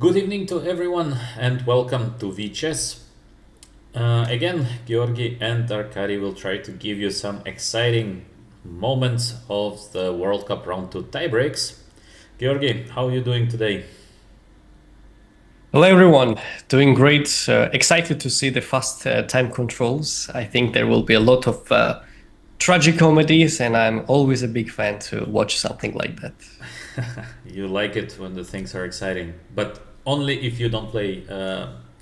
Good evening to everyone and welcome to VChess. Again, Georgi and Arkady will try to give you some exciting moments of the World Cup round 2 tiebreaks. Georgi, how are you doing today? Hello, everyone. Doing great. Excited to see the fast time controls. I think there will be a lot of tragic comedies, and I'm always a big fan to watch something like that. You like it when the things are exciting, but only if you don't play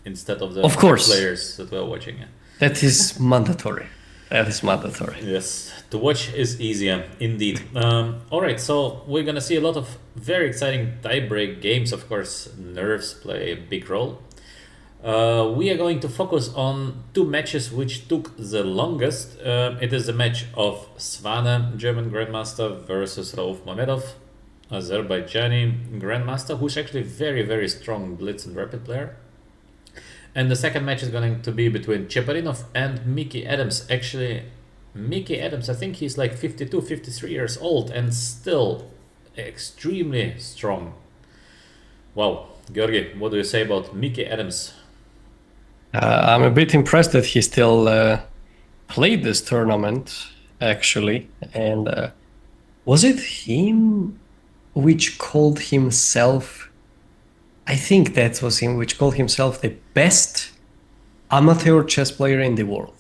instead of the Of course, players that we're watching. that is mandatory. That is mandatory. Yes, to watch is easier indeed. All right, so we're gonna see a lot of very exciting tiebreak games. Of course, nerves play a big role. We are going to focus on two matches which took the longest. It is the match of Svane, German Grandmaster, versus Rauf Mamedov, Azerbaijani Grandmaster, who's actually very strong blitz and rapid player. And the second match is going to be between Cheparinov and Mickey Adams. Actually, Mickey Adams, I think he's like 52, 53 years old and still extremely strong. Wow. Georgi, what do you say about Mickey Adams? I'm a bit impressed that he still played this tournament, actually. And was it him which called himself? I think that was him which called himself the best amateur chess player in the world.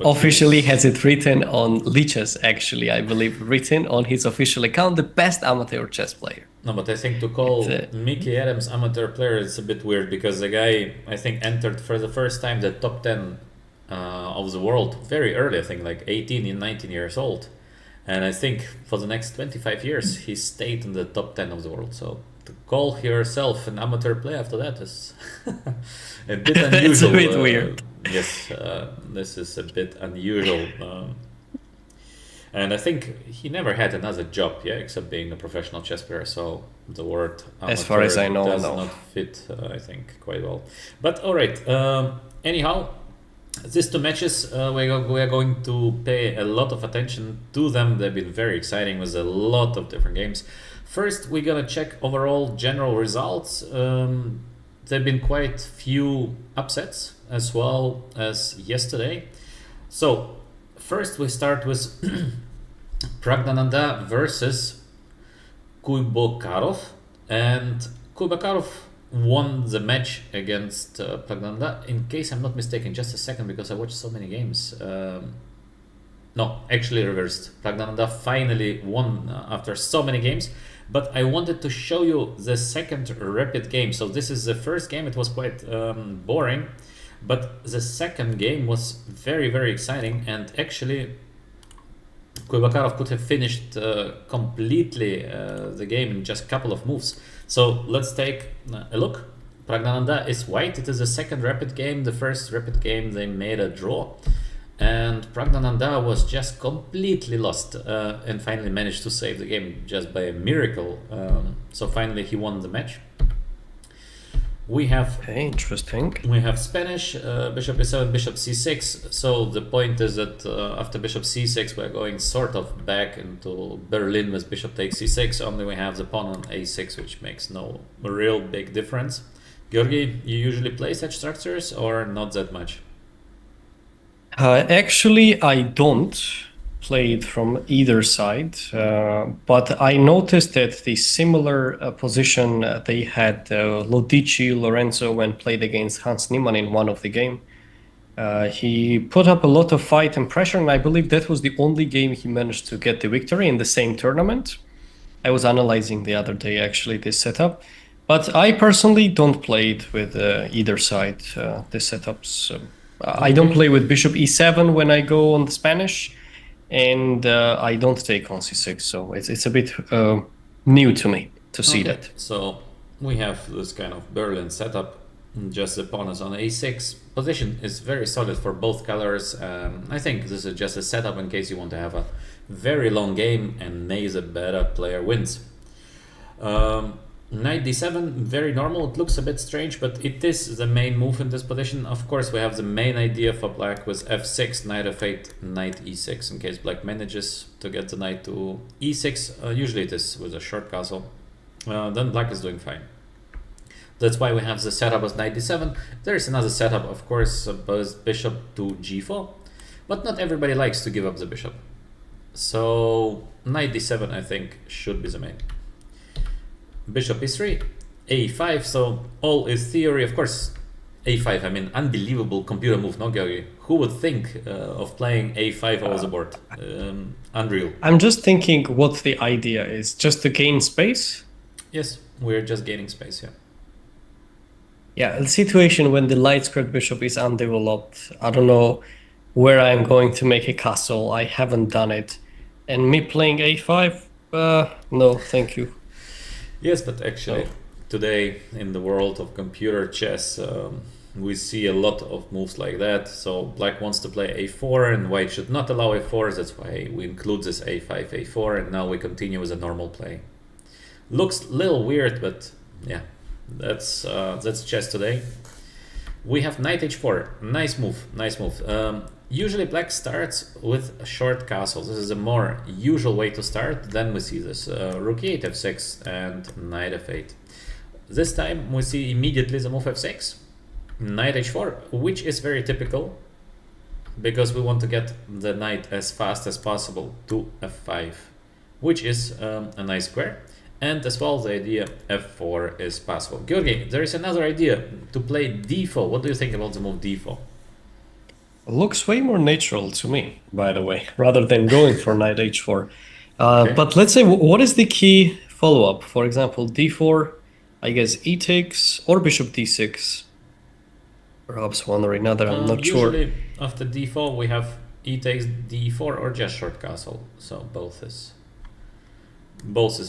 Officially has it written on Lichess, actually, I believe, written on his official account, the best amateur chess player. No, but I think to call Mickey Adams amateur player is a bit weird because the guy, I think, entered for the first time the top 10 of the world very early, I think like 18 and 19 years old. And I think for the next 25 years, he stayed in the top 10 of the world. So to call yourself an amateur player after that is a bit unusual. It's a bit weird. Yes, this is a bit unusual. And I think he never had another job, yeah, except being a professional chess player. So the word as far as I know, does no. not fit, I think, quite well. But all right. Anyhow, these two matches, we are going to pay a lot of attention to them. They've been very exciting with a lot of different games. First, we're gonna check overall general results. There've been quite few upsets as well as yesterday. So first we start with Praggnanandhaa versus Kuibokarov, and Kuibokarov won the match against Praggnanandhaa. In case I'm not mistaken, just a second because I watched so many games. No, actually reversed. Praggnanandhaa finally won after so many games. But I wanted to show you the second rapid game. So this is the first game. It was quite boring. But the second game was very exciting. And actually, Kuibokarov could have finished completely the game in just a couple of moves. So let's take a look. Praggnanandhaa is white. It is the second rapid game. The first rapid game, they made a draw. And Praggnanandhaa was just completely lost and finally managed to save the game just by a miracle. So finally he won the match. We have interesting. We have Spanish, bishop e7, bishop c6. So the point is that after bishop c6 we're going sort of back into Berlin with bishop takes c6. Only we have the pawn on a6, which makes no real big difference. Georgi, you usually play such structures or not that much? Actually, I don't play it from either side, but I noticed that the similar position they had Lodici Lorenzo when played against Hans Niemann in one of the game. He put up a lot of fight and pressure, and I believe that was the only game he managed to get the victory in the same tournament. I was analyzing the other day, actually, this setup. But I personally don't play it with either side, the setups. I don't play with bishop e7 when I go on the Spanish, and I don't take on c6, so it's a bit new to me to see that. So we have this kind of Berlin setup. Just the pawn is on a6. Position is very solid for both colors. I think this is just a setup in case you want to have a very long game and may the better player wins. Knight d7, very normal. It looks a bit strange, but it is the main move in this position. Of course, we have the main idea for black with f6, knight f8, knight e6, in case black manages to get the knight to e6. Usually it is with a short castle. then black is doing fine. That's why we have the setup as knight d7. There is another setup, of course, bishop to g4, but not everybody likes to give up the bishop. So knight d7, I think, should be the main. Bishop e3, a5, so all is theory. Of course, a5, I mean, unbelievable computer move, no, Georgi? Who would think of playing a5 over the board? Unreal. I'm just thinking what the idea is, just to gain space? Yes, we're just gaining space, yeah. Yeah, the situation when the light squared bishop is undeveloped. I don't know where I'm going to make a castle. I haven't done it. And me playing a5? No, thank you. Yes, but actually, today in the world of computer chess, we see a lot of moves like that. So black wants to play a4 and white should not allow a4. That's why we include this a5, a4, and now we continue with a normal play. Looks a little weird, but yeah. That's chess today. We have knight h4. Nice move, nice move. Usually black starts with a short castle. This is a more usual way to start. Then we see this rook e8, f6, and knight f8. This time we see immediately the move f6, knight h4, which is very typical because we want to get the knight as fast as possible to f5, which is a nice square. And as well, the idea f4 is possible. Georgi, there is another idea to play d4. What do you think about the move d4? Looks way more natural to me, by the way, rather than going for knight h4. Okay. But let's say, what is the key follow-up? For example, d4, I guess e takes, or bishop d6. Perhaps one or another, I'm not sure. Usually after d4 we have e takes d4 or just short castle. So both is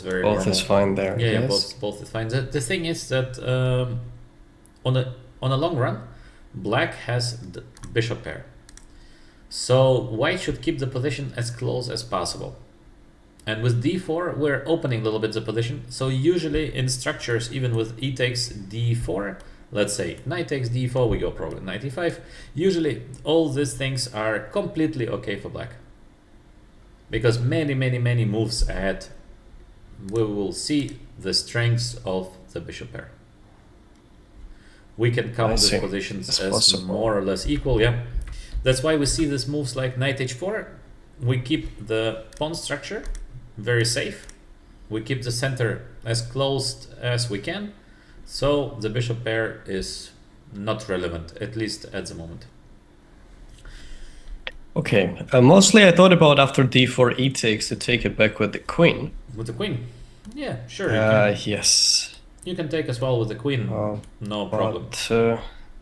very Both normal. is fine there. Yeah, yes. both is fine. The thing is that on a long run, black has the bishop pair. So white should keep the position as close as possible. And with d4, we're opening a little bit the position. So usually in structures, even with e takes d4, let's say knight takes d4, we go probably knight e5. Usually all these things are completely okay for black. Because many moves ahead, we will see the strengths of the bishop pair. We can count these positions as more or less equal, yeah. That's why we see these moves like knight h4. We keep the pawn structure very safe. We keep the center as closed as we can. So the bishop pair is not relevant, at least at the moment. Okay, mostly I thought about after d4 e takes to take it back with the queen. With the queen? Yeah, sure. Yes. You can take as well with the queen, no problem.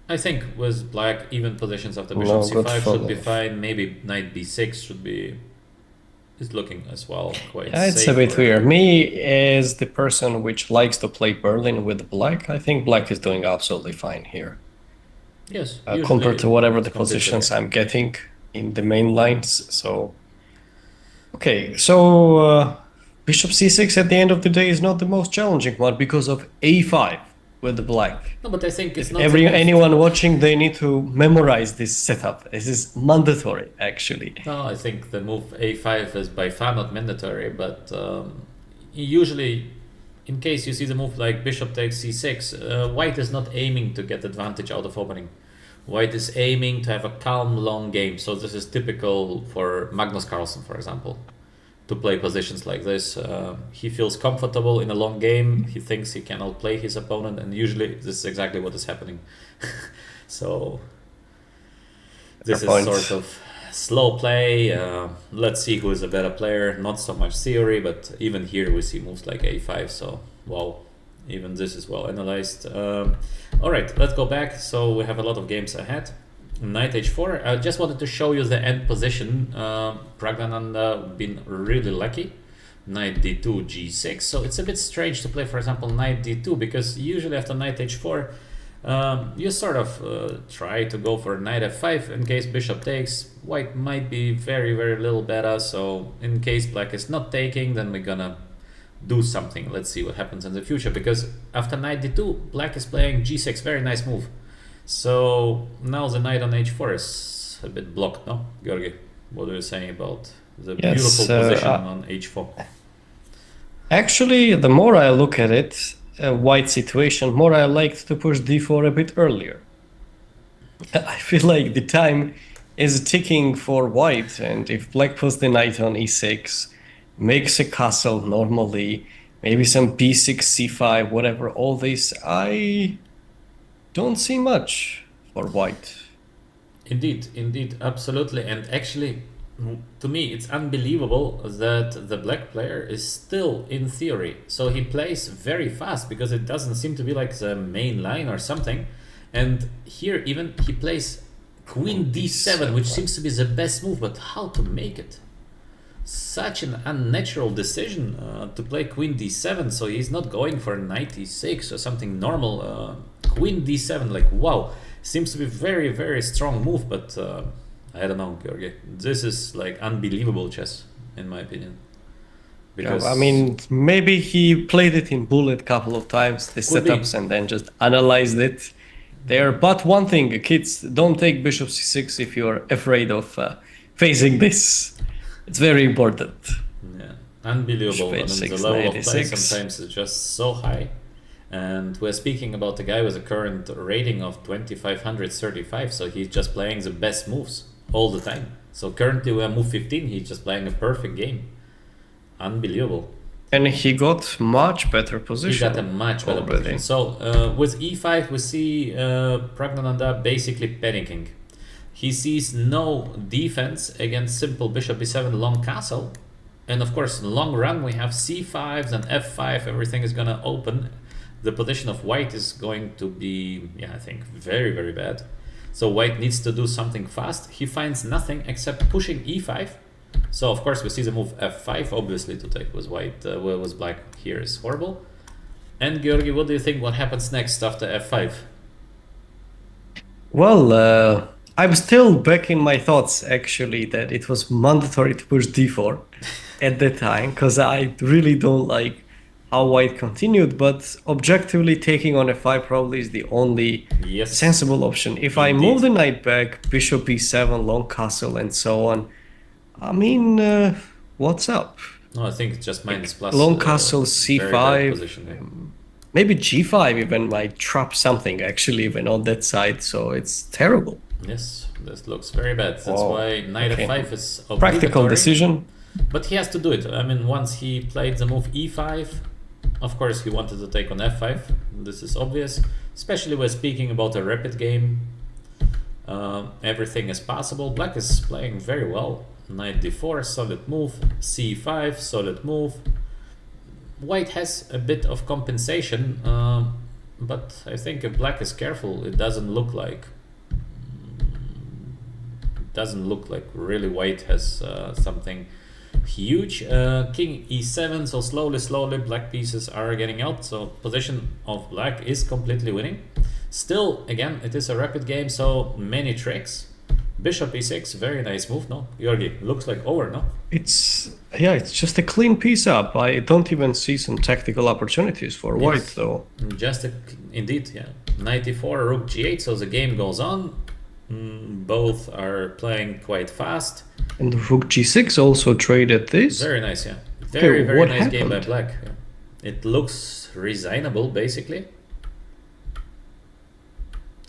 I think with black, even positions after bishop c5 should be fine. Maybe knight b6 is looking as well quite safe. It's a bit weird. Me, as the person which likes to play Berlin with black, I think black is doing absolutely fine here. Yes. Compared to whatever the positions I'm getting in the main lines. So, okay, so bishop c6 at the end of the day is not the most challenging one because of a5 with the black. No, but I think it's not anyone watching, they need to memorize this setup. This is mandatory, actually. No, I think the move a5 is by far not mandatory, but usually, in case you see the move like bishop takes c6, white is not aiming to get advantage out of opening. White is aiming to have a calm, long game. So this is typical for Magnus Carlsen, for example, to play positions like this. He feels comfortable in a long game. He thinks he can outplay his opponent, and usually this is exactly what is happening. So this is sort of slow play. Let's see who is a better player. Not so much theory, but even here we see moves like a5. So wow, even this is well analyzed. All right, let's go back. So we have a lot of games ahead. Knight h4. I just wanted to show you the end position. Praggnanandhaa been really lucky. Knight d2, g6. So it's a bit strange to play, for example, knight d2, because usually after knight h4, you sort of try to go for knight f5 in case bishop takes. White might be very little better. So in case black is not taking, then we're gonna do something. Let's see what happens in the future, because after knight d2, black is playing g6. Very nice move. So now the knight on h4 is a bit blocked, no? Georgi, what are you saying about the beautiful position on h4? Actually, the more I look at it, white situation, more I liked to push d4 a bit earlier. I feel like the time is ticking for white, and if black puts the knight on e6, makes a castle normally, maybe some b6, c5, whatever, all this, I don't see much for white. Indeed, absolutely. And actually, to me, it's unbelievable that the black player is still in theory. So he plays very fast because it doesn't seem to be like the main line or something. And here, even he plays Queen d7, which seems to be the best move. But how to make it? Such an unnatural decision to play Queen d7. So he's not going for knight e6 or something normal. Queen d7, like wow. Seems to be very, very strong move, but I don't know, Georgi. This is like unbelievable chess, in my opinion. Because I mean, maybe he played it in bullet couple of times, the Could be. setups, and then just analyzed it there. But one thing, kids, don't take bishop c6 if you're afraid of facing this. It's very important. yeah, unbelievable. I Bishop mean, the h6, level of knight play e6. sometimes is just so high. And we're speaking about the guy with a current rating of 2535, so he's just playing the best moves all the time. So currently we're move 15, he's just playing a perfect game. Unbelievable. And he got much better He position. got a much better already. position. So with e5, we see Pragnananda basically panicking. He sees no defense against simple bishop e7 long castle. And of course, in long run, we have c5 and f5. Everything is going to open. The position of white is going to be, yeah, I think very, very bad. So white needs to do something fast. He finds nothing except pushing e5. So of course we see the move f5, obviously to take with white, with black here is horrible. And Georgi, what do you think? What happens next after f5? Well, I'm still back in my thoughts actually that it was mandatory to push d4 at the time because I really don't like how white continued, but objectively taking on f5 probably is the only Yes. sensible option. If I Indeed. move the knight back, bishop e7, long castle, and so on, I mean, what's up? No, I think it's just minus plus. Long castle, very bad c5, position here. maybe g5 even might trap something actually even on that side, so it's terrible. Yes, this looks very bad. That's Oh, why knight okay. f5 is Practical obligatory. decision. But he has to do it. I mean, once he played the move e5, of course he wanted to take on f5. This is obvious. Especially when speaking about a rapid game. Everything is possible. Black is playing very well. Knight d4, solid move. c5, solid move. White has a bit of compensation. But I think if black is careful, it doesn't look like really white has something huge. King e7, so slowly black pieces are getting out, so position of black is completely winning. Still, again, it is a rapid game, so many tricks. Bishop e6, very nice move, no? Georgi, looks like over, no? It's just a clean piece up. I don't even see some tactical opportunities for white Yes. though. Indeed, yeah. Knight e4, rook g8, so the game goes on. Both are playing quite fast. And rook g6 also traded this. Very nice, yeah. Very what nice game by happened? black. Yeah. It looks resignable, basically.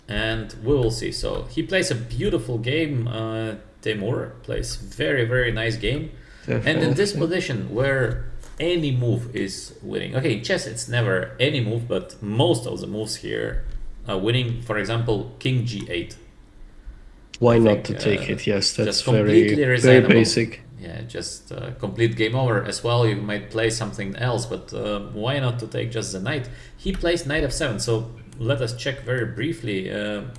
And we will see. So he plays a beautiful game. Timur plays very nice game. And in this Definitely. position where any move is winning. Okay, in chess it's never any move, but most of the moves here are winning. For example, king g8. Why not think, to take it? Yes, that's just completely very resignable. basic. Yeah, just complete game over. As well, you might play something else, but why not to take just the knight? He plays knight f7, so let us check very briefly. Queen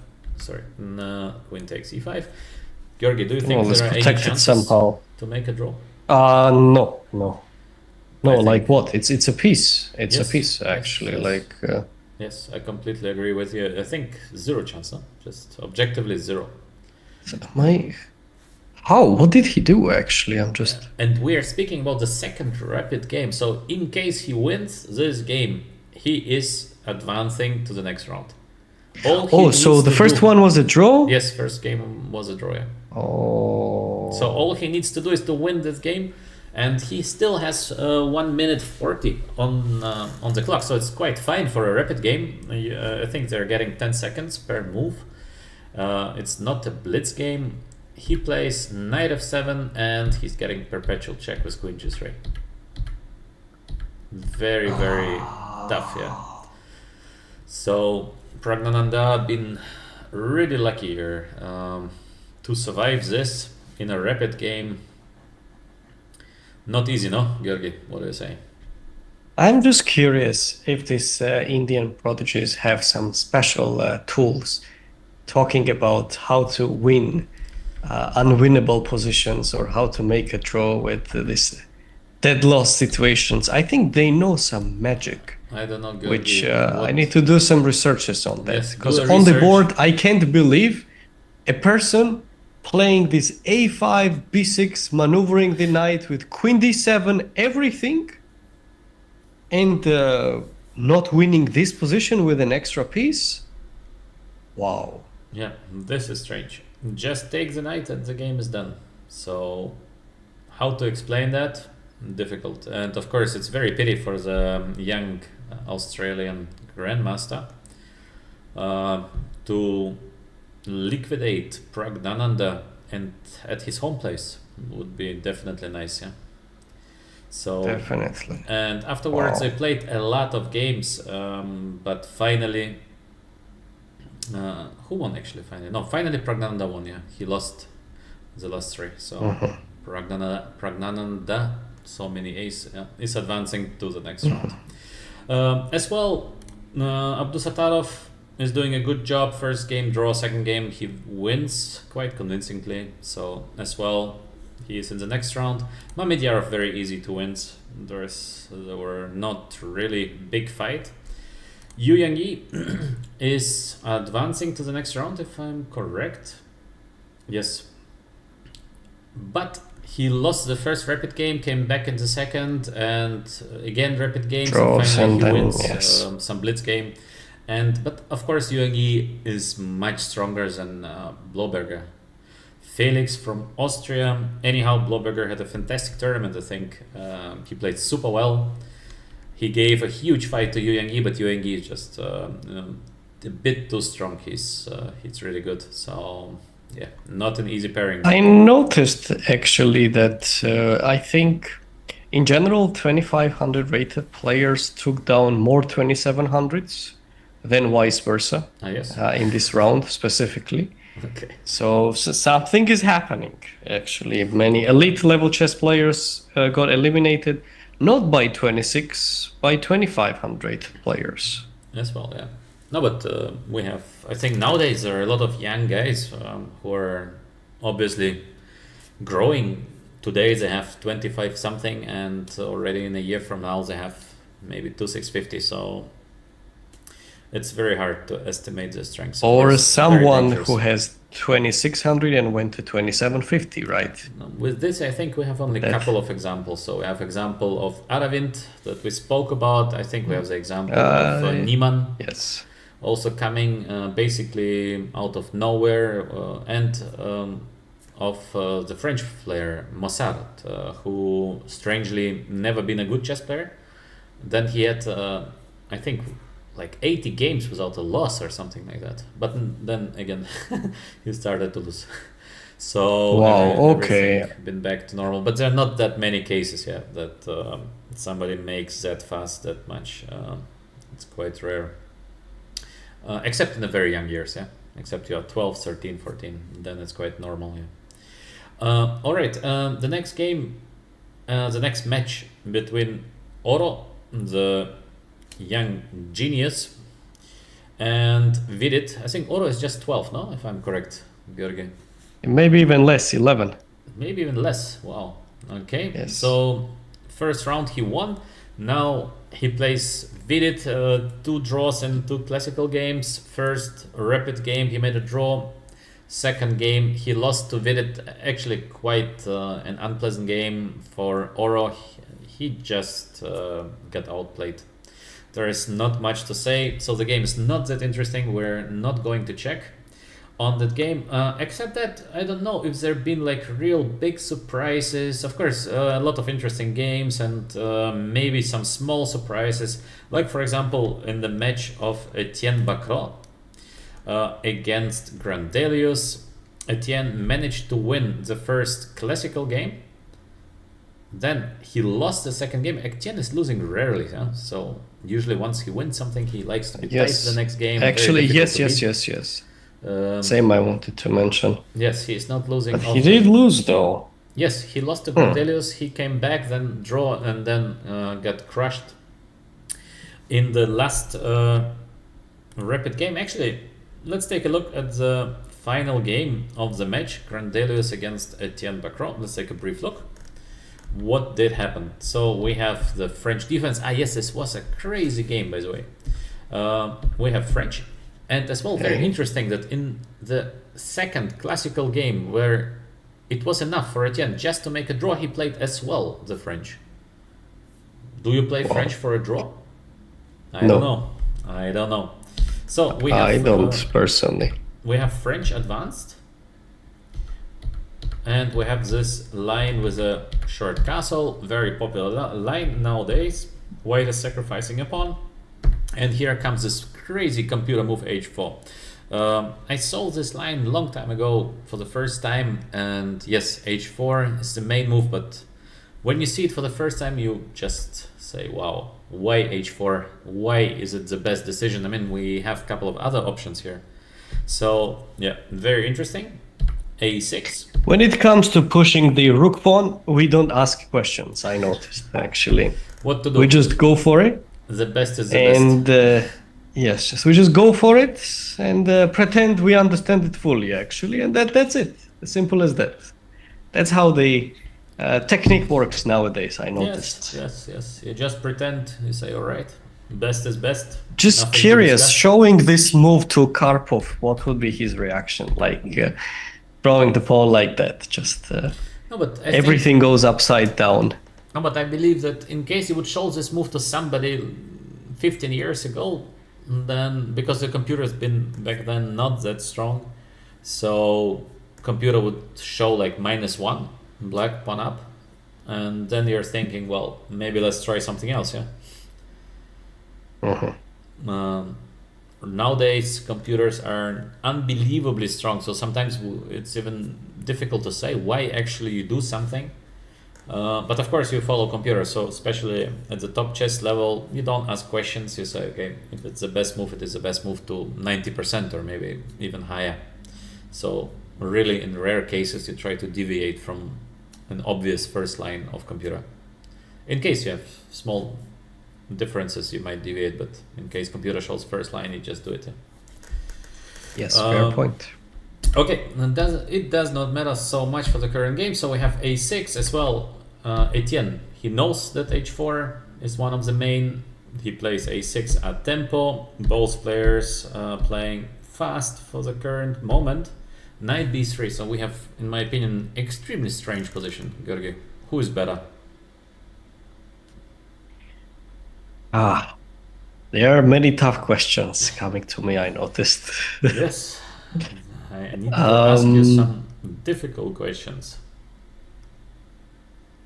takes e5. Georgi, do you think Well, it's there are any protected chances somehow. to make a draw? No. I Like think- what? It's a piece. It's Yes, a piece yes, actually. yes. Like Yes, I completely agree with you. I think zero chance, no? Just objectively zero. how? What did he do actually? I'm just. And we are speaking about the second rapid game. So in case he wins this game, he is advancing to the next round. All he Oh, needs so the to first do- one was a draw. Yes, first game was a draw. Yeah. Oh. So all he needs to do is to win this game, and he still has 1 minute 40 on the clock, so it's quite fine for a rapid game. I think they're getting 10 seconds per move. It's not a blitz game. He plays knight f7 and he's getting perpetual check with queen g3. Very, very tough, yeah. So Pragnananda been really lucky here to survive this in a rapid game. Not easy, no, Georgi? What do you say? I'm just curious if these Indian prodigies have some special tools talking about how to win unwinnable positions or how to make a draw with this dead loss situations. I think they know some magic. I don't know, Georgi, which I need to do some researches on that. Yes, because do a on the research. board, I can't believe a person playing this a5, b6, maneuvering the knight with queen d7, everything, and not winning this position with an extra piece. Wow. Yeah, this is strange. Just take the knight and the game is done. So how to explain that? Difficult. And of course it's very pity for the young Australian grandmaster to liquidate Pragnananda and at his home place would be definitely nice, yeah. So Definitely. and afterwards Wow. I played a lot of games, but finally who won actually finally? No, finally Pragnananda won, yeah. He lost the last three. So Pragnananda, so many ace, is advancing to the next round. As well, Abdusattorov is doing a good job. First game draw, second game he wins quite convincingly. So as well, he is in the next round. Mamedyarov very easy to win. There were not really big fight. Yu Yangyi is advancing to the next round, if I'm correct. Yes. But he lost the first rapid game, came back in the second, and again rapid games. Draws and and finally he then, wins yes. some blitz game. But of course Yu Yangyi is much stronger than Bloberger. Felix from Austria. Anyhow, Bloberger had a fantastic tournament. I think he played super well. He gave a huge fight to Yu Yangyi, but Yu Yangyi is just a bit too strong. He's really good. So yeah, not an easy pairing. I noticed actually that I think in general 2500 rated players took down more 2700s than vice versa Yes. in this round specifically. Okay. So something is happening actually. Many elite level chess players got eliminated not by 26, by 2500 players. As well, yeah. No, but we have. I think nowadays there are a lot of young guys who are obviously growing. Today they have 25 something, and already in a year from now they have maybe 2650. So it's very hard to estimate the strength. Or someone who has 2600 and went to 2750, right? With this, I think we have only a couple of examples. So we have example of Aravind that we spoke about. I think we have the example of Niemann. Yes. Also coming basically out of nowhere, and of the French player Mossad, who strangely never been a good chess player. Then he had, I think, like 80 games without a loss or something like that. But then again, he started to lose. So wow, okay, everything been back to normal. But there are not that many cases yet that somebody makes that fast that much. It's quite rare. Except in the very young years, yeah. Except you are 12, 13, 14, then it's quite normal, yeah. All right, the next game, the next match between Oro, the young genius, and Vidit. I think Oro is just 12, no? If I'm correct, Georgi. Maybe even less, 11. Maybe even less. Wow. Okay. Yes. So first round he won. Now he plays Vidit, 2 draws and 2 classical games. First rapid game he made a draw. Second game he lost to Vidit. Actually quite an unpleasant game for Oro. He just got outplayed. There is not much to say. So the game is not that interesting. We're not going to check. on that game. Except that I don't know if there been like real big surprises. Of course, a lot of interesting games and maybe some small surprises. Like for example, in the match of Etienne Bacro against Grandelius, Etienne managed to win the first classical game. Then he lost the second game. Etienne is losing rarely, huh? So usually once he wins something, he likes to be tight the next game. Actually, yes. Same I wanted to mention. Yes, he is not losing. But he did lose though. Yes, he lost to Grandelius. He came back, then draw, and then got crushed in the last rapid game. Actually, let's take a look at the final game of the match, Grandelius against Etienne Bacro. Let's take a brief look. What did happen? So we have the French defense. Yes, this was a crazy game, by the way. We have French, and as well, very interesting that in the second classical game where it was enough for Etienne just to make a draw, he played as well the French. Do you play French for a draw? I don't know. So we have. I don't personally. We have French advanced. And we have this line with a short castle, very popular line nowadays. White is sacrificing a pawn. And here comes this crazy computer move h4. I saw this line a long time ago for the first time, and yes, h4 is the main move, but when you see it for the first time, you just say, wow, why h4? Why is it the best decision? I mean, we have a couple of other options here. So yeah, very interesting. a6. When it comes to pushing the rook pawn, we don't ask questions, I noticed, actually. What to do? We just go for it. The best is the best. And yes, we just go for it and pretend we understand it fully, actually. And that's it. As simple as that. That's how the technique works nowadays, I noticed. Yes. You just pretend, you say, all right, best is best. Just Nothing curious, showing this move to Karpov, what would be his reaction? Like throwing the pawn like that, just no, but everything goes upside down. No, but I believe that in case you would show this move to somebody 15 years ago, then because the computer has been back then not that strong, so computer would show like -1, black pawn up, and then you're thinking, well, maybe let's try something else, yeah. Nowadays computers are unbelievably strong, so sometimes it's even difficult to say why actually you do something. But of course you follow computers, so especially at the top chess level, you don't ask questions. You say, okay, if it's the best move, it is the best move to 90% or maybe even higher. So really in rare cases you try to deviate from an obvious first line of computer. In case you have small differences, you might deviate, but in case computer shows first line, you just do it. Yes, fair point. Okay, and it does not matter so much for the current game. So we have a6 as well. Etienne, he knows that h4 is one of the main. He plays a6 at tempo. Both players playing fast for the current moment. Knight b3. So we have, in my opinion, extremely strange position. Georgi, who is better? There are many tough questions coming to me, I noticed. Yes. I need to ask you some difficult questions.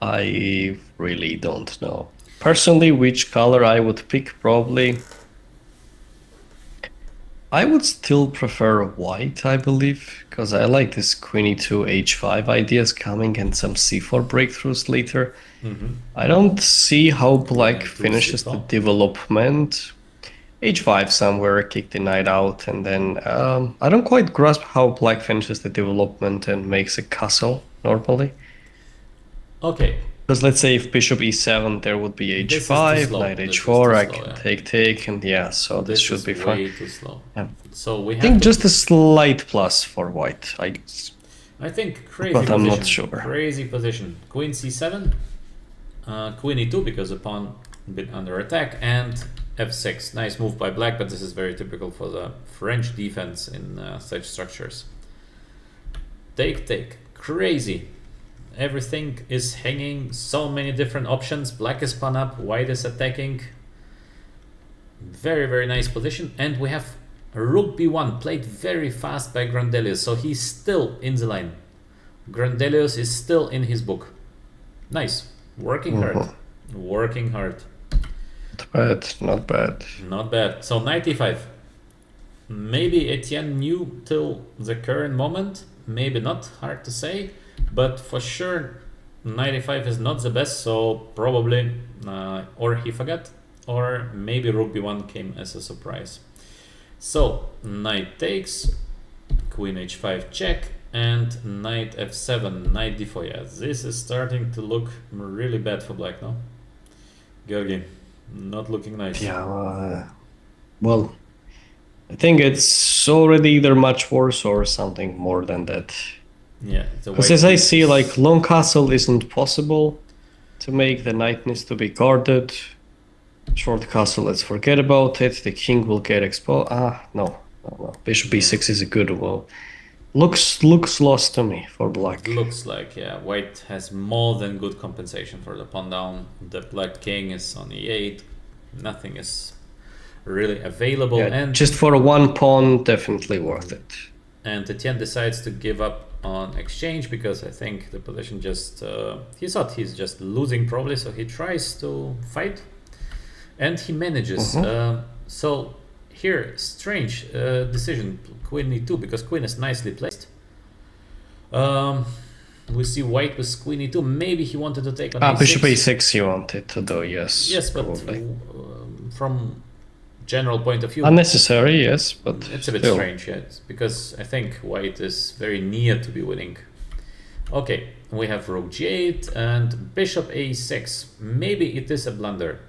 I really don't know. Personally, which color I would pick, probably. I would still prefer white, I believe, because I like this queen e2, h5 ideas coming and some c4 breakthroughs later. I don't see how black finishes the development. h5 somewhere, kick the knight out, and then I don't quite grasp how black finishes the development and makes a castle normally. Okay. Because let's say if bishop e7, there would be h5, knight h4, I can take, and yeah, so this should be fine. Way too slow. Yeah. So we have I think just a slight plus for white, I guess. I think crazy but position. I'm not sure. Crazy position. Queen c7, queen e2 because the pawn a bit under attack, and f6. Nice move by black, but this is very typical for the French defense in such structures. Take. Crazy. Everything is hanging. So many different options. Black is pawn up. White is attacking. Very, very nice position. And we have Rook b1 played very fast by Grandelius, so he's still in the line. Grandelius is still in his book. Nice. Working hard. Working hard. Not bad, not bad. Not bad. So knight e5. Maybe Etienne knew till the current moment. Maybe not. Hard to say. But for sure, knight e5 is not the best. So probably, or he forgot, or maybe rook b1 came as a surprise. So knight takes, queen h5 check, and knight f7, knight d4. Yeah, this is starting to look really bad for black now. Georgi, not looking nice. Yeah, well, I think it's already either much worse or something more than that. Yeah, because as I see, like, long castle isn't possible to make. The knight needs to be guarded. Short castle, let's forget about it. The king will get exposed. No. Bishop b6 is a good one. Looks lost to me for black. Looks like, yeah, white has more than good compensation for the pawn down. The black king is on e8. Nothing is really available. Yeah, and just for one pawn, definitely worth it. And Etienne decides to give up on exchange because I think the position just... he thought he's just losing probably, so he tries to fight. And he manages. So here, strange decision, queen e2, because queen is nicely placed. We see white with queen e2. Maybe he wanted to take on a6. Bishop a6 he wanted to do, yes. Yes, but from general point of view... Unnecessary, yes, but it's a bit strange, yeah, because I think white is very near to be winning. Okay, we have rook g8 and bishop a6. Maybe it is a blunder.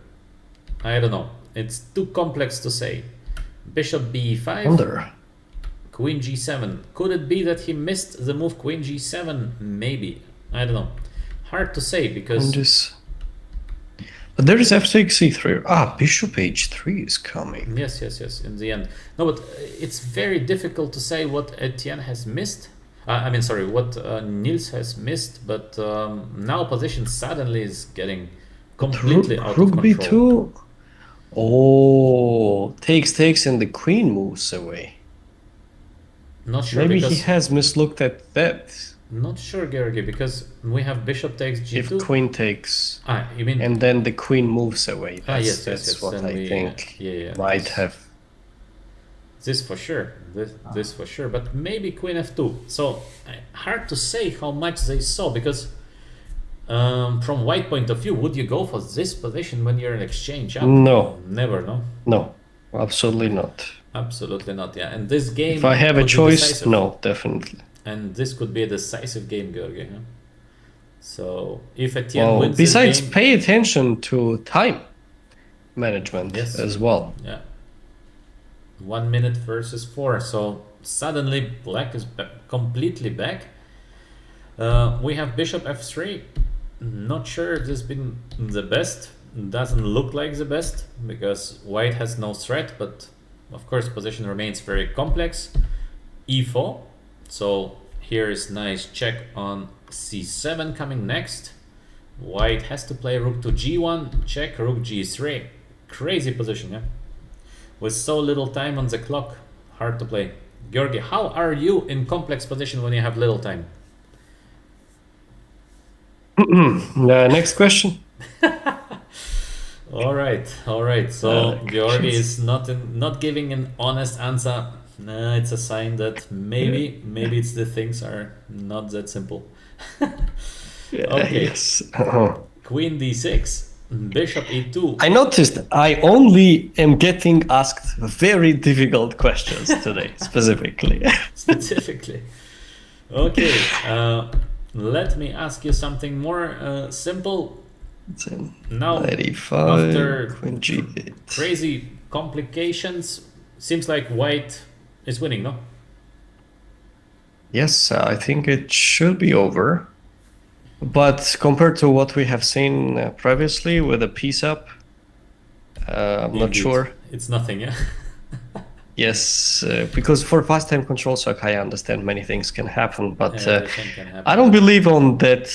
I don't know. It's too complex to say. Bishop b5. Wonder. Queen g7. Could it be that he missed the move queen g7? Maybe. I don't know. Hard to say because... But there is f6, e3. Bishop h3 is coming. Yes. In the end. No, but it's very difficult to say what Etienne has missed. What Niels has missed. But now position suddenly is getting completely out of control. Rook b2. Oh, takes and the queen moves away. Not sure. Maybe he has mislooked at that. Not sure, Georgi, because we have bishop takes g2. If queen takes, you mean, and then the queen moves away. Yes. That's what I think might have. This for sure. This for sure. But maybe queen f2. So hard to say how much they saw because. From white point of view, would you go for this position when you're in exchange up? No. Never, no? No, absolutely not. Absolutely not, yeah. And this game... If I have a choice, no, definitely. And this could be a decisive game, Georgi. Huh? So, if Etienne wins besides, this game, pay attention to time management as well. Yeah. 1 minute versus 4. So, suddenly, black is completely back. We have bishop f3. Not sure if this has been the best. Doesn't look like the best because white has no threat, but of course position remains very complex. e4. So here is nice check on c7 coming next. White has to play rook to g1, check rook g3. Crazy position, yeah. With so little time on the clock, hard to play. Georgi, how are you in complex position when you have little time? Next question. All right. So Georgi is not giving an honest answer. It's a sign that maybe it's the things are not that simple. Okay. Yes. Queen d6, bishop e2. I noticed I only am getting asked very difficult questions today, specifically. Okay. Let me ask you something more simple. Now, 95, after Queen G8. Crazy complications, seems like white is winning, no? Yes, I think it should be over. But compared to what we have seen previously with a piece up, I'm not sure. It's nothing, yeah? Yes, because for fast-time control, so I understand many things can happen, but Everything can happen. I don't believe on that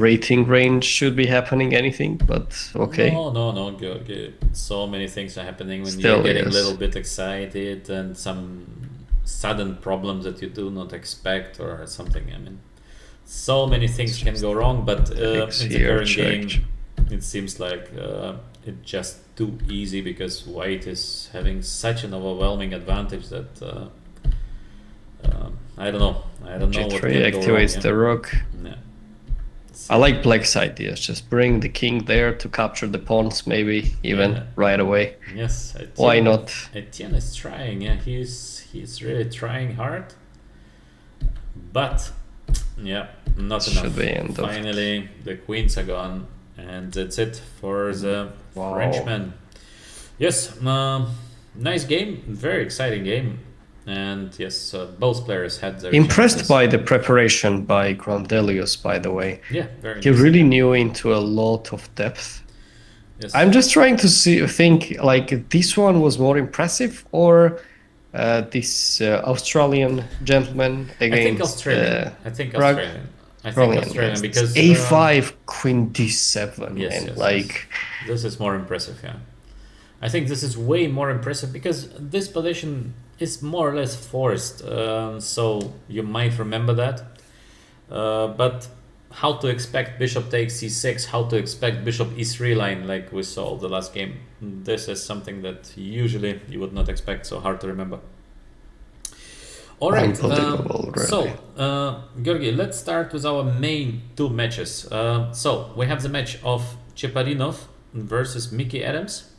rating range should be happening anything, but okay. No, good. So many things are happening when Still, you're getting a yes. little bit excited and some sudden problems that you do not expect or something. I mean, so many things can go wrong, but in the here, current game, checked. it seems like it's just too easy because white is having such an overwhelming advantage that I don't know. I don't know what G3 can go wrong. activates Yeah. the rook. Yeah. I like black's ideas. Just bring the king there to capture the pawns, maybe even Yeah. right away. Yes. Why not? Etienne is trying. Yeah, he's really trying hard. But yeah, not Should enough. be end of- Finally, the queens are gone, and that's it for the Wow. Frenchman. Yes, nice game, very exciting game, and yes, both players had their Impressed chances. by the preparation by Grandelius, by the way. Yeah, very. He nice. really knew into a lot of depth. Yes. I'm just trying to think like this one was more impressive or this Australian gentleman I think against Australian. I think Prague. Australian. I think Australian yes. because A5 Queen D7 Yes, and yes, like this is more impressive. Yeah, I think this is way more impressive because this position is more or less forced. So you might remember that. But how to expect bishop takes c6, how to expect bishop e3 line like we saw the last game. This is something that usually you would not expect, so hard to remember. All right, Unbelievable, really. so Georgi, let's start with our main two matches. So we have the match of Cheparinov versus Mickey Adams,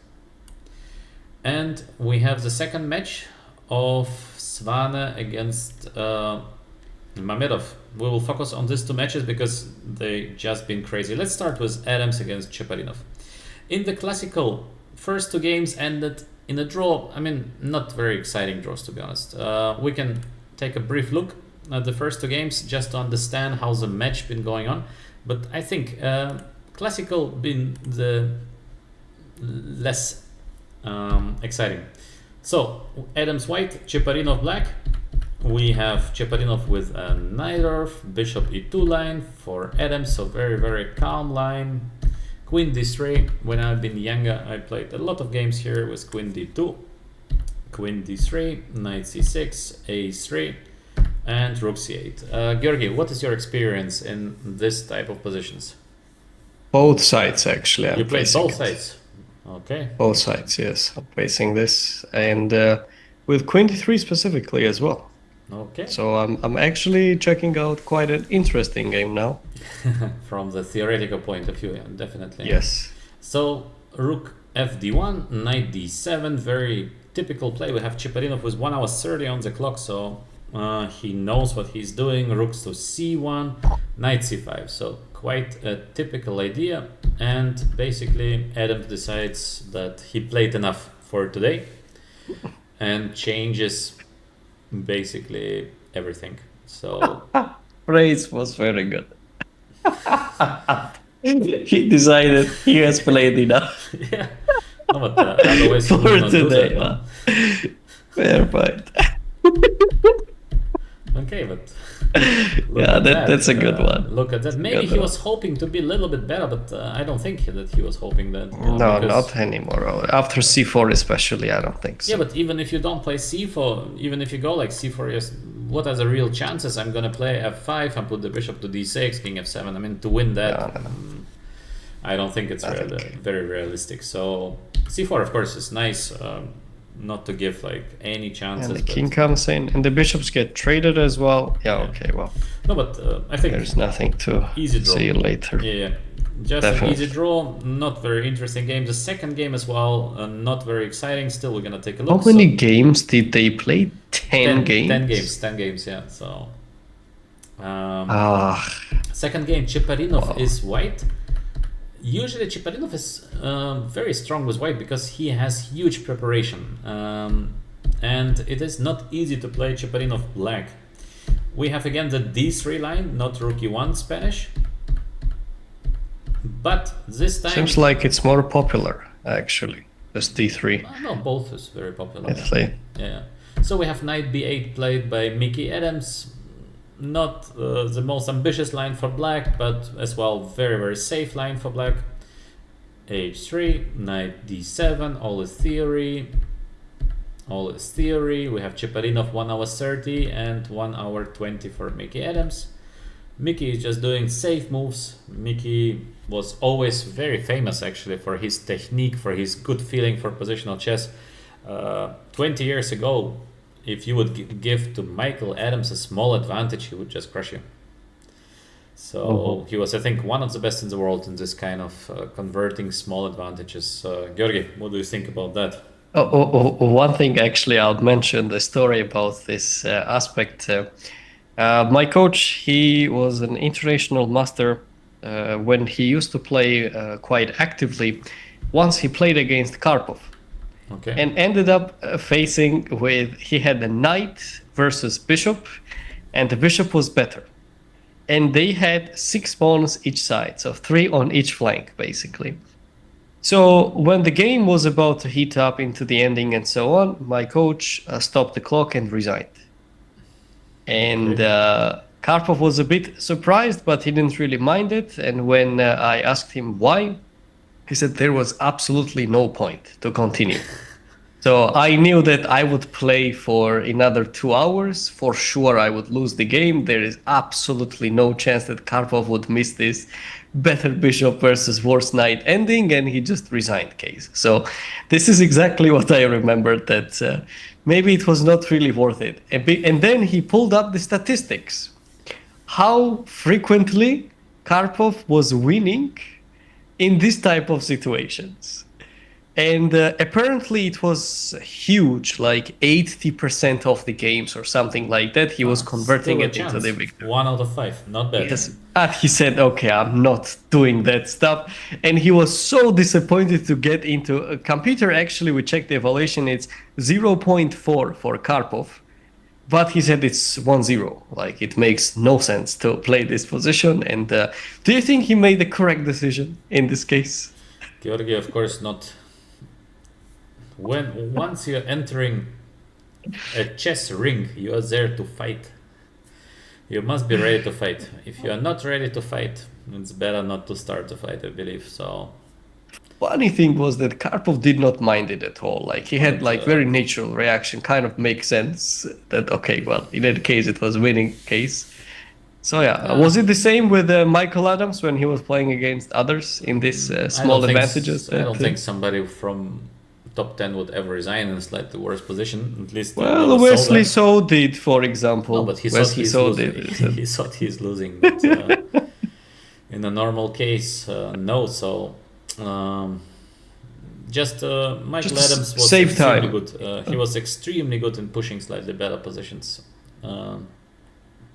and we have the second match of Svane against Mamedov. We will focus on these two matches because they just been crazy. Let's start with Adams against Cheparinov. In the classical, first two games ended in a draw. I mean, not very exciting draws, to be honest. We can take a brief look at the first two games just to understand how the match been going on. But I think classical been the less exciting. So Adams white, Cheparinov black. We have Cheparinov with a knight off, bishop e2 line for Adams, so very calm line. Queen d3. When I've been younger, I played a lot of games here with queen d2, queen d3, knight c6, a3, and rook c8. Georgi, what is your experience in this type of positions? both sides actually. You I'm played facing both it. sides. Okay. Both sides, yes. I'm facing this and with queen d3 specifically as well. Okay. So I'm actually checking out quite an interesting game now. From the theoretical point of view, yeah, definitely. Yes. So rook fd1, knight d7, very typical play. We have Cheparinov with 1 hour 30 on the clock, so he knows what he's doing. Rooks to c1, knight c5. So quite a typical idea. And basically Adams decides that he played enough for today and changes basically everything. So Praise was very good. He decided he has played enough yeah, no, but otherwise he for would not do today. that, no? Fair point. Okay, but Yeah, that's a good one. Look at that. Maybe good he one. was hoping to be a little bit better, but I don't think that he was hoping that. No, because- not anymore. After c4 especially, I don't think so. Yeah, but even if you don't play c4, even if you go like c4, yes, what are the real chances? I'm gonna play f5 and put the bishop to d6, king f7. I mean, to win that, No. I don't think it's very realistic. So c4, of course, is nice. Not to give like any chances. And the but- king comes in, and the bishops get traded as well. Yeah, okay, well, No, but I think there's nothing to easy draw. see you later. Yeah. Just Definitely. an easy draw, not very interesting game. The second game as well, not very exciting. Still, we're gonna take a look. How many games did they play? 10 games? 10 games, yeah. So, Ah, second game, Cheparinov is white. Usually, Cheparinov is very strong with white because he has huge preparation. And it is not easy to play Cheparinov black. We have again the d3 line, not rook e1 Spanish. But this time, seems like it's more popular, actually. Just d3. No, both is very popular. Let's play. Yeah. So we have knight b8 played by Mickey Adams. Not the most ambitious line for black, but as well very, very safe line for black. h3, knight d7, all is theory. All is theory. We have Cheparinov 1 hour 30 and 1 hour 20 for Mickey Adams. Mickey is just doing safe moves. Mickey was always very famous actually for his technique, for his good feeling for positional chess. 20 years ago, if you would give to Michael Adams a small advantage, he would just crush you. So he was, I think, one of the best in the world in this kind of converting small advantages. Georgi, what do you think about that? One thing actually, I'll mention the story about this aspect. My coach, he was an international master when he used to play quite actively. Once he played against Karpov. Okay. And ended up facing with, he had a knight versus bishop, and the bishop was better. And they had 6 pawns each side, so 3 on each flank, basically. So when the game was about to heat up into the ending and so on, my coach stopped the clock and resigned. And Karpov was a bit surprised, but he didn't really mind it. And when I asked him why, he said there was absolutely no point to continue. So I knew that I would play for another 2 hours. For sure, I would lose the game. There is absolutely no chance that Karpov would miss this better bishop versus worse knight ending, and he just resigned case. So this is exactly what I remembered, that maybe it was not really worth it. And then he pulled up the statistics. How frequently Karpov was winning in this type of situations. And apparently it was huge, like 80% of the games or something like that. He was converting it into the victory. 1 out of 5, not bad. Yes, but he said, okay, I'm not doing that stuff. And he was so disappointed to get into a computer. Actually, we checked the evaluation. It's 0.4 for Karpov. But he said it's 1-0. Like, it makes no sense to play this position. And do you think he made the correct decision in this case? Georgi, of course not. Once you're entering a chess ring, you are there to fight. You must be ready to fight. If you are not ready to fight, it's better not to start the fight, I believe. So funny thing was that Karpov did not mind it at all. Like, he had like very natural reaction, kind of makes sense that, okay, well, in that case it was winning case. So yeah, was it the same with Michael Adams when he was playing against others in this small advantages? I don't think somebody from top 10 would ever resign in slightly worse position, at least. Well, Wesley So did, for example. No, but he thought he's losing. He thought he's losing. But, in a normal case, no. So Michael Adams was extremely good. He was extremely good in pushing slightly better positions.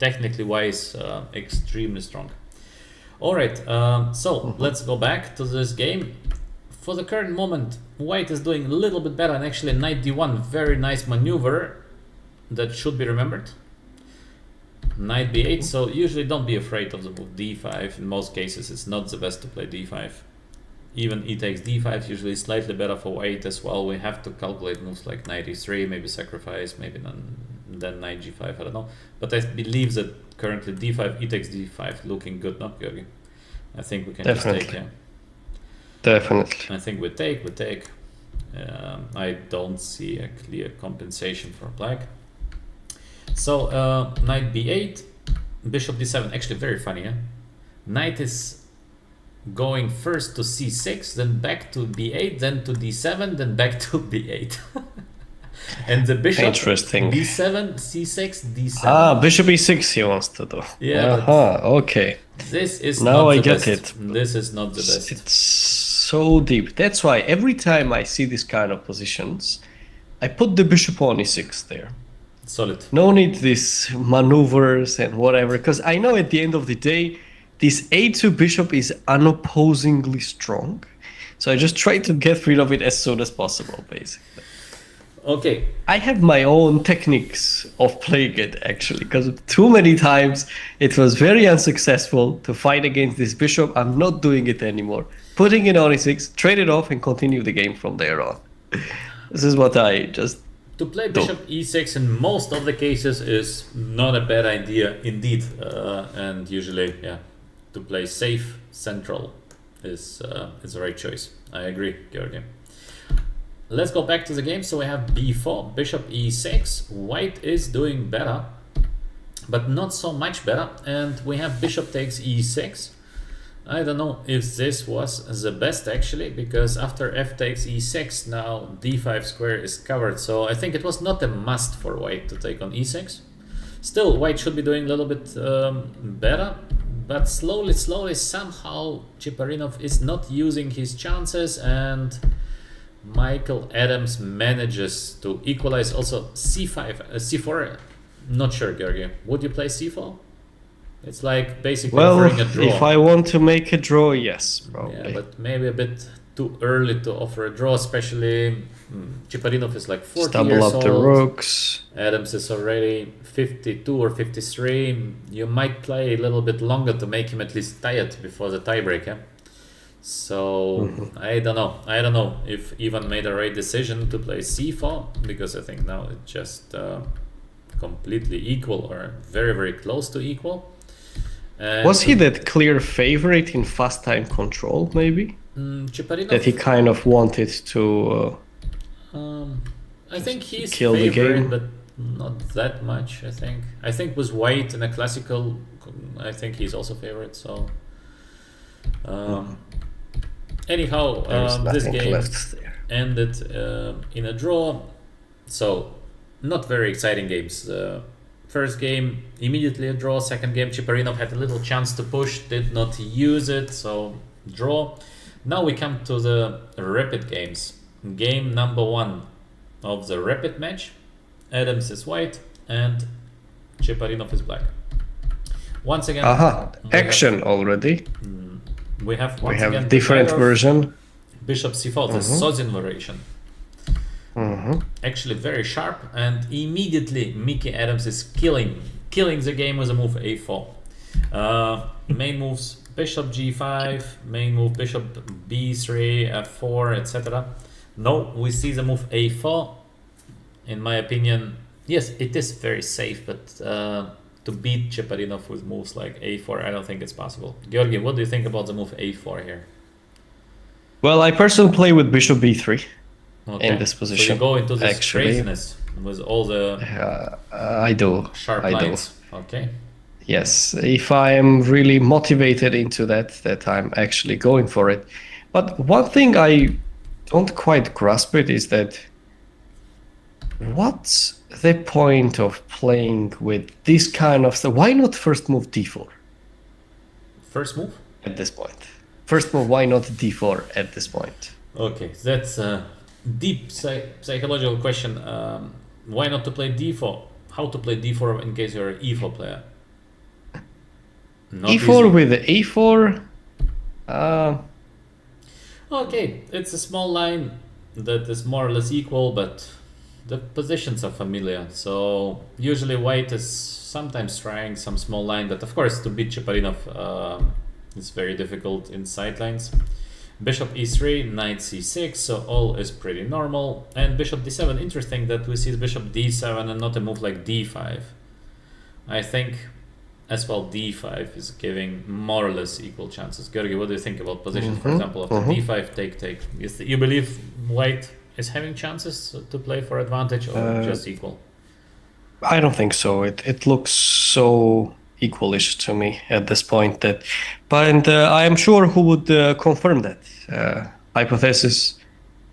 Technically wise, extremely strong. All right, so let's go back to this game. For the current moment, White is doing a little bit better, and actually knight d1, very nice maneuver that should be remembered. Knight b8, so usually don't be afraid of the move d5. In most cases, it's not the best to play d5. Even e takes d5 usually slightly better for White as well. We have to calculate moves like knight e3, maybe sacrifice, maybe then knight g5, I don't know. But I believe that currently d5, e takes d5 looking good, not Georgi. I think we can just take, yeah. Definitely. I think we take. I don't see a clear compensation for black. So knight b8, bishop d7. Actually, very funny. Yeah? Knight is going first to c6, then back to b8, then to d7, then back to b8. And the bishop interesting. d7, c6, d7. Ah, bishop e6 he wants to do. Yeah. Okay. This is now not I the get best. it. This is not the best. It's so deep. That's why every time I see this kind of positions, I put the bishop on e6 there. Solid. No need these maneuvers and whatever, because I know at the end of the day, this a2 bishop is unopposingly strong. So I just try to get rid of it as soon as possible, basically. Okay. I have my own techniques of playing it, actually, because too many times it was very unsuccessful to fight against this bishop. I'm not doing it anymore. putting it on e6, trade it off, and continue the game from there on. This is what I just To play do. bishop e6 in most of the cases is not a bad idea indeed, and usually, yeah, to play safe central is the right choice. I agree, Georgi. Let's go back to the game. So we have b4, bishop e6. White is doing better, but not so much better. And we have bishop takes e6. I don't know if this was the best actually, because after f takes e6, now d5 square is covered. So I think it was not a must for white to take on e6. Still, white should be doing a little bit better, but slowly, somehow Chiparinov is not using his chances, and Michael Adams manages to equalize. Also c5, c4. Not sure, Georgi. Would you play c4? It's like basically offering a draw. If I want to make a draw, yes, probably. Yeah, but maybe a bit too early to offer a draw, especially Chiparinov is like 40 Double years up old. the rooks. Adams is already 52 or 53. You might play a little bit longer to make him at least tired before the tiebreak. Yeah? So I don't know if Ivan made the right decision to play c4, because I think now it's just completely equal or very, very close to equal. Was he that clear favorite in fast time control, maybe? Chiparinov, That he kind of wanted to I think he's kill the favorite, game? but not that much. I think with white in a classical, I think he's also favorite. So anyhow, this game ended in a draw. So not very exciting games. First game, immediately a draw. Second game, Chiparinov had a little chance to push, did not use it, so draw. Now we come to the rapid games. Game number 1 of the rapid match. Adams is white and Chiparinov is black. Once again, action already. We have again different version. Bishop c4, the Sozin variation. Actually very sharp, and immediately Mickey Adams is killing the game with a move a4. Main moves bishop g5, main move bishop b3, f4, etc. No, we see the move a4. In my opinion, yes, it is very safe, but to beat Chiparinov with moves like a4, I don't think it's possible. Georgi, what do you think about the move a4 here? Well, I personally play with bishop b3. Okay. In this position. So you go into this craziness with all the I do. Sharp lines. Okay. Yes, if I am really motivated into that I'm actually going for it. But one thing I don't quite grasp it is that what's the point of playing with this kind of stuff? Why not first move d4? First move? At this point. First move, why not d4 at this point? Okay, that's a deep psychological question. Why not to play d4? How to play d4 in case you're an e4 player? Not e4 easy. with a4. Okay, it's a small line that is more or less equal, but the positions are familiar. So usually white is sometimes trying some small line, but of course to beat Chiparinov is very difficult in sidelines. Bishop e3, knight c6, so all is pretty normal. And bishop d7, interesting that we see bishop d7 and not a move like d5. I think as well d5 is giving more or less equal chances. Georgi, what do you think about positions, for example, after d5, take? You believe white is having chances to play for advantage or just equal? I don't think so. It looks so equalish to me at this point that, but I am sure who would confirm that hypothesis.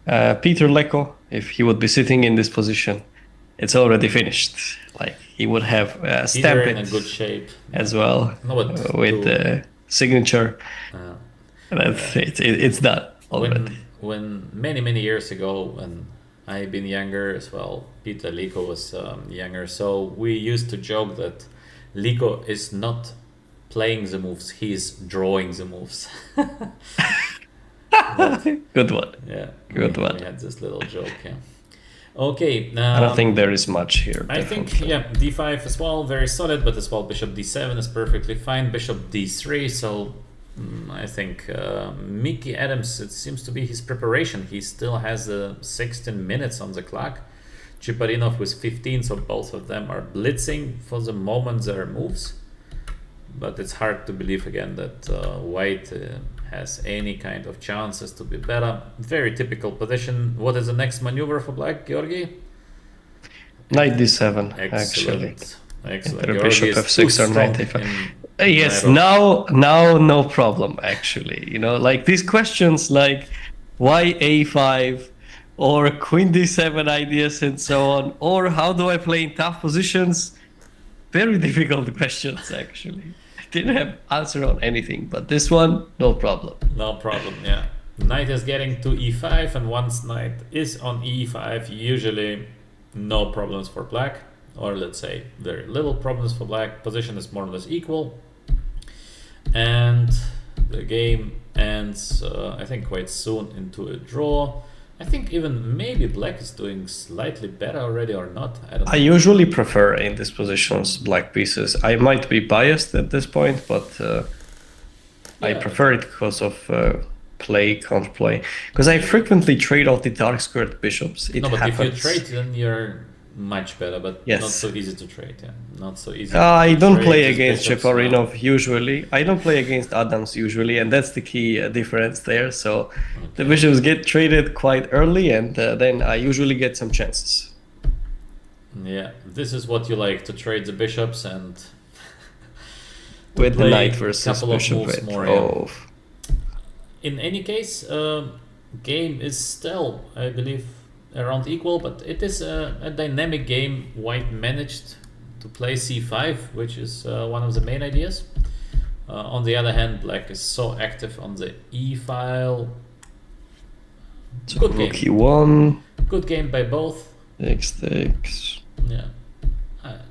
Peter Leko, if he would be sitting in this position, it's already finished. Like he would have stamped in it a good shape as well with the signature. That's it's done already. When many years ago, when I've been younger as well, Peter Leko was younger, so we used to joke that Leko is not playing the moves, he's drawing the moves. Good one. Yeah, good one. We had this little joke. Yeah. Okay. I don't think there is much here. I think d5 as well, very solid, but as well bishop d7 is perfectly fine. Bishop d3, so I think Mickey Adams, it seems to be his preparation. He still has 16 minutes on the clock. Chiparinov with 15, so both of them are blitzing for the moment their moves. But it's hard to believe again that White has any kind of chances to be better. Very typical position. What is the next maneuver for Black, Georgi? Knight d7, actually. Excellent. Excellent. Either Georgi bishop is f6 too or strong knight a5. in Yes, knight of- now no problem, actually. You know, like these questions like why a5 or queen d7 ideas and so on, or how do I play in tough positions? Very difficult questions, actually. I didn't have answer on anything, but this one, no problem. No problem, yeah. Knight is getting to e5, and once knight is on e5, usually no problems for black, or let's say very little problems for black. Position is more or less equal, and the game ends, I think, quite soon into a draw. I think even maybe black is doing slightly better already, or not. I don't know. I usually prefer in these positions black pieces. I might be biased at this point, but I prefer it because of play, counterplay. Because I frequently trade out the dark squared bishops. It No, but happens. if you trade, then you're much better, but Yes. not so easy to trade. Yeah, not so easy. I to don't trade play these against bishops Cheparinov usually. I don't play against Adams usually, and that's the key difference there. So the bishops get traded quite early, and then I usually get some chances. Yeah, this is what you like, to trade the bishops and With the play knight a versus couple of bishop moves with more, oh. In any case, game is still, I believe, around equal, but it is a dynamic game. White managed to play c5, which is one of the main ideas. On the other hand, black is so active on the e file. So Good rook game. e1, Good game by both. takes takes. Yeah,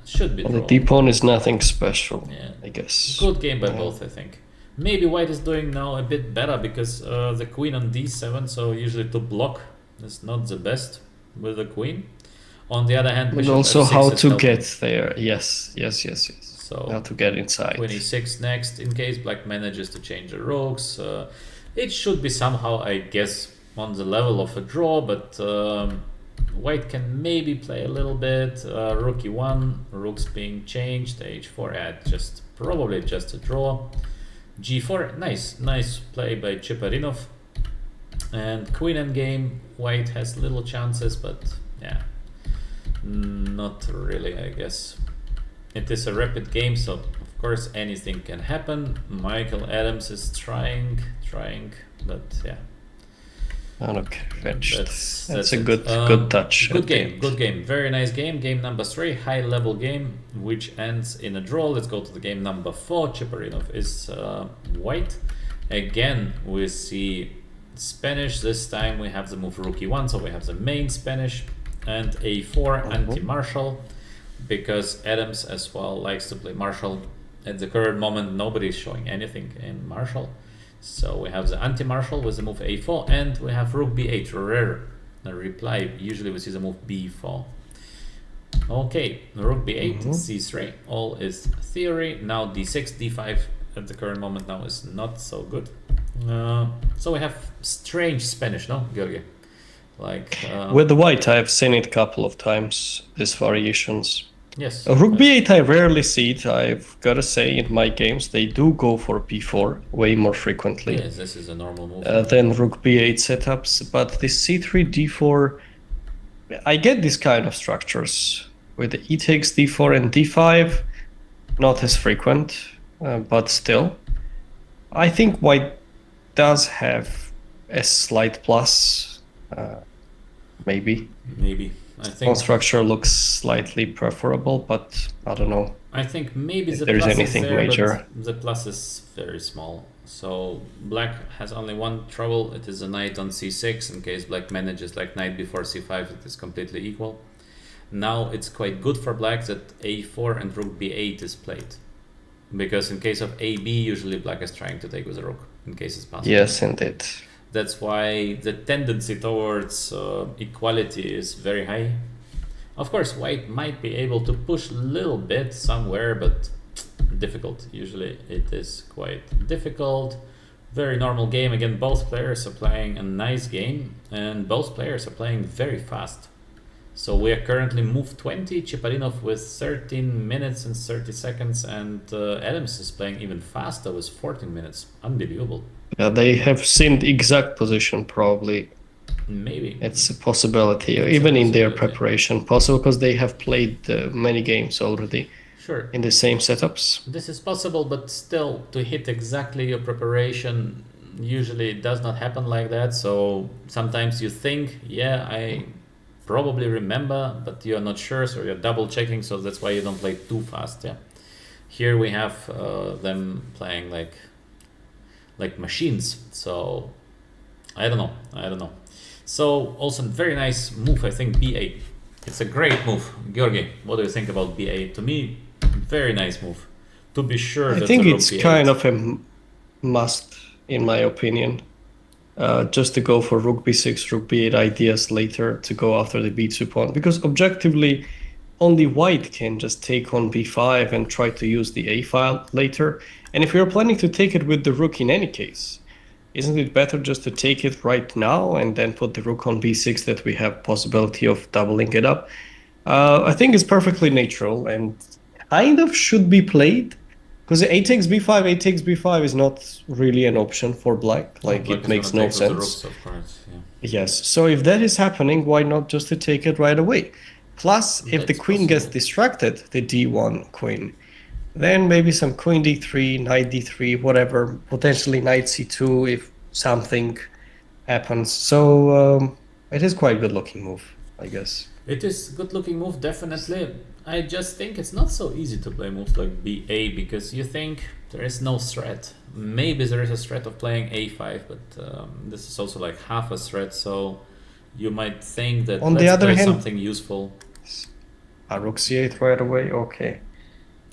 should be Well, the draw. d-pawn is nothing special, Yeah. I guess. Good game by both, I think. Maybe white is doing now a bit better because the queen on d7, so usually to block is not the best with the queen. On the other hand, But bishop also f6 how is to helping. get there. Yes. So How to get inside. queen e6 next, in case black manages to change the rooks. It should be somehow, I guess, on the level of a draw, but white can maybe play a little bit. Rook e1, rooks being changed, h4, just probably just a draw. g4, nice play by Cheparinov. And queen endgame, white has little chances, but yeah, not really, I guess. It is a rapid game, so of course anything can happen. Michael Adams is trying, but yeah. Okay, fetched. That's a it. good touch. Good at the game, end. good game. Very nice game. Game number 3, high level game, which ends in a draw. Let's go to the game number 4. Cheparinov is white. Again, we see Spanish. This time we have the move rook e1, so we have the main Spanish, and a4 anti-martial, because Adams as well likes to play martial. At the current moment, nobody is showing anything in martial. So we have the anti-martial with the move a4, and we have rook b8, rare reply. Usually we see the move b4. Okay, rook b8, c3, all is theory. Now d6, d5 at the current moment now is not so good. So we have strange Spanish, no, Georgi? Like With the white, I've seen it a couple of times, these variations. yes. Rook b8, I rarely see it. I've got to say, in my games, they do go for b4 way more frequently Yes, this is a normal move. than rook b8 setups. But this c3, d4, I get these kind of structures with e takes d4 and d5, not as frequent, but still. I think white does have a slight plus, maybe. Maybe. I think Pawn structure looks slightly preferable, but I don't know. I think maybe If the there's plus anything is there, major. but the plus is very small. So black has only one trouble. It is a knight on c6. In case black manages like knight before c5, it is completely equal. Now it's quite good for black that a4 and rook b8 is played, because in case of ab, usually black is trying to take with a rook in case it's possible. Yes, indeed. That's why the tendency towards equality is very high. Of course, white might be able to push a little bit somewhere, but difficult. Usually it is quite difficult. Very normal game. Again, both players are playing a nice game, and both players are playing very fast. So we are currently move 20, Cheparinov with 13 minutes and 30 seconds, and Adams is playing even faster with 14 minutes. Unbelievable. Yeah, they have seen the exact position probably. Maybe. It's a possibility, It's a even in their possibility. preparation. Possible because they have played many games already Sure. in the same setups. This is possible, but still, to hit exactly your preparation, usually it does not happen like that. So sometimes you think, yeah, I probably remember, but you're not sure, so you're double checking. So that's why you don't play too fast. Yeah. Here we have them playing like machines. So I don't know. So also very nice move, I think, B8. It's a great move. Georgi, what do you think about B8? To me, very nice move. To be sure, I that's think a rook it's B8. kind of a must, in my opinion. Just to go for rook b6, rook b8 ideas later to go after the b2 pawn. Because objectively, only white can just take on b5 and try to use the a file later. And if you're planning to take it with the rook in any case, isn't it better just to take it right now and then put the rook on b6 that we have possibility of doubling it up? I think it's perfectly natural and kind of should be played. Because a takes b5, a takes b5 is not really an option for black. Like, Black it is makes gonna no take with the sense. rooks, of course. Yeah. Yes, so if that is happening, why not just to take it right away? Plus, if the That's queen gets possible. distracted, the d1 queen, then maybe some queen d3, knight d3, whatever, potentially knight c2 if something happens. So it is quite a good looking move, I guess. It is good looking move, definitely. I just think it's not so easy to play moves like BA because you think there is no threat. Maybe there is a threat of playing A5, but this is also like half a threat, so you might think that On the let's other play hand- something useful. Rook c8 right away, okay.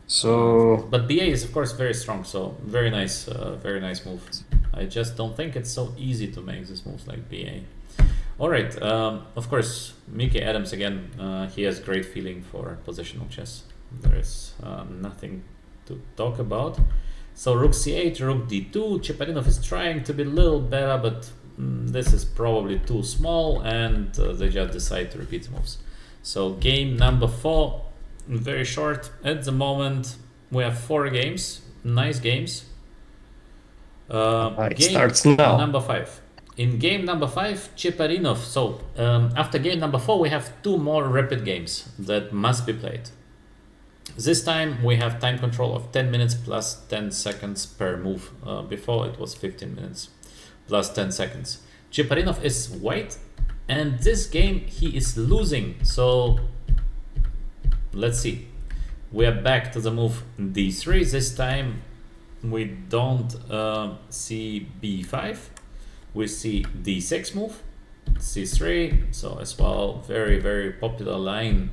So But BA is of course very strong, so very nice move. I just don't think it's so easy to make these moves like BA. All right, of course, Mickey Adams again. He has great feeling for positional chess. There is nothing to talk about. So rook c8, rook d2. Cheparinov is trying to be a little better, but this is probably too small, and they just decide to repeat the moves. So game number 4, very short at the moment. We have 4 games, nice games. it Game starts now. number 5. In game number 5, Cheparinov. So after game number 4, we have 2 more rapid games that must be played. This time we have time control of 10 minutes plus 10 seconds per move. Before it was 15 minutes plus 10 seconds. Cheparinov is white, and this game he is losing. So let's see. We are back to the move d3. This time we don't see b5. We see d6 move, c3. So as well, very, very popular line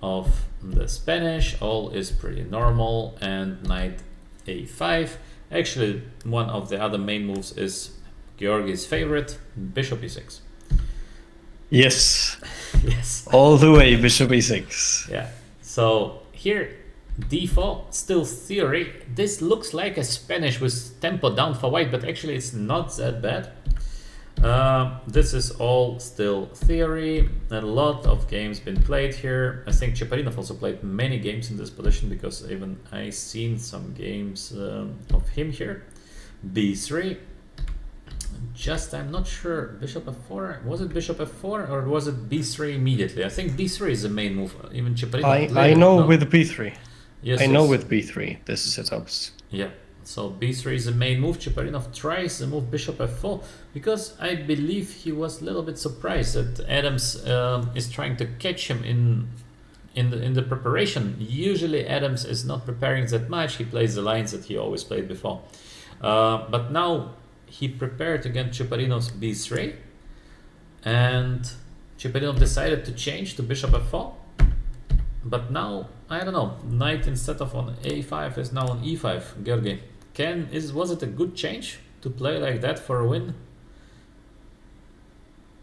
of the Spanish. All is pretty normal, and knight a5. Actually, one of the other main moves is Georgi's favorite, bishop e6. Yes, Yes. all the way, bishop e6. Yeah. So here, d4, still theory. This looks like a Spanish with tempo down for white, but actually it's not that bad. This is all still theory. A lot of games been played here. I think Cheparinov also played many games in this position because even I seen some games of him here. b3. Just I'm not sure. Bishop f4. Was it bishop f4 or was it b3 immediately? I think b3 is the main move. Even Cheparinov. I know with b3. Yes, I know yes. with b3 this is setups. Yeah. So b3 is the main move. Cheparinov tries the move bishop f4 because I believe he was a little bit surprised that Adams is trying to catch him in the preparation. Usually Adams is not preparing that much. He plays the lines that he always played before. But now he prepared against Cheparinov's b3, and Cheparinov decided to change to bishop f4. But now I don't know. Knight instead of on a5 is now on e5. Georgi, was it a good change to play like that for a win?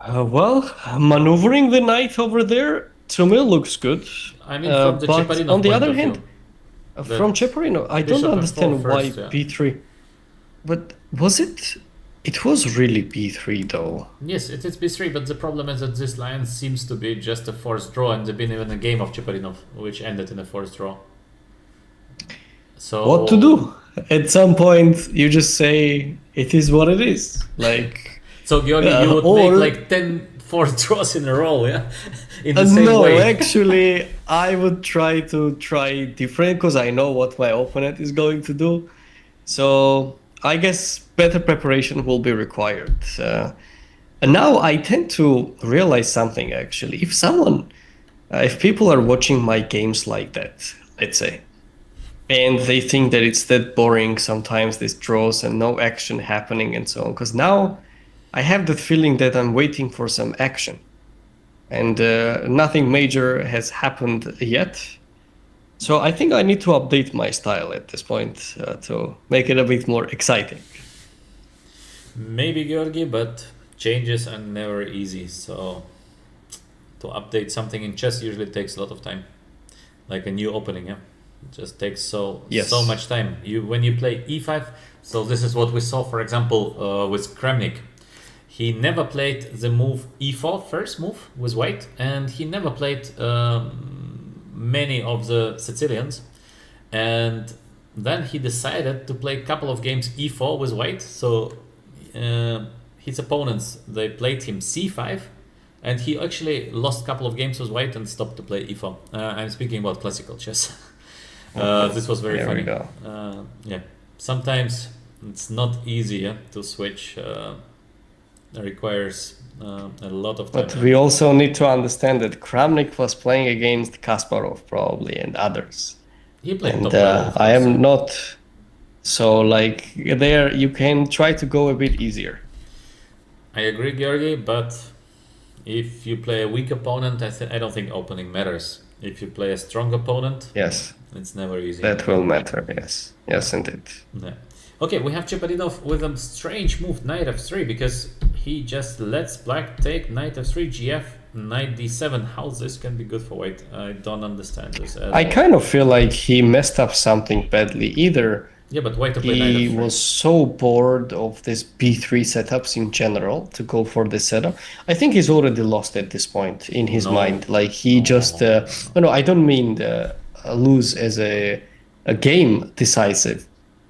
Well, maneuvering the knight over there to me looks good. I mean, from the but Cheparinov on the point other of hand, view. From Ceperino, I don't bishop f4 understand why first, yeah. b3. But was it? It was really b3 though. Yes, it is b3, but the problem is that this line seems to be just a forced draw, and there's been even a game of Cheparinov which ended in a forced draw. So What to do? At some point, you just say it is what it is. Like so Georgi, you would or- make like 10 forced draws in a row, yeah, in the same no, way. actually, I would try different because I know what my opponent is going to do. So I guess better preparation will be required. And now I tend to realize something actually. If people are watching my games like that, let's say, and they think that it's that boring sometimes, these draws and no action happening and so on, because now I have that feeling that I'm waiting for some action. And nothing major has happened yet. So I think I need to update my style at this point to make it a bit more exciting. Maybe, Georgi, but changes are never easy. So to update something in chess usually takes a lot of time, like a new opening. Yeah, it just takes so much time. When you play e5. So this is what we saw, for example, with Kramnik. He never played the move e4, first move with white, and he never played many of the Sicilians. And then he decided to play a couple of games e4 with white. So his opponents, they played him c5, and he actually lost a couple of games with white and stopped to play e4. I'm speaking about classical chess. This was very funny. There we go. Yeah, sometimes it's not easy to switch. Requires a lot of time. But we also need to understand that Kramnik was playing against Kasparov probably and others. He played And top level, I am not. So like there, you can try to go a bit easier. I agree, Georgi, but if you play a weak opponent, I don't think opening matters. If you play a strong opponent, Yes, it's never easy. that will matter. Yes, indeed. Yeah. Okay, we have Cheparinov with a strange move, knight f3, because he just lets black take knight f3, gf, knight d7. How this can be good for white? I don't understand this at I all. kind of feel like he messed up something badly. Either Yeah, but white to play knight he f3. was so bored of this b3 setups in general to go for this setup. I think he's already lost at this point in his No. mind. Like he just no, I don't mean lose as a game decisive,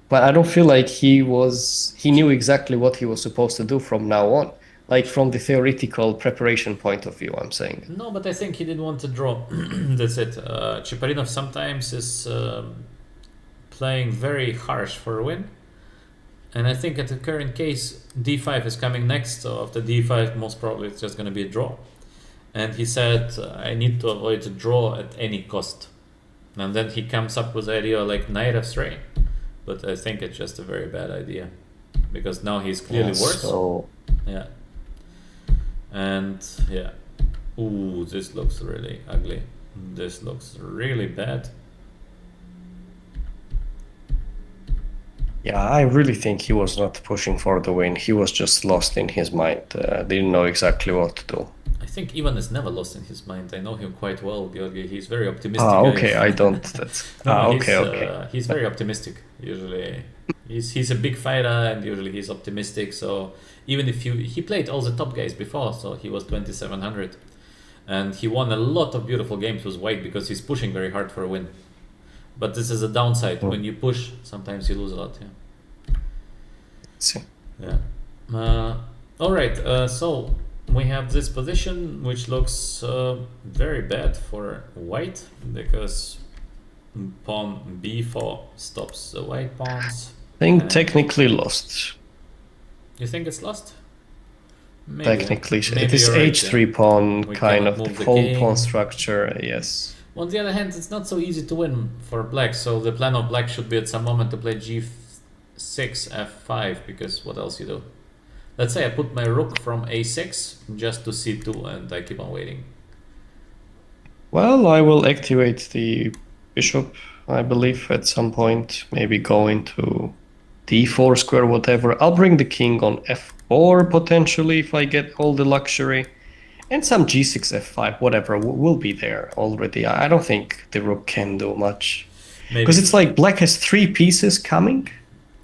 but I don't feel like he knew exactly what he was supposed to do from now on. Like from the theoretical preparation point of view, I'm saying. No, but I think he didn't want to draw. That's it. Cheparinov sometimes is playing very harsh for a win. And I think at the current case, d5 is coming next. So after d5, most probably it's just going to be a draw. And he said, I need to avoid a draw at any cost. And then he comes up with the idea like knight f3. But I think it's just a very bad idea. Because now he's clearly worse. So Yeah. And yeah. Ooh, this looks really ugly. This looks really bad. yeah, I really think he was not pushing for the win. He was just lost in his mind. Didn't know exactly what to do. I think Ivan is never lost in his mind. I know him quite well, Georgi. He's very optimistic. Okay, I don't. That's okay. He's very optimistic. Usually, he's a big fighter, and usually he's optimistic. So even if he played all the top guys before, so he was 2700, and he won a lot of beautiful games with white because he's pushing very hard for a win. But this is a downside. When you push, sometimes you lose a lot. Yeah. See. Yeah. All right. So we have this position which looks very bad for white because pawn b4 stops the white pawns. I think technically lost. You think it's lost? Maybe. Technically, Maybe it is you're right, h3 yeah. pawn We kind cannot of the move the whole king. pawn structure. Yes. On the other hand, it's not so easy to win for black. So the plan of black should be at some moment to play g6, f5, because what else you do? Let's say I put my rook from a6 just to c2 and I keep on waiting. Well, I will activate the bishop, I believe, at some point. Maybe go into d4 square, whatever. I'll bring the king on f4 potentially if I get all the luxury. And some g6, f5, whatever will be there already. I don't think the rook can do much. Because it's like black has 3 pieces coming,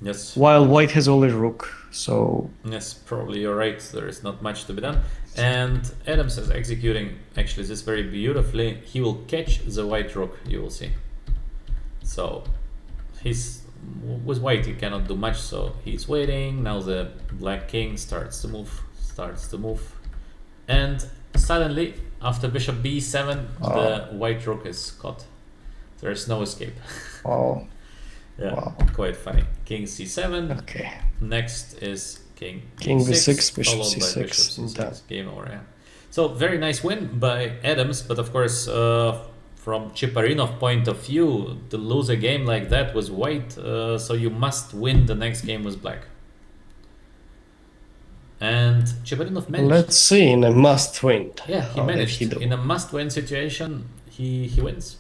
Yes. while white has only rook. So Yes, probably you're right. There is not much to be done. And Adams is executing actually this very beautifully. He will catch the white rook, you will see. So he's with white he cannot do much, so he's waiting. Now the black king starts to move, and suddenly after bishop b7 the white rook is caught. There is no escape. wow. Yeah, Wow. quite funny. King c7. Okay. Next is king b6, bishop followed by c6, bishop c6. done. Game over. Yeah. So very nice win by Adams, but of course, from Chiparinov point of view, to lose a game like that was white, so you must win the next game with black. And Chiparinov managed. Let's see, in a must-win. Yeah, he managed. In a must-win situation, he wins.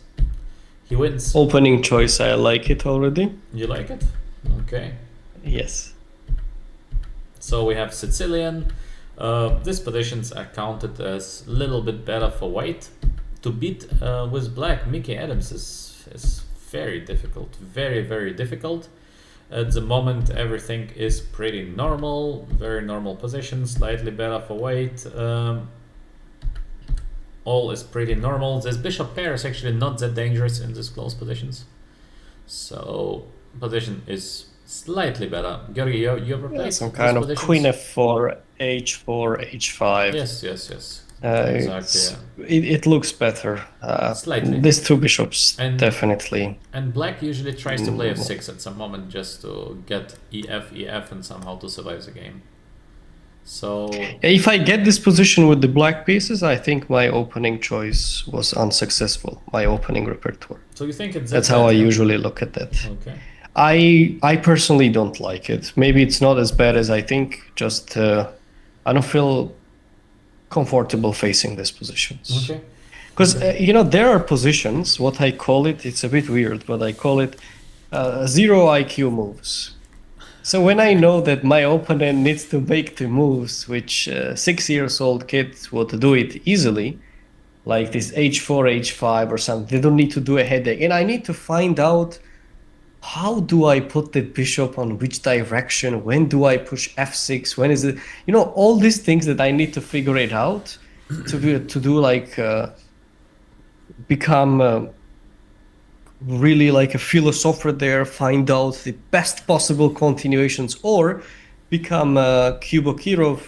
He wins. Opening choice, I like it already. You like it? Okay. Yes. So we have Sicilian. These positions are counted as a little bit better for white. To beat with black, Mickey Adams is very difficult. Very, very difficult. At the moment, everything is pretty normal. Very normal position. Slightly better for white. All is pretty normal. This bishop pair is actually not that dangerous in these close positions. So position is slightly better. Georgi, you ever played some kind of positions? queen f4, h4, h5. Yes. Exactly. Yeah. It looks better. Slightly. These 2 bishops, definitely. And black usually tries to play f6 at some moment just to get ef, and somehow to survive the game. So if I get this position with the black pieces, I think my opening choice was unsuccessful. My opening repertoire. So you think it's that's how I usually look at that. Okay. I personally don't like it. Maybe it's not as bad as I think. Just I don't feel comfortable facing these positions. Okay. Because there are positions. What I call it, it's a bit weird, but I call it 0 IQ moves. So when I know that my opponent needs to make the moves, which 6-year-old kids would do it easily, like this h4, h5 or something, they don't need to do a headache. And I need to find out, how do I put the bishop on which direction? When do I push f6? When is it? All these things that I need to figure it out to do like become really like a philosopher there, find out the best possible continuations, or become Kubo Kirov,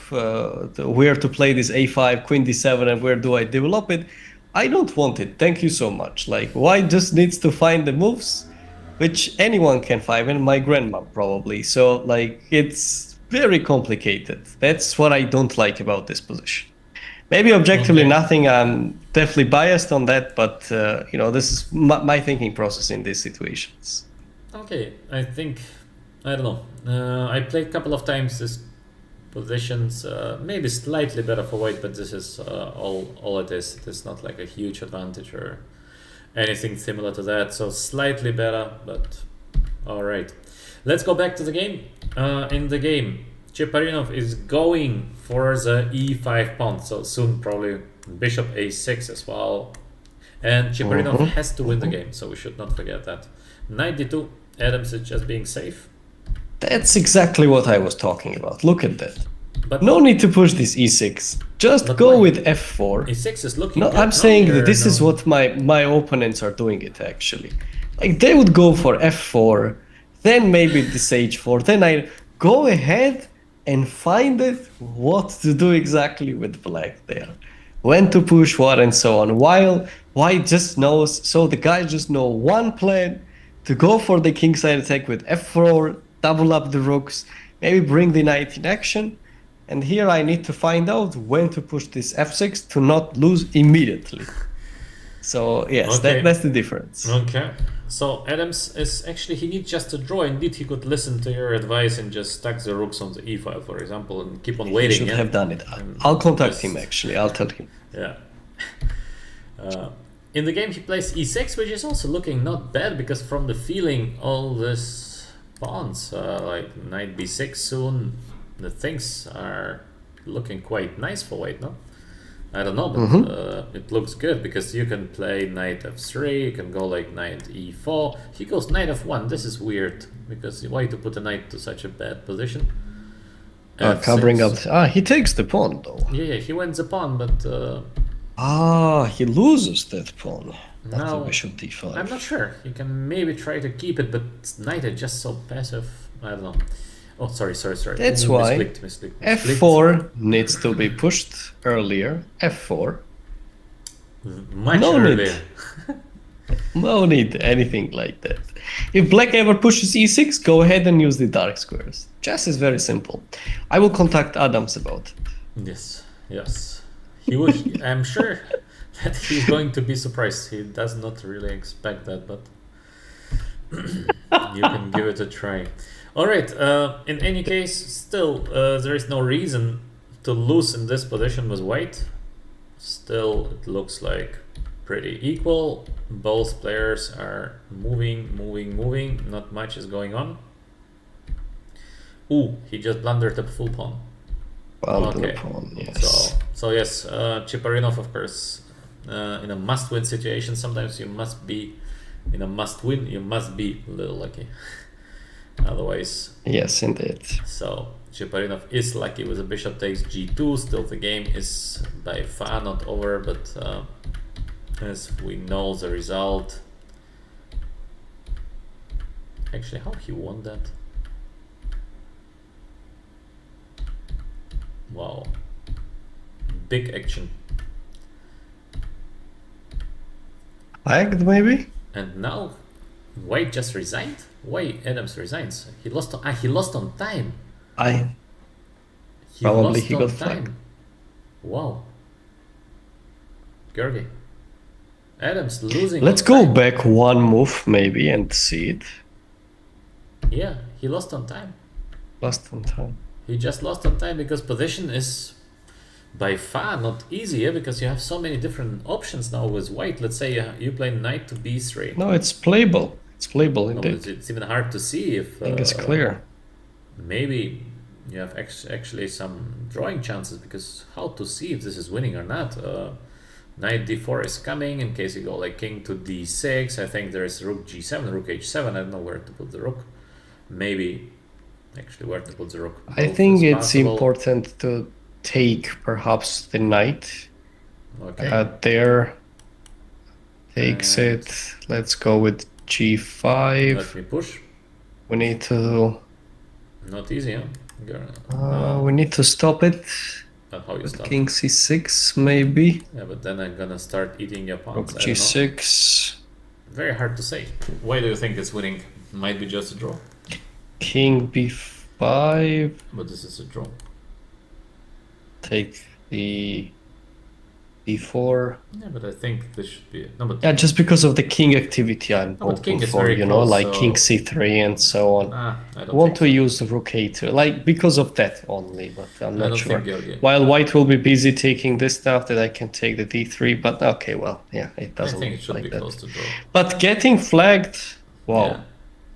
where to play this a5, queen d7, and where do I develop it. I don't want it. Thank you so much. Like, white just needs to find the moves, which anyone can find, and my grandma probably. So like, it's very complicated. That's what I don't like about this position. Maybe objectively nothing, I'm definitely biased on that, but this is my thinking process in these situations. Okay, I think, I don't know. I played a couple of times these positions, maybe slightly better for white, but this is all it is. It's not like a huge advantage or anything similar to that, so slightly better, but all right. Let's go back to the game. In the game, Chiparinov is going for the e5 pawn, so soon probably bishop a6 as well. And Chiparinov has to win the game, so we should not forget that. Knight d2, Adams is just being safe. That's exactly what I was talking about. Look at that. But no need to push this e6. Just go with f4. e6 is looking good. I'm saying that this is what my opponents are doing it actually. Like, they would go for f4, then maybe this h4, then I go ahead and find it what to do exactly with black there. When to push what and so on. While white just knows, so the guys just know one plan, to go for the kingside attack with f4, double up the rooks, maybe bring the knight in action. And here I need to find out when to push this f6 to not lose immediately. So yes, that's the difference. Okay. So Adams is actually, he needs just a draw. Indeed, he could listen to your advice and just stack the rooks on the e file, for example, and keep on waiting. He should have done it. I'll contact him actually. I'll tell him. Yeah. In the game, he plays e6, which is also looking not bad, because from the feeling, all this pawns, like knight b6 soon, the things are looking quite nice for white, no? I don't know, but it looks good because you can play knight f3, you can go like knight e4. He goes knight f1. This is weird because why to put a knight to such a bad position? Covering up. He takes the pawn though. Yeah, he wins the pawn, but he loses that pawn. After now bishop d5. I'm not sure. You can maybe try to keep it, but knight is just so passive. I don't know. Oh, sorry. That's why misclicked. f4 needs to be pushed earlier. f4. Much earlier. No need anything like that. If black ever pushes e6, go ahead and use the dark squares. Chess is very simple. I will contact Adams about it. Yes. He would. I'm sure that he's going to be surprised. He does not really expect that, but you can give it a try. All right. In any case, still, there is no reason to lose in this position with white. Still, it looks like pretty equal. Both players are moving. Not much is going on. Ooh, he just blundered a full pawn. Okay. Pawn, yes. So yes, Cheparinov, of course, in a must-win situation, sometimes you must be in a must-win. You must be a little lucky. Otherwise, yes, indeed. So Cheparinov is lucky with a bishop takes g2. Still, the game is by far not over, but as we know, the result. Actually, how he won that? Wow, big action. Lagged maybe. And now, White just resigned. Why Adams resigns? He lost on time. Probably he got flagged. Wow. Georgi. Adams losing. Let's go back one move maybe and see it. Yeah, he lost on time. Lost on time. He just lost on time because position is by far not easier because you have so many different options now with white. Let's say you play knight to b3. No, it's playable. It's playable indeed. It's even hard to see if. I think it's clear. Maybe you have actually some drawing chances because how to see if this is winning or not. Knight d4 is coming in case you go like king to d6. I think there is rook g7, rook h7. I don't know where to put the rook. Maybe actually where to put the rook. I think it's important to take perhaps the knight. Okay. There takes it. Let's go with g5. Let me push. We need to. Not easy, huh? We need to stop it. How you stop? King c6 maybe. Yeah, but then I'm gonna start eating your pawns. Rook g6. Very hard to say. Why do you think it's winning? Might be just a draw. King b5. But this is a draw. Take the b4. Yeah, but I think this should be no. But yeah, just because of the king activity I'm hoping for, you know, like so... king c3 and so on. I don't want to use rook a2, like because of that only, but I'm not sure. While white will be busy taking this stuff, that I can take the d3, but okay, well, yeah, it doesn't. I think it should like be that. Close to draw. But getting flagged, wow. Yeah.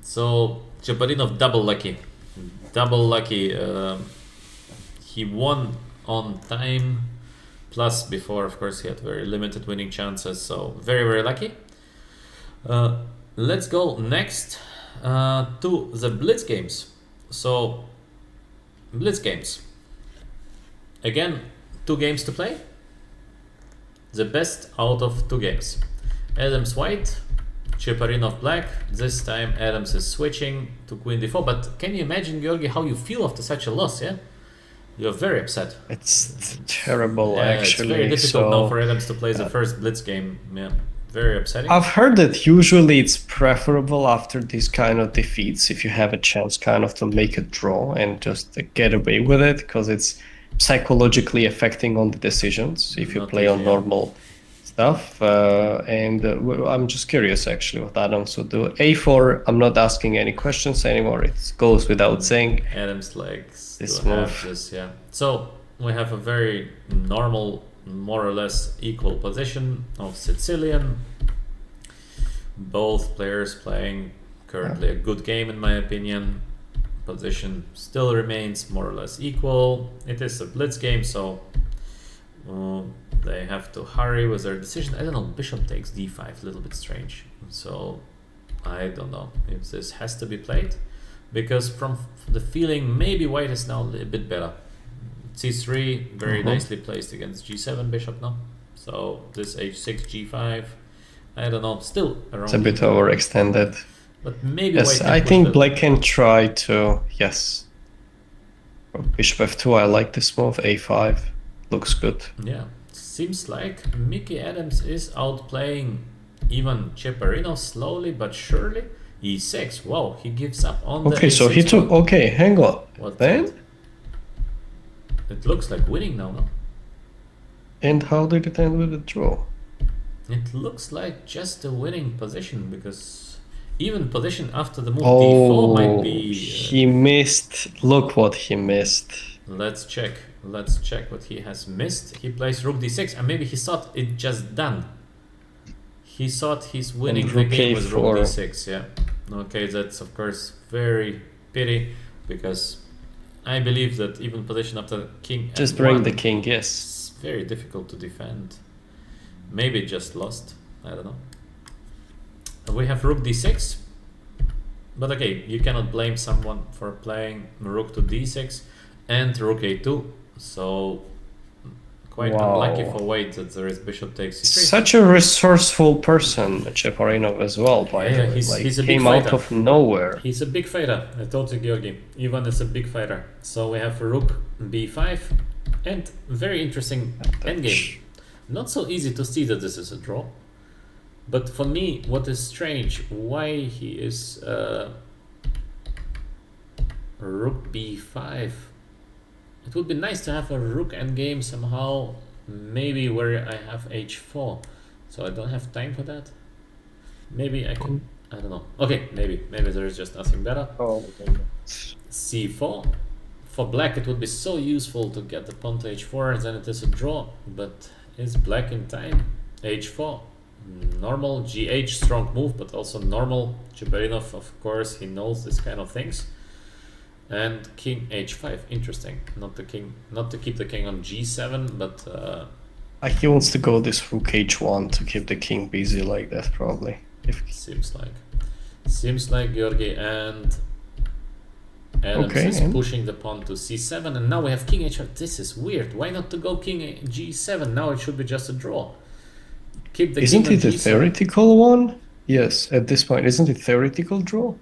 So Cheparinov double lucky. He won on time. Plus, before, of course, he had very limited winning chances, so very, very lucky. Let's go next to the Blitz games. So, Blitz games. Again, 2 games to play. The best out of 2 games. Adams white, Cheparinov black. This time Adams is switching to queen d4. But can you imagine, Georgi, how you feel after such a loss, yeah? You're very upset. It's terrible, actually. It's very difficult now for Adams to play the first Blitz game. Yeah, very upsetting. I've heard that usually it's preferable after these kind of defeats if you have a chance kind of to make a draw and just get away with it, because it's psychologically affecting on the decisions if you Not play easy, on normal stuff. I'm just curious actually what Adams would do. A4, I'm not asking any questions anymore. It goes without saying. Adams likes this to move. have this, yeah. So we have a very normal, more or less equal position of Sicilian. Both players playing currently a good game in my opinion. Position still remains more or less equal. It is a Blitz game, so They have to hurry with their decision. I don't know, bishop takes d5, a little bit strange. So I don't know if this has to be played, because from the feeling maybe white is now a bit better. c3 very nicely placed against g7 bishop now. So this h6 g5, I don't know, still around. It's a bit overextended. But maybe Yes, white I can think push black can try to, yes. Bishop f2, I like this move. a5 looks good. Yeah, seems like Mickey Adams is outplaying even Ceperino slowly but surely. e6, wow, he gives up on the Okay, so he a6 took, pawn. okay, hang on. What Then? that? It looks like winning now, no? And how did it end with a draw? It looks like just a winning position, because even position after the move Oh, d4 might be... he missed. Look what he missed. Let's check. Let's check what he has missed. He plays rook d6, and maybe he thought it just done. He thought he's winning the game with rook d6, yeah. Okay, that's of course very pity, because I believe that even position after king Just bring f1, the king, yes. it's very difficult to defend. Maybe just lost, I don't know. We have rook d6, but okay, you cannot blame someone for playing rook to d6 and rook a2, so quite unlucky for white that there is bishop takes c3. Such a resourceful person, Ceperino as well, by the way. He's a big came out fighter. of nowhere. He's a big fighter, I told you, Georgi. Ivan is a big fighter. So we have rook b5, and very interesting endgame. Not so easy to see that this is a draw. But for me, what is strange, why he is rook b5. It would be nice to have a rook endgame somehow, maybe where I have h4. So I don't have time for that. Maybe I can, I don't know. Okay, maybe there is just nothing better. Oh, okay. c4. For black it would be so useful to get the pawn to h4, and then it is a draw. But is black in time? h4. Normal, gh, strong move, but also normal. Chuberinov, of course, he knows this kind of things. And king h5, interesting. Not to keep the king on g7, but He wants to go this rook h1 to keep the king busy like that, probably. Seems like Georgi, and Adams is pushing the pawn to c7, and now we have king h5. This is weird. Why not to go king g7? Now it should be just a draw. Keep the Isn't king it on a g7. theoretical one? Yes, at this point, isn't it theoretical draw?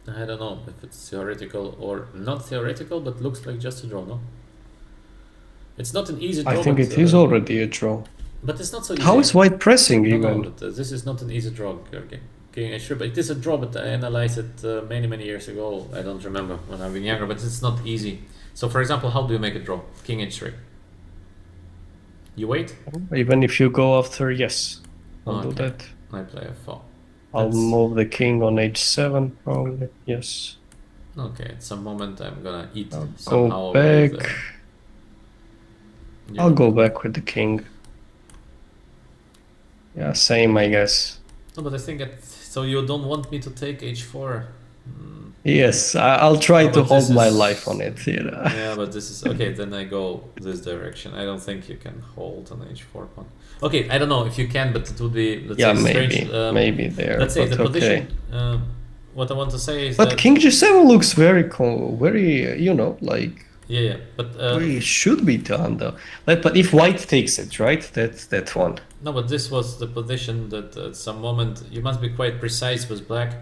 I don't know if it's theoretical or not theoretical, but looks like just a draw, no? It's not an easy draw. I think it is already a draw. But it's not so easy. How is white pressing even? No, but this is not an easy draw, Georgi. King h3, but it is a draw, but I analyzed it many years ago. I don't remember when I've been younger, but it's not easy. So for example, how do you make a draw? King h3. You wait? Even if you go after, yes. I'll do that. I play f4. I'll move the king on h7, probably. Yes. Okay, at some moment I'm gonna eat I'll somehow. go back. I'll go back with the king. Yeah, same, I guess. No, but I think so you don't want me to take h4? Yes, I'll try to hold my life on it. Yeah, but this is okay. Then I go this direction. I don't think you can hold an h4 pawn. Okay, I don't know if you can, but it would be maybe there. Let's say the position. Okay. What I want to say is but that king g7 looks very like. Yeah, but it should be done though. But if white takes it, right? That's that one. No, but this was the position that at some moment you must be quite precise with black,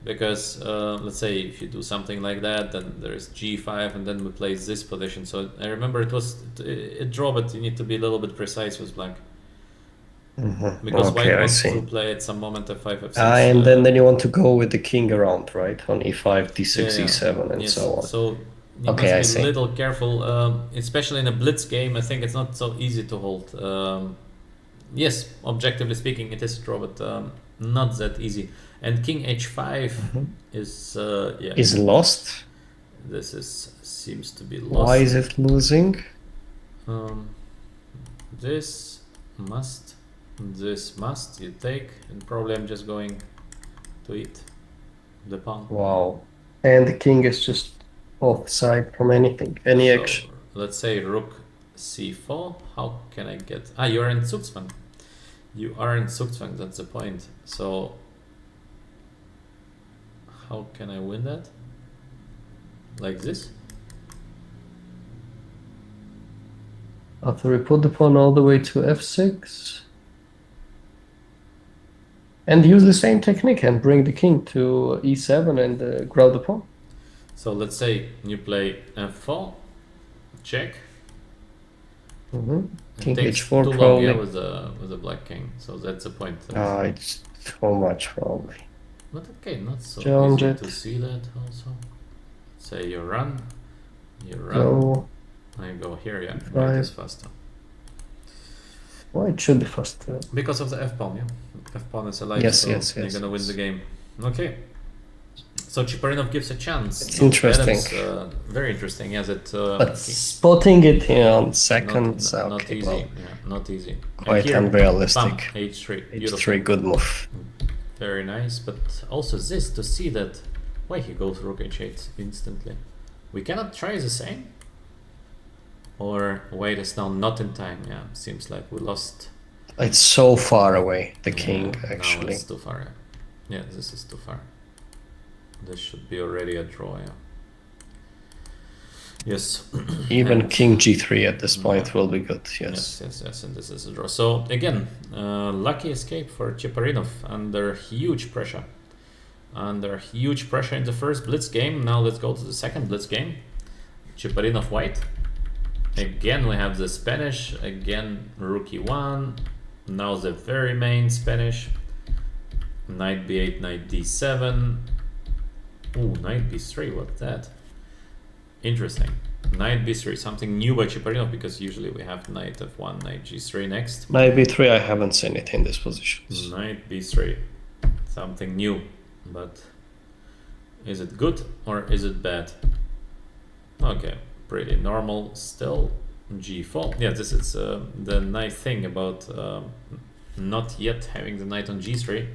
because let's say if you do something like that, then there is g5, and then we play this position. So I remember it was a draw, but you need to be a little bit precise with black. Because white wants to play at some moment f5, f6. And then you want to go with the king around, right? On e5, d6, e7, and so on. So you must be a little careful, especially in a blitz game. I think it's not so easy to hold. Yes, objectively speaking, it is a draw, but not that easy. And king h5 is lost. This seems to be lost. Why is it losing? This must you take, and probably I'm just going to eat the pawn. Wow. And the king is just offside from anything, any action. Let's say rook c4. How can I get... Ah, you're in Zugzwang. You are in Zugzwang, that's the point. So how can I win that? Like this? After we put the pawn all the way to f6. And use the same technique and bring the king to e7 and grab the pawn. So let's say you play f4, check. King takes h4 too long, probably. yeah, with the black king. So that's the point. It's too much probably. But okay, not so Challenge easy it. to see that also. Say you run, Go. I go here, yeah, Right. white is faster. Well, it should be faster. Because of the f-pawn, yeah. F-pawn is alive, Yes, so yes, you're yes, gonna win yes. the game. Okay. So Cheparinov gives a chance. It's interesting. Adams, very interesting, yes. But spotting it here on seconds, not okay, easy. well, Yeah, not easy. And quite here, unrealistic. bam, h3. Beautiful. h3, good move. Very nice, but also this to see that why he goes rook h8 instantly. We cannot try the same? Or white is now not in time. Yeah, seems like we lost. It's so far away, the king, Now actually. it's too far. Yeah, this is too far. This should be already a draw, yeah. Yes. Even And- king g3 at this point will be good, yes. Yes, and this is a draw. So again, lucky escape for Cheparinov under huge pressure. Under huge pressure in the first blitz game. Now let's go to the second blitz game. Cheparinov white. Again we have the Spanish. Again rook e1. Now the very main Spanish. Knight b8, knight d7. Ooh, knight b3. What's that? Interesting. Knight b3, something new by Cheparinov, because usually we have knight f1, knight g3 next. Knight b3, I haven't seen it in this position. Knight b3, something new, but is it good or is it bad? Okay, pretty normal still. g4. Yeah, this is the nice thing about not yet having the knight on g3,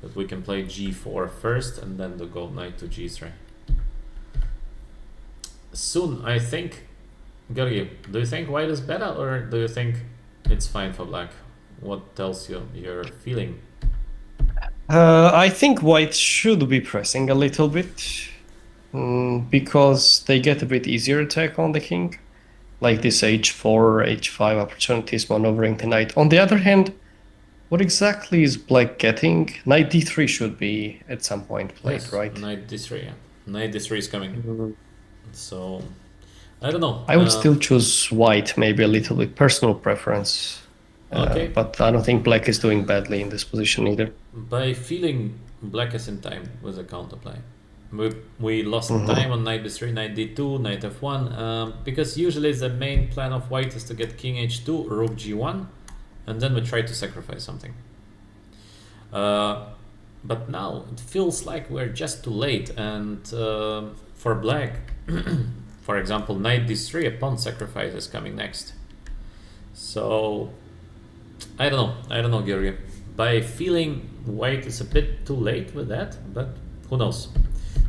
that we can play g4 first and then to go knight to g3. Soon, I think. Georgi, do you think white is better or do you think it's fine for black? What tells you your feeling? I think white should be pressing a little bit, because they get a bit easier attack on the king, like this h4, h5 opportunities maneuvering the knight. On the other hand, what exactly is black getting? Knight d3 should be at some point played, Yes, right? Knight d3, yeah. Knight d3 is coming. So, I don't know. I would still choose white, maybe a little bit personal preference. Okay. But I don't think black is doing badly in this position either. By feeling black is in time with a counterplay. We lost time on knight b3, knight d2, knight f1, because usually the main plan of white is to get king h2, rook g1, and then we try to sacrifice something. But now it feels like we're just too late, and for black, for example, knight d3, a pawn sacrifice is coming next. So I don't know, Georgi. By feeling white is a bit too late with that, but who knows.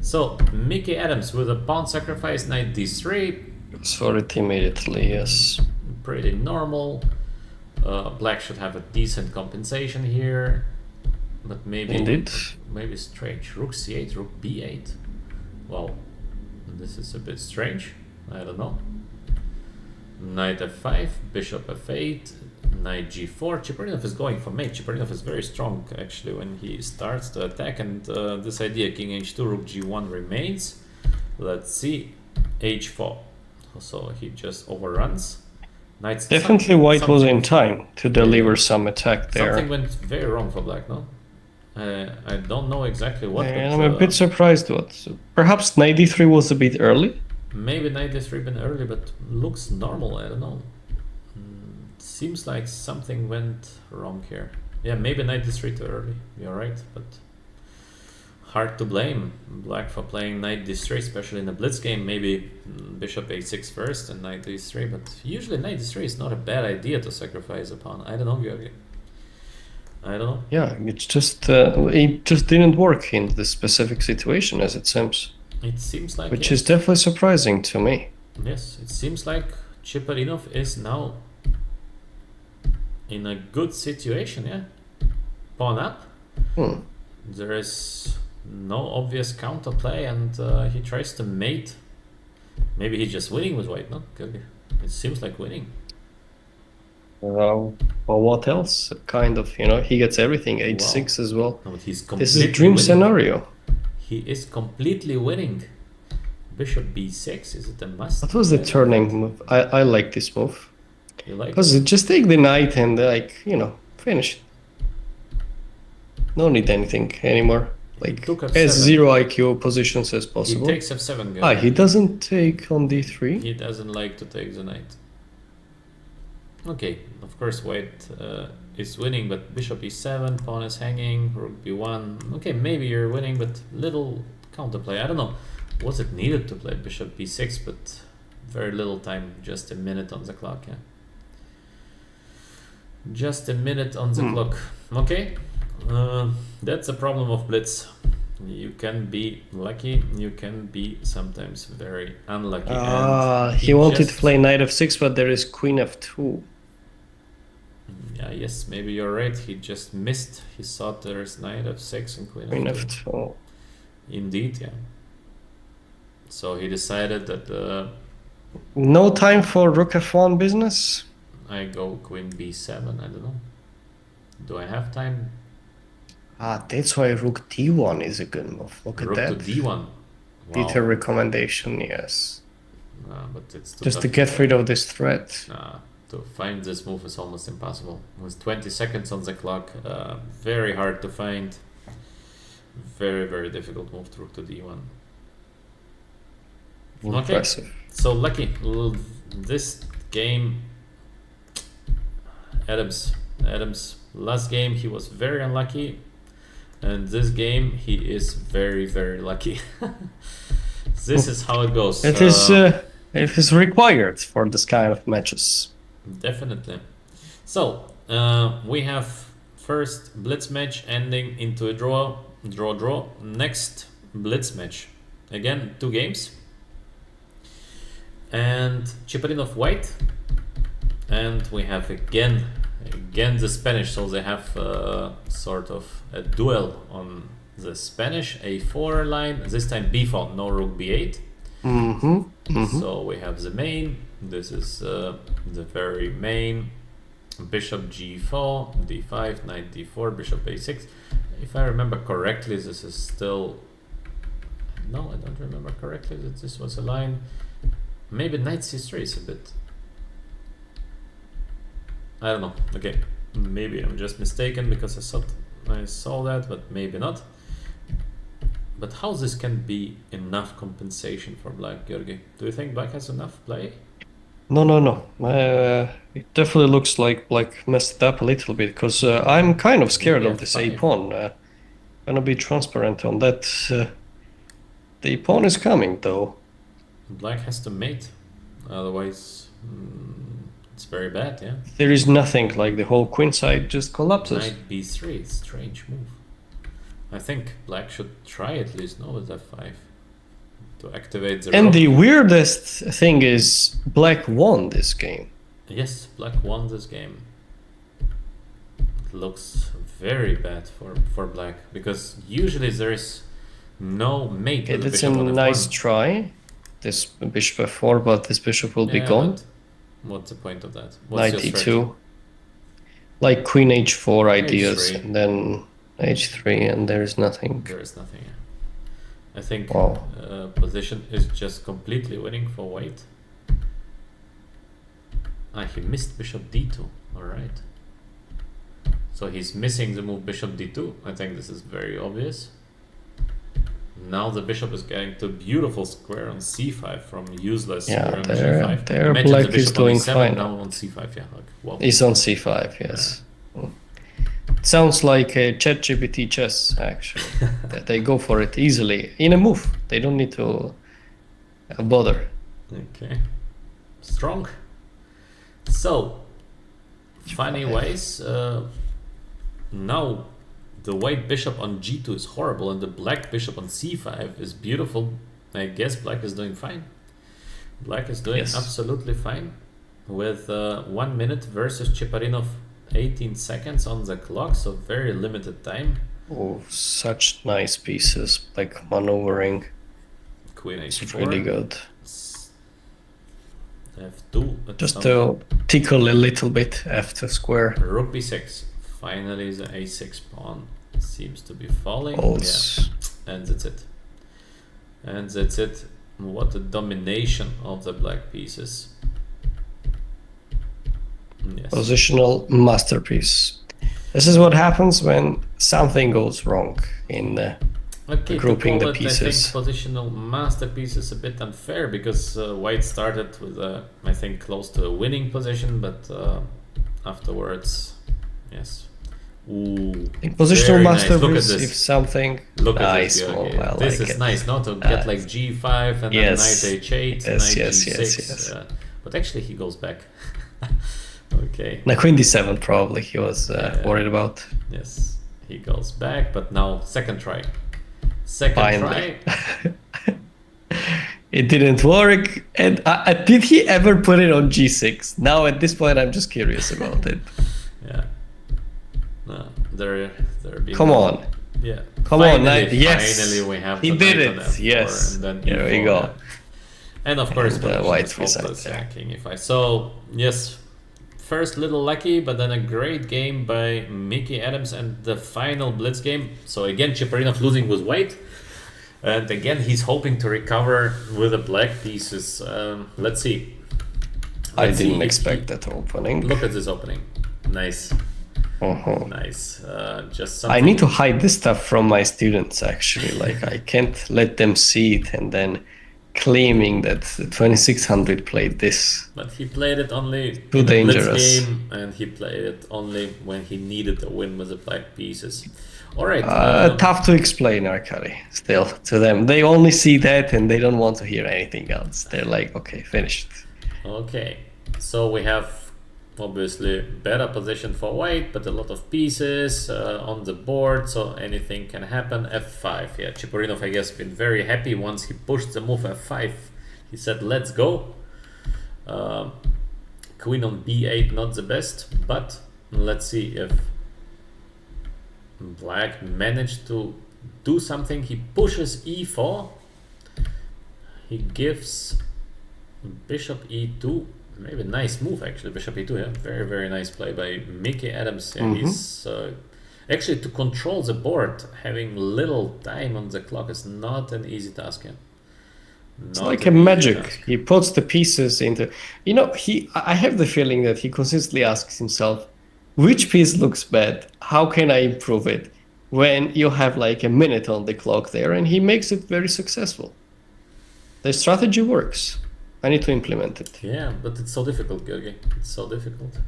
So Mickey Adams with a pawn sacrifice, knight d3. Saw it immediately, yes. Pretty normal. Black should have a decent compensation here, but maybe Indeed. maybe strange. Rook c8, rook b8. Well, this is a bit strange. I don't know. Knight f5, bishop f8, knight g4. Cheparinov is going for mate. Cheparinov is very strong actually when he starts to attack, and this idea king h2, rook g1 remains. Let's see, h4. So he just overruns. Knight. Definitely white was in time to deliver some attack there. Something went very wrong for black, no? I don't know exactly what. And but, I'm a bit surprised what. Perhaps knight d3 was a bit early. Maybe knight d3 been early, but looks normal. I don't know. Seems like something went wrong here. Yeah, maybe knight d3 too early. You're right, but hard to blame black for playing knight d3, especially in a blitz game. Maybe bishop a6 first and knight d3, but usually knight d3 is not a bad idea to sacrifice a pawn. I don't know, Georgi. I don't know. Yeah, it just didn't work in this specific situation, as it seems. It seems like Which yes. is definitely surprising to me. Yes, it seems like Chiparinov is now in a good situation, yeah. Pawn up. There is no obvious counterplay, and he tries to mate. Maybe he's just winning with white, no? It seems like winning. Well, what else? Kind of, he gets everything. H6 as well. No, but he's This is a completely dream winning. scenario. He is completely winning. Bishop b6, is it a must? What was the turning move? I like this move. You like Because it? just take the knight and finish it. No need anything anymore. Like took f7. as zero IQ positions as possible. He takes f7, guys. He doesn't take on d3. He doesn't like to take the knight. Okay, of course white is winning, but bishop e7, pawn is hanging, rook b1. Okay, maybe you're winning, but little counterplay. I don't know. Was it needed to play bishop b6, but very little time, just a minute on the clock, yeah. Just a minute on the clock. Okay, that's the problem of blitz. You can be lucky, you can be sometimes very unlucky. He wanted to play knight f6, but there is queen f2. Yeah, yes, maybe you're right. He just missed. He thought there's knight f6 and queen f2. Indeed, yeah. So he decided that... no time for rook f1 business? I go queen b7, I don't know. Do I have time? That's why rook d1 is a good move. Look Rook at to that. d1. Wow. Dieter recommendation, yes. But it's too Just tough to get rid of this threat. To find this move is almost impossible. With 20 seconds on the clock, very hard to find. Very, very difficult move to rook to d1. Impressive. Okay, so lucky. This game, Adams, last game he was very unlucky, and this game he is very, very lucky. This is how it goes. It is required for this kind of matches. Definitely. So we have first blitz match ending into a draw. Next blitz match, again 2 games, and Chiparinov white, and we have again the Spanish. So they have sort of a duel on the Spanish a4 line. This time b4, no rook b8. So we have the main. This is the very main. Bishop g4, d5, knight d4, bishop a6. If I remember correctly, this is still... No, I don't remember correctly that this was a line. Maybe knight c3 is a bit... I don't know. Okay, maybe I'm just mistaken because I saw that, but maybe not. But how this can be enough compensation for black, Georgi? Do you think black has enough play? No. It definitely looks like black messed it up a little bit, because I'm kind of scared of this a-pawn. Gonna be transparent on that. The pawn is coming, though. Black has to mate, otherwise it's very bad, yeah? There is nothing, like the whole queen side just collapses. Knight b3, strange move. I think black should try at least, no, with f5 to activate the And rook. the weirdest thing is black won this game. Yes, black won this game. It looks very bad for black, because usually there is no mate. Okay, with the that's a bishop on nice f1. try. This bishop f4, but this bishop will be Yeah, gone. but what's the point of that? What's Knight your e2. strategy? Like queen h4 ideas, H3. and then h3, and there is nothing. There is nothing. Yeah. I think Wow. position is just completely winning for white. He missed bishop d2. All right. So he's missing the move bishop d2. I think this is very obvious. Now the bishop is getting to beautiful square on c5 from useless square on g5. There Imagine black the bishop is doing on e7, fine. now on c5. Yeah, like, wow. It's on c5, yes. It sounds like a ChatGPT chess, actually. That they go for it easily in a move. They don't need to bother. Okay, strong. So, funny ways. Now, the white bishop on g2 is horrible, and the black bishop on c5 is beautiful. I guess black is doing fine. Black is doing Yes. absolutely fine. with 1 minute versus Cheparinov 18 seconds on the clock, so very limited time. Oh, such nice pieces, like maneuvering. Queen It's h4. really good. f2. Just to tickle a little bit after square. Rook b6. Finally, the a6 pawn seems to be falling. Oh, Yeah, and that's it. And that's it. What a domination of the black pieces. Yes. Positional masterpiece. This is what happens when something goes wrong in Okay, grouping to the call it, pieces. I think positional masterpiece is a bit unfair because White started with I think close to a winning position, but afterwards, yes. Ooh, In positional very nice. Look at masterpiece, this. if something Look nice, at this. well, Okay. I This like is it. nice, not to get like g5 and yes. then knight h8, Yes, knight yes, g6. yes. But actually, he goes back. Okay. Now queen d7 probably he was worried about. Yes, he goes back, but now second try. Second Finally. try. It didn't work. And did he ever put it on g6? Now at this point, I'm just curious about it. Yeah. No, they're being. Come on. Yeah. Come finally, on, knight. Yes. Finally, we have He the did knight on it. F4, Yes. And then There we E4, go. yeah. And of course, And, position white is hopeless, resigned, yeah, king e5. So yes, first little lucky, but then a great game by Mickey Adams and the final blitz game. So again, Cheparinov losing with white. And again, he's hoping to recover with the black pieces. Let's see. I Let's see didn't if expect that opening. Look at this opening. Nice. Uh-huh. Nice. Just I something. need to hide this stuff from my students, actually. Like, I can't let them see it and then claiming that the 2600 played this. But he played it only Too in the blitz dangerous. game, and he played it only when he needed a win with the black pieces. All right. Tough to explain, Arkady, still, to them. They only see that and they don't want to hear anything else. They're like, okay, finished. Okay. So we have obviously better position for white, but a lot of pieces on the board, so anything can happen. f5. Yeah, Cheparinov, I guess, been very happy once he pushed the move f5. He said, let's go. Queen on b8, not the best, but let's see if black managed to do something. He pushes e4. He gives bishop e2. Maybe a nice move, actually. Bishop e2, yeah. Very, very nice play by Mickey Adams. Yeah, he's actually, to control the board, having little time on the clock is not an easy task. Yeah. It's like a magic. He puts the pieces into... You know, I have the feeling that he consistently asks himself, which piece looks bad? How can I improve it? When you have like a minute on the clock there, and he makes it very successful. The strategy works. I need to implement it. Yeah, but it's so difficult, Georgi. It's so difficult.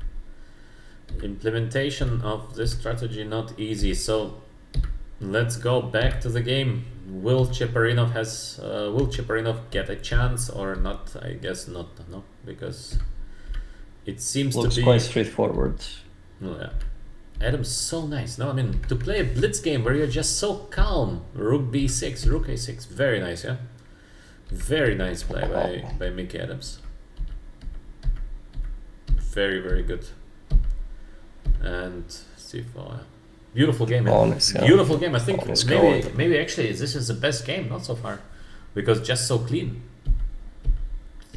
Implementation of this strategy not easy. So let's go back to the game. Will Cheparinov get a chance or not? I guess not. No, because it seems Looks to be quite straightforward. Oh, yeah. Adam's so nice. No, I mean, to play a blitz game where you're just so calm. Rook b6, rook a6. Very nice, yeah? Very nice play by Mickey Adams. Very, very good. And c4. Beautiful game. Honest, yeah. Beautiful game. I think Honest maybe actually this is the best game, not so far. Because just so clean.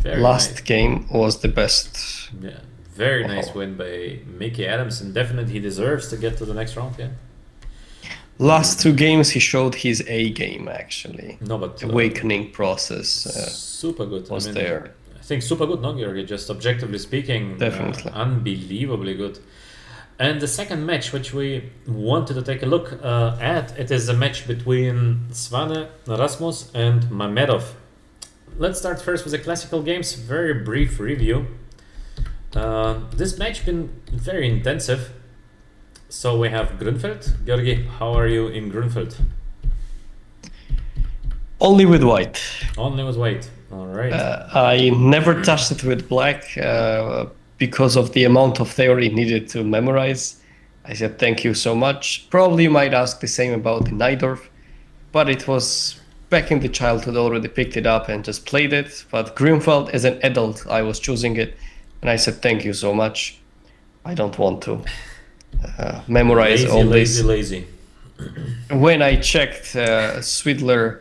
Very Last nice. game was the best. Yeah. Very nice win by Mickey Adams, and definitely he deserves to get to the next round. Yeah. Last two games he showed his A game, actually. No, but Awakening process super good. was there. I think super good, no, Georgi? Just objectively speaking, Definitely. unbelievably good. And the second match, which we wanted to take a look at, it is a match between Svane Rasmus and Mamedov. Let's start first with the classical games. Very brief review. This match been very intensive. So we have Grunfeld. Georgi, how are you in Grunfeld? Only with white. Only with white. All right. I never touched it with black because of the amount of theory needed to memorize. I said thank you so much. Probably you might ask the same about the Najdorf, but it was back in the childhood already picked it up and just played it. But Grunfeld, as an adult, I was choosing it. And I said, thank you so much. I don't want to memorize Lazy, all lazy, this. lazy. When I checked, Swidler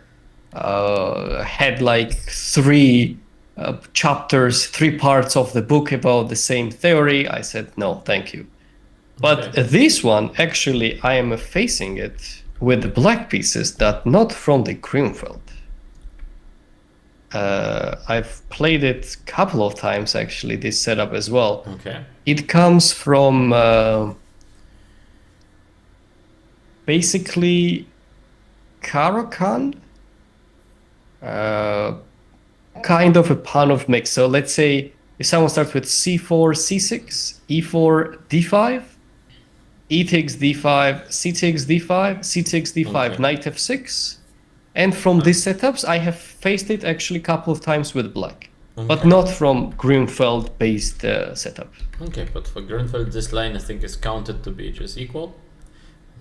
had like three chapters, three parts of the book about the same theory. I said, no, thank you. But Okay. this one, actually, I am facing it with the black pieces that not from the Grünfeld. I've played it a couple of times, actually, this setup as well. Okay. It comes from basically Caro-Kann, kind of a pun of mix. So let's say if someone starts with c4, c6, e4, d5, e takes d5, c takes d5, c takes d5, Okay. knight f6. And from these setups, I have faced it actually a couple of times with black, but Okay. not from Grünfeld-based setup. Okay, but for Grunfeld, this line I think is counted to be just equal.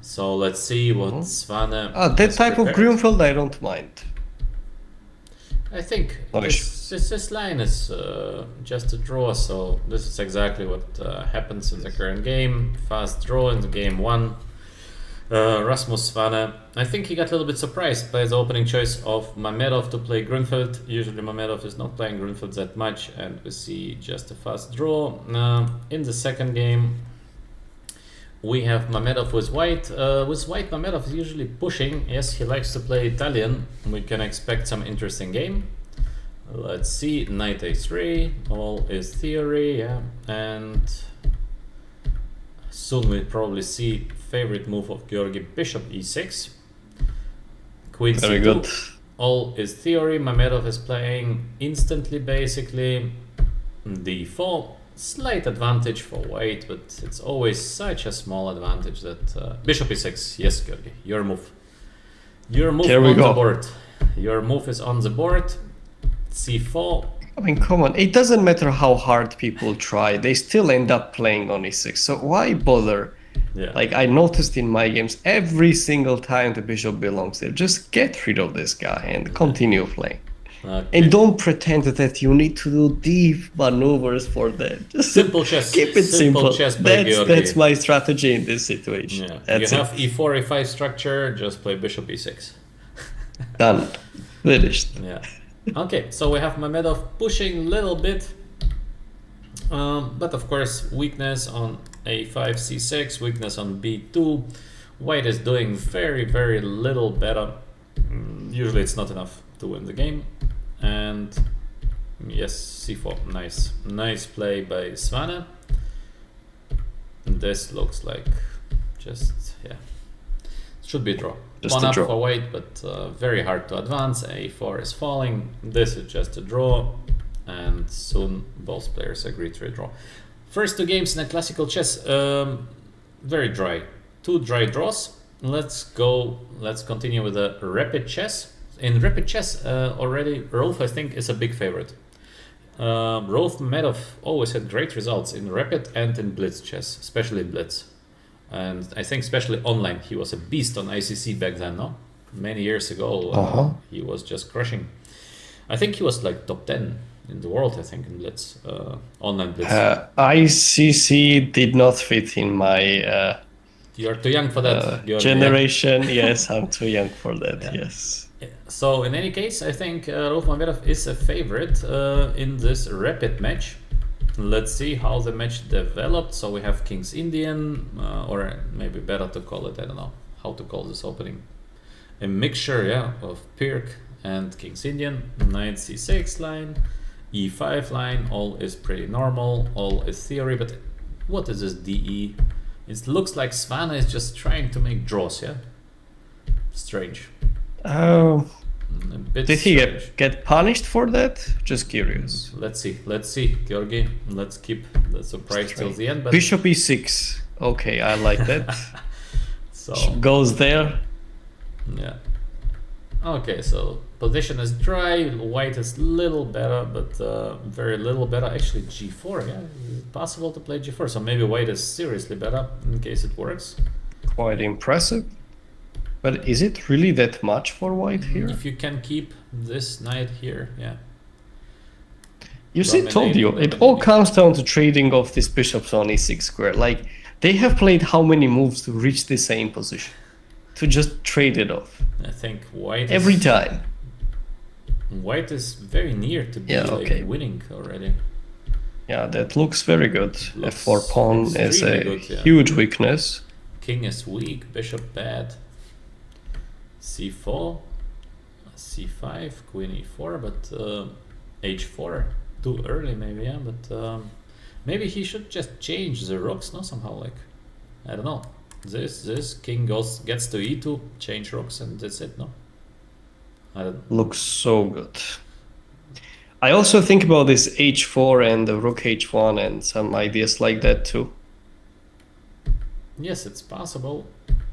So let's see what Svane. That has type of prepared. Grünfeld, I don't mind. I think Not this line is just a draw, so this is exactly what happens in the current game. Fast draw in the game one. Rasmus Svane, I think he got a little bit surprised by the opening choice of Mamedov to play Grunfeld. Usually Mamedov is not playing Grunfeld that much, and we see just a fast draw. In the second game, we have Mamedov with white. With white, Mamedov is usually pushing. Yes, he likes to play Italian. We can expect some interesting game. Let's see, knight a3, all is theory, yeah, and soon we'll probably see favorite move of Georgi, bishop e6, queen Very c2, good. all is theory. Mamedov is playing instantly, basically. d4, slight advantage for white, but it's always such a small advantage that bishop e6. Yes, Georgi, your move. Your move Here we on the go. board. Your move is on the board. c4. I mean, come on. It doesn't matter how hard people try. They still end up playing on e6. So why bother? Yeah. Like I noticed in my games, every single time the bishop belongs there, just get rid of this guy and continue playing. Okay. And don't pretend that you need to do deep maneuvers for that. Just Simple chess. keep it simple. Chess by Georgi. That's my strategy in this situation. Yeah. That's you it. have e4, e5 structure, just play bishop e6. Done. Finished. Yeah. Okay, so we have Mamedov pushing a little bit, but of course weakness on a5, c6, weakness on b2. White is doing very, very little better. Usually it's not enough to win the game. And yes, c4, nice play by Svane. This looks like just, yeah, should be a draw. Just One a up draw. for white, but very hard to advance. a4 is falling. This is just a draw, and soon both players agree to a draw. First two games in a classical chess, very dry. Two dry draws. Let's continue with the rapid chess. In rapid chess, already Rolf, I think, is a big favorite. Rolf Medov always had great results in rapid and in blitz chess, especially in blitz. And I think especially online, he was a beast on ICC back then, no? Many years ago, he was just crushing. I think he was like top 10 in the world, I think, in blitz, online blitz. ICC did not fit in my You're too young for that, Georgi, generation. Yes, I'm too young for that. Yeah. Yes. Yeah. So in any case, I think Rolf Mamedov is a favorite in this rapid match. Let's see how the match developed. So we have King's Indian, or maybe better to call it, I don't know how to call this opening, a mixture, yeah, of Pirk and King's Indian. Knight c6 line, e5 line, all is pretty normal, all is theory, but what is this DE? It looks like Svane is just trying to make draws, yeah? Strange. Oh, A bit did he strange. get punished for that? Just curious. Let's see, Georgi. Let's keep the surprise till the end. But Bishop e6. Okay, I like that. so Goes there. yeah. Okay, so position is dry. White is little better, but very little better. Actually, g4. Yeah, possible to play g4. So maybe white is seriously better in case it works. Quite impressive. But is it really that much for white here? If you can keep this knight here, yeah. You see, told you, it all comes down to trading off these bishops on e6 square. Like, they have played how many moves to reach the same position? To just trade it off. I think white every time. White is very near to be winning already. Yeah, that looks very good. F4 pawn is a good, huge weakness. King is weak, bishop bad. c4, c5, queen e4, but h4 too early maybe, yeah. But maybe he should just change the rooks, no? Somehow, like, I don't know. This king gets to e2, change rooks, and that's it, no? I don't. Looks so good. I also think about this h4 and the rook h1 and some ideas like that too. Yes, it's possible.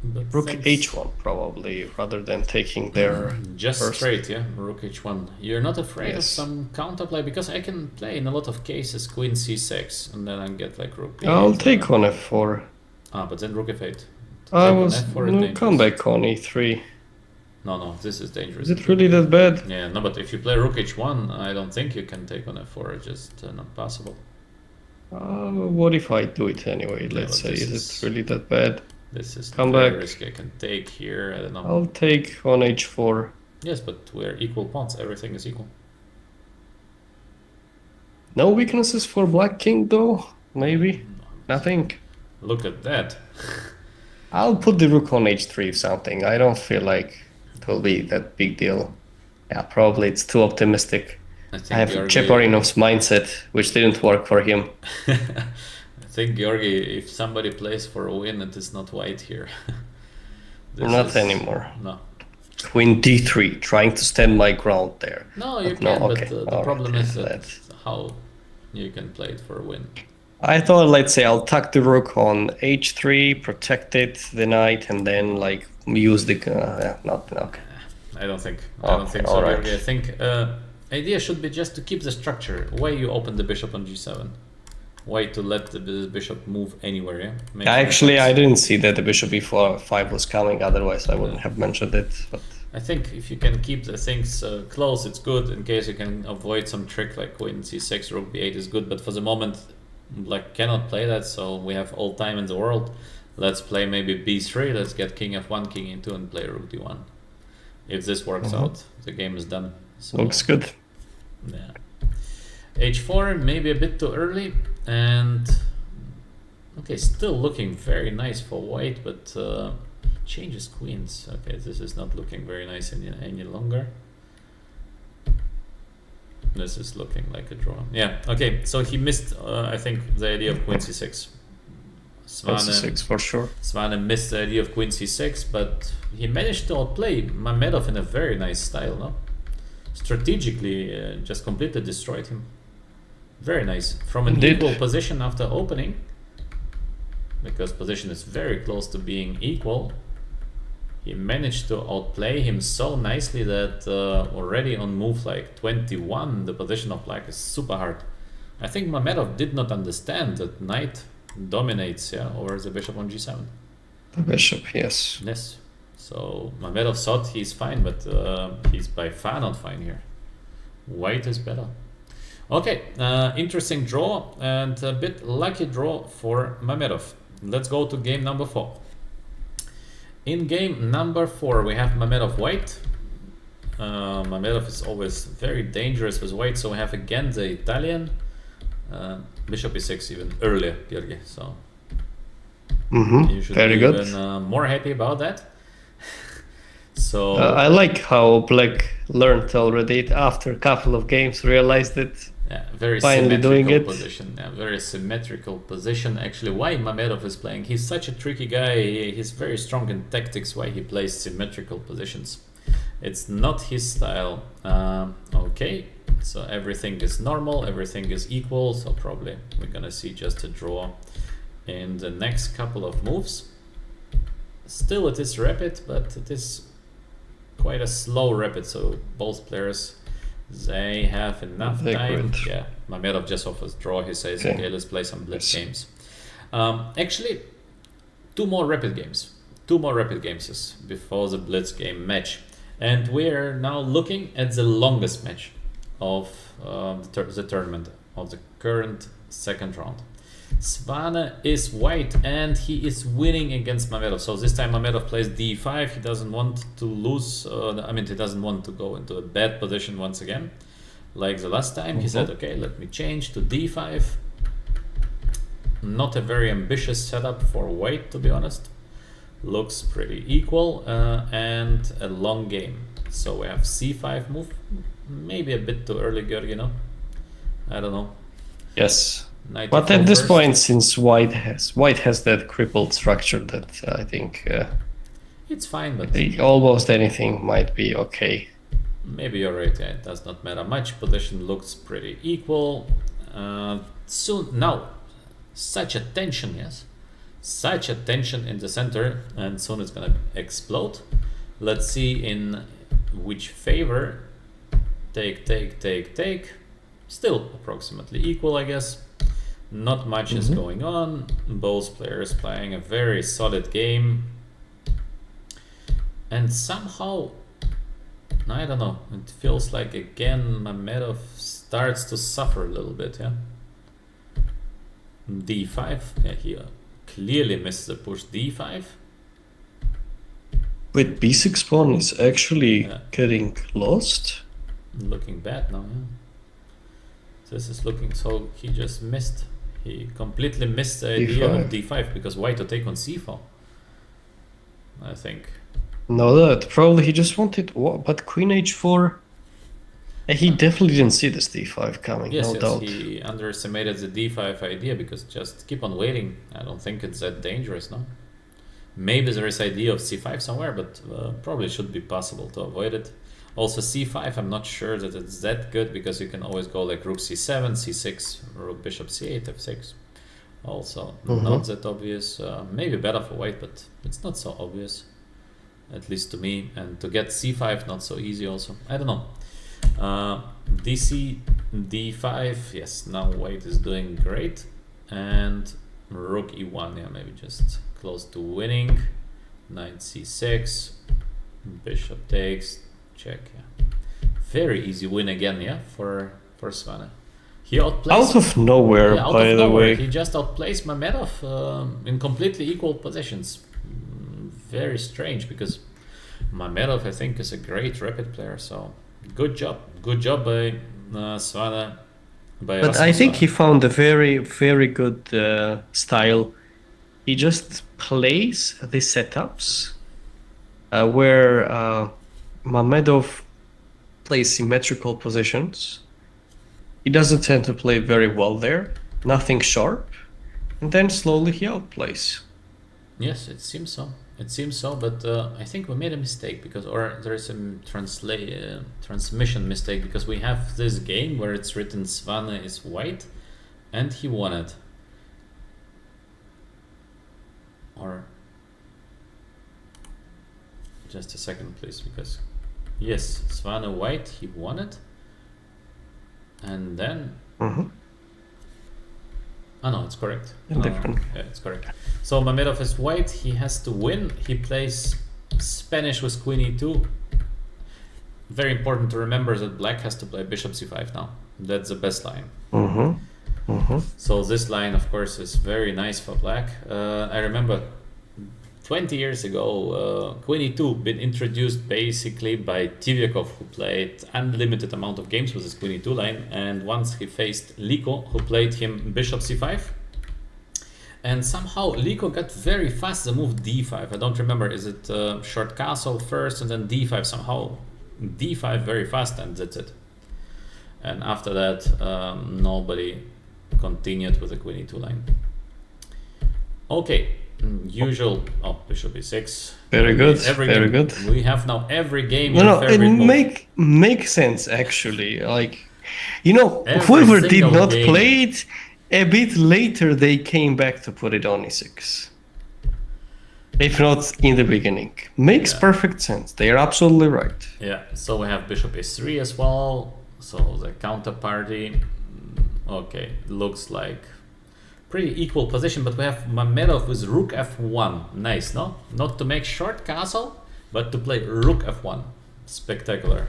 But rook h1 probably, rather than taking their just first. Straight, yeah. Rook h1. You're not afraid of some counterplay, because I can play in a lot of cases queen c6 and then I get like rook b8. I'll take on f4. But then rook f8. I was come back on e3. No, this is dangerous. Is it really that bad? Yeah, no, but if you play rook h1, I don't think you can take on f4. It's just not possible. What if I do it anyway? Let's say, is it really that bad? This is come very back. risky. I can take here. I don't know. I'll take on h4. Yes, but we're equal pawns. Everything is equal. No weaknesses for black king though? Maybe? Nothing? Look at that. I'll put the rook on h3 or something. I don't feel like it will be that big deal. Yeah, probably it's too optimistic. I have Cheparinov's mindset, which didn't work for him. I think, Georgi, if somebody plays for a win, it is not white here. Not anymore. No. Queen d3, trying to stand my ground there. No, you can, but the problem is that how you can play it for a win. I thought, let's say, I'll tuck the rook on h3, protect it, the knight, and then like use the not okay. I don't think so. Right. I think idea should be just to keep the structure. Why you open the bishop on g7? Why to let the bishop move anywhere? Yeah. I didn't see that the bishop e5 was coming. Otherwise, I wouldn't have mentioned it. But I think if you can keep the things close, it's good. In case you can avoid some trick like queen c6, rook b8 is good. But for the moment, black cannot play that, so we have all time in the world. Let's play maybe b3. Let's get king f1, king e2, and play rook d1. If this works out, the game is done. So, looks good. Yeah. h4 maybe a bit too early, and okay, still looking very nice for white, but changes queens. Okay, this is not looking very nice any longer. This is looking like a draw. Yeah, okay, so he missed, I think, the idea of queen c6. C6 for sure. Svane missed the idea of queen c6, but he managed to outplay Mamedov in a very nice style, no? Strategically, just completely destroyed him. Very nice. From an equal position after opening, because position is very close to being equal, he managed to outplay him so nicely that already on move like 21, the position of black is super hard. I think Mamedov did not understand that knight dominates over the bishop on g7. The bishop, yes. Yes. So Mamedov thought he's fine, but he's by far not fine here. White is better. Okay, interesting draw and a bit lucky draw for Mamedov. Let's go to game number 4. In game number 4, we have Mamedov white. Mamedov is always very dangerous with white, so we have again the Italian. Bishop e6 even earlier, Georgi. So you should very be good. Even more happy about that. So I like how black learned already after a couple of games, realized it. Yeah, very finally doing it. Position. Yeah, very symmetrical position. Actually, why Mamedov is playing? He's such a tricky guy. He's very strong in tactics. Why he plays symmetrical positions? It's not his style. Okay, so everything is normal. Everything is equal. So probably we're gonna see just a draw in the next couple of moves. Still, it is rapid, but it is quite a slow rapid. So both players, they have enough time. Yeah, Mamedov just offers draw. He says, okay, let's play some blitz games. Actually, two more rapid games before the blitz game match. And we're now looking at the longest match of the tournament, of the current second round. Svane is white and he is winning against Mamedov. So this time Mamedov plays d5. He doesn't want to lose. He doesn't want to go into a bad position once again. Like the last time, he said, okay, let me change to d5. Not a very ambitious setup for white, to be honest. Looks pretty equal and a long game. So we have c5 move. Maybe a bit too early, Georgi, no? I don't know. Yes. But at this point, since white has that crippled structure, that I think it's fine, but almost anything might be okay. Maybe you're right. Yeah, it does not matter much. Position looks pretty equal. Soon now, such a tension, yes, such a tension in the center, and soon it's gonna explode. Let's see in which favor. Take. Still approximately equal, I guess. Not much is going on. Both players playing a very solid game. And somehow, I don't know, it feels like again Mamedov starts to suffer a little bit, yeah? d5, yeah, he clearly missed the push. d5. Wait, b6 pawn is actually getting lost? Looking bad now, yeah. This is looking, so he just missed. He completely missed the idea of d5 because why to take on c4? I think. No, that probably he just wanted. But queen h4. He definitely didn't see this d5 coming. Yes, no doubt. He underestimated the d5 idea because just keep on waiting. I don't think it's that dangerous, no. Maybe there is idea of c5 somewhere, but probably should be possible to avoid it. Also c5, I'm not sure that it's that good because you can always go like rook c7, c6, rook bishop c8, f6. Also not that obvious. Maybe better for white, but it's not so obvious, at least to me. And to get c5, not so easy also. I don't know. dc, d5, yes, now white is doing great. And rook e1, yeah, maybe just close to winning. Knight c6, bishop takes, check, yeah. Very easy win again, yeah, for Svane. He outplays out of nowhere, yeah, by the way. He just outplays Mamedov in completely equal positions. Very strange because Mamedov, I think, is a great rapid player. So good job by Svane. But I think he found a very, very good style. He just plays the setups where Mamedov plays symmetrical positions. He doesn't tend to play very well there. Nothing sharp. And then slowly he outplays. Yes, it seems so. It seems so, but I think we made a mistake because, or there is a transmission mistake because we have this game where it's written Svane is white and he won it. Or just a second, please, because yes, Svane white, he won it. And then oh no, it's correct. Different. Yeah, it's correct. So Mamedov is white, he has to win. He plays Spanish with queen e2. Very important to remember that black has to play bishop c5 now. That's the best line. So this line, of course, is very nice for black. I remember 20 years ago, queen e2 been introduced basically by Tivyakov, who played unlimited amount of games with his queen e2 line, and once he faced Liko, who played him bishop c5, and somehow Liko got very fast the move d5. I don't remember, is it short castle first and then d5, somehow d5 very fast, and that's it. And after that, nobody continued with the queen e2 line. Okay. Usual. Oh, bishop e6. Very good. Very good. We have now every game. No, it makes sense actually. Like, you know, whoever did not play it, a bit later they came back to put it on e6. If not in the beginning, makes perfect sense. They are absolutely right. Yeah. So we have bishop e3 as well. So the counterparty. Okay, looks like pretty equal position, but we have Mamedov with rook f1. Nice, no? Not to make short castle, but to play rook f1. Spectacular.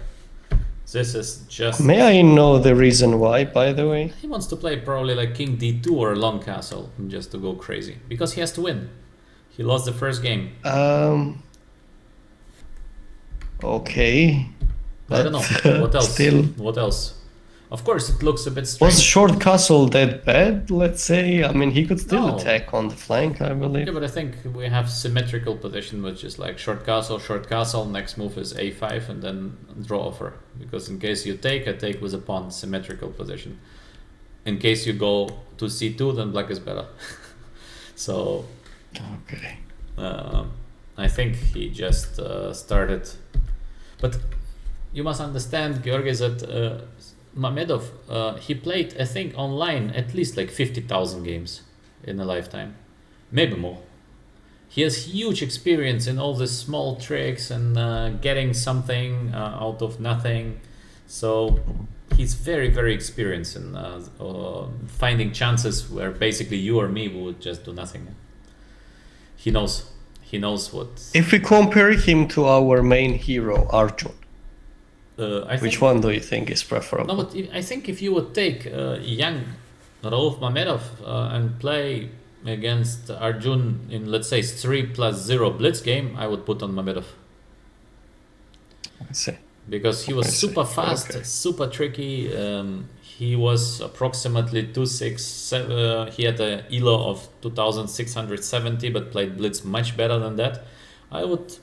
This is just... May I know the reason why, by the way? He wants to play probably like king d2 or long castle, just to go crazy. Because he has to win. He lost the first game. Okay. I don't know. What else? Still. What else? Of course, it looks a bit strange. Was short castle that bad, let's say? I mean, he could still No. attack on the flank, I believe. Yeah, but I think we have symmetrical position, which is like short castle, next move is a5, and then draw offer. Because in case you take, I take with a pawn, symmetrical position. In case you go to c2, then black is better. So... Okay. I think he just started... But you must understand, Georgi, that Mamedov, he played, I think, online at least like 50,000 games in a lifetime, maybe more. He has huge experience in all these small tricks and getting something out of nothing. So he's very, very experienced in finding chances where basically you or me would just do nothing. He knows what... If we compare him to our main hero, Arjun, which one do you think is preferable? No, but I think if you would take young Rauf Mamedov and play against Arjun in, let's say, 3+0 blitz game, I would put on Mamedov. I see. Because he was super fast, Okay. super tricky. He was approximately 267. He had a elo of 2,670, but played blitz much better than that. I would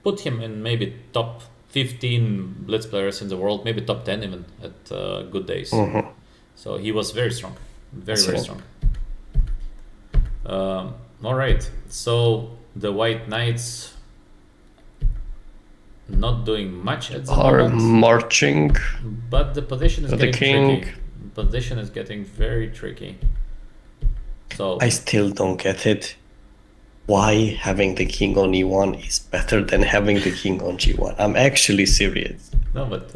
put him in maybe top 15 blitz players in the world, maybe top 10 even at good days. Mm-hmm. So he was very strong, very That's strong. right. All right, so the White Knights not doing much at the Are moment, marching. but the position is The getting king. tricky. Position is getting very tricky. So I still don't get it. Why having the king on e1 is better than having the king on g1. I'm actually serious. no, but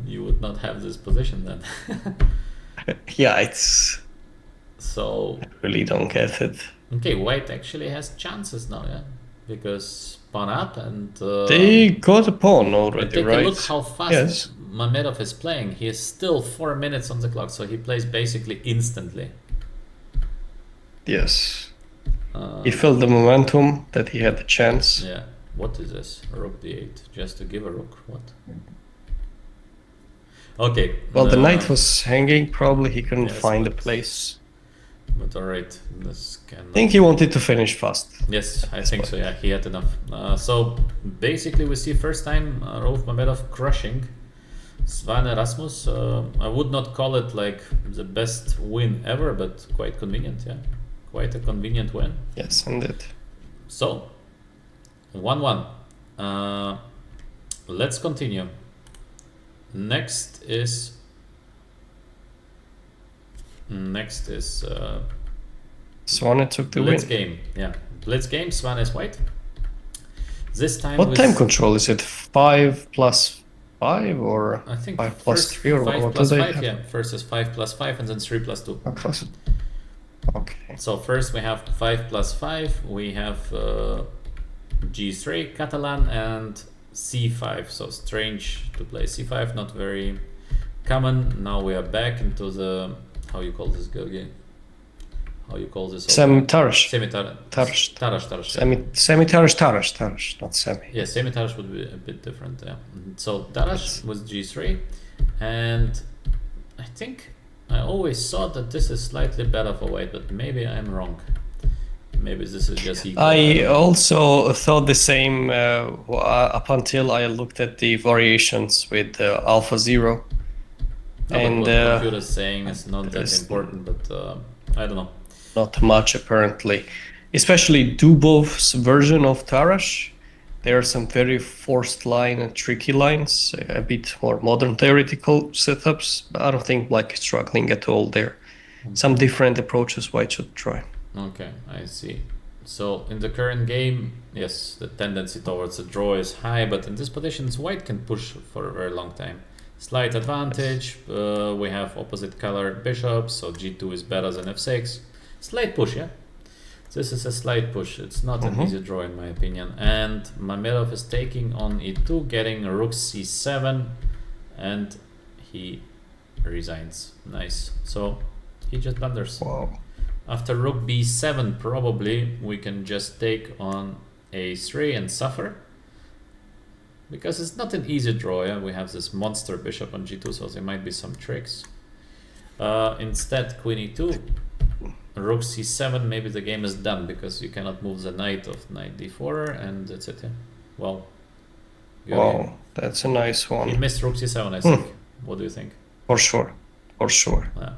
you would not have this position then. Yeah, it's... So I really don't get it. okay, White actually has chances now, yeah, because pawn up and They got a pawn but already, take right? a look how fast Yes. Mamedov is playing. He is still 4 minutes on the clock, so he plays basically instantly. Yes. He felt the momentum that he had the chance. Yeah. What is this? Rook d8. Just to give a rook? What? Okay. Well, the knight was hanging. Probably he couldn't Yes, find a but- place. But alright, this can... I think he wanted to finish fast. Yes, I think so, yeah, he had enough. So basically we see first time Rauf Mamedov crushing Svan Erasmus. I would not call it like the best win ever, but quite convenient, yeah. Quite a convenient win. Yes, indeed. So, 1-1. Let's continue. Next is Swane took the Blitz win. game. Yeah, Blitz game. Swan is white. This time What with, time control is it? 5+5 or I think 5+3 first or 5 what do plus they 5, have? yeah. First is 5+5 and then 3+2. Okay. So first we have 5+5. We have G3 Catalan and C5. So strange to play C5. Not very common. Now we are back into the, how you call this game? How you call this? Semi-Tarash. Tarash. Yeah. Semi-Tarash, not semi. Yeah, semi-Tarash would be a bit different, yeah. So Tarash was G3, and I think I always thought that this is slightly better for white, but maybe I'm wrong. Maybe this is just equal. I also thought the same up until I looked at the variations with Alpha Zero. No, and but what the computer is saying is not that there's- important, but I don't know. Not much apparently. Especially Dubov's version of Tarash. There are some very forced line and tricky lines, a bit more modern theoretical setups, but I don't think Black is struggling at all there. Some different approaches White should try. Okay, I see. So in the current game, yes, the tendency towards a draw is high, but in this positions, White can push for a very long time. Slight advantage, we have opposite colored bishops, so G2 is better than F6. Slight push, yeah? This is a slight push, it's not an easy draw in my opinion. And Mamedov is taking on E2, getting Rook C7, and he resigns. Nice. So he just blunders. Wow. After rook b7, probably we can just take on a3 and suffer, because it's not an easy draw. Yeah? We have this monster bishop on g2, so there might be some tricks. Instead, queen e2, rook c7, maybe the game is done, because you cannot move the knight of knight d4, and that's it. Yeah? Well, Wow, that's a nice he one. missed rook c7, I think. What do you think? For sure. For sure. Yeah.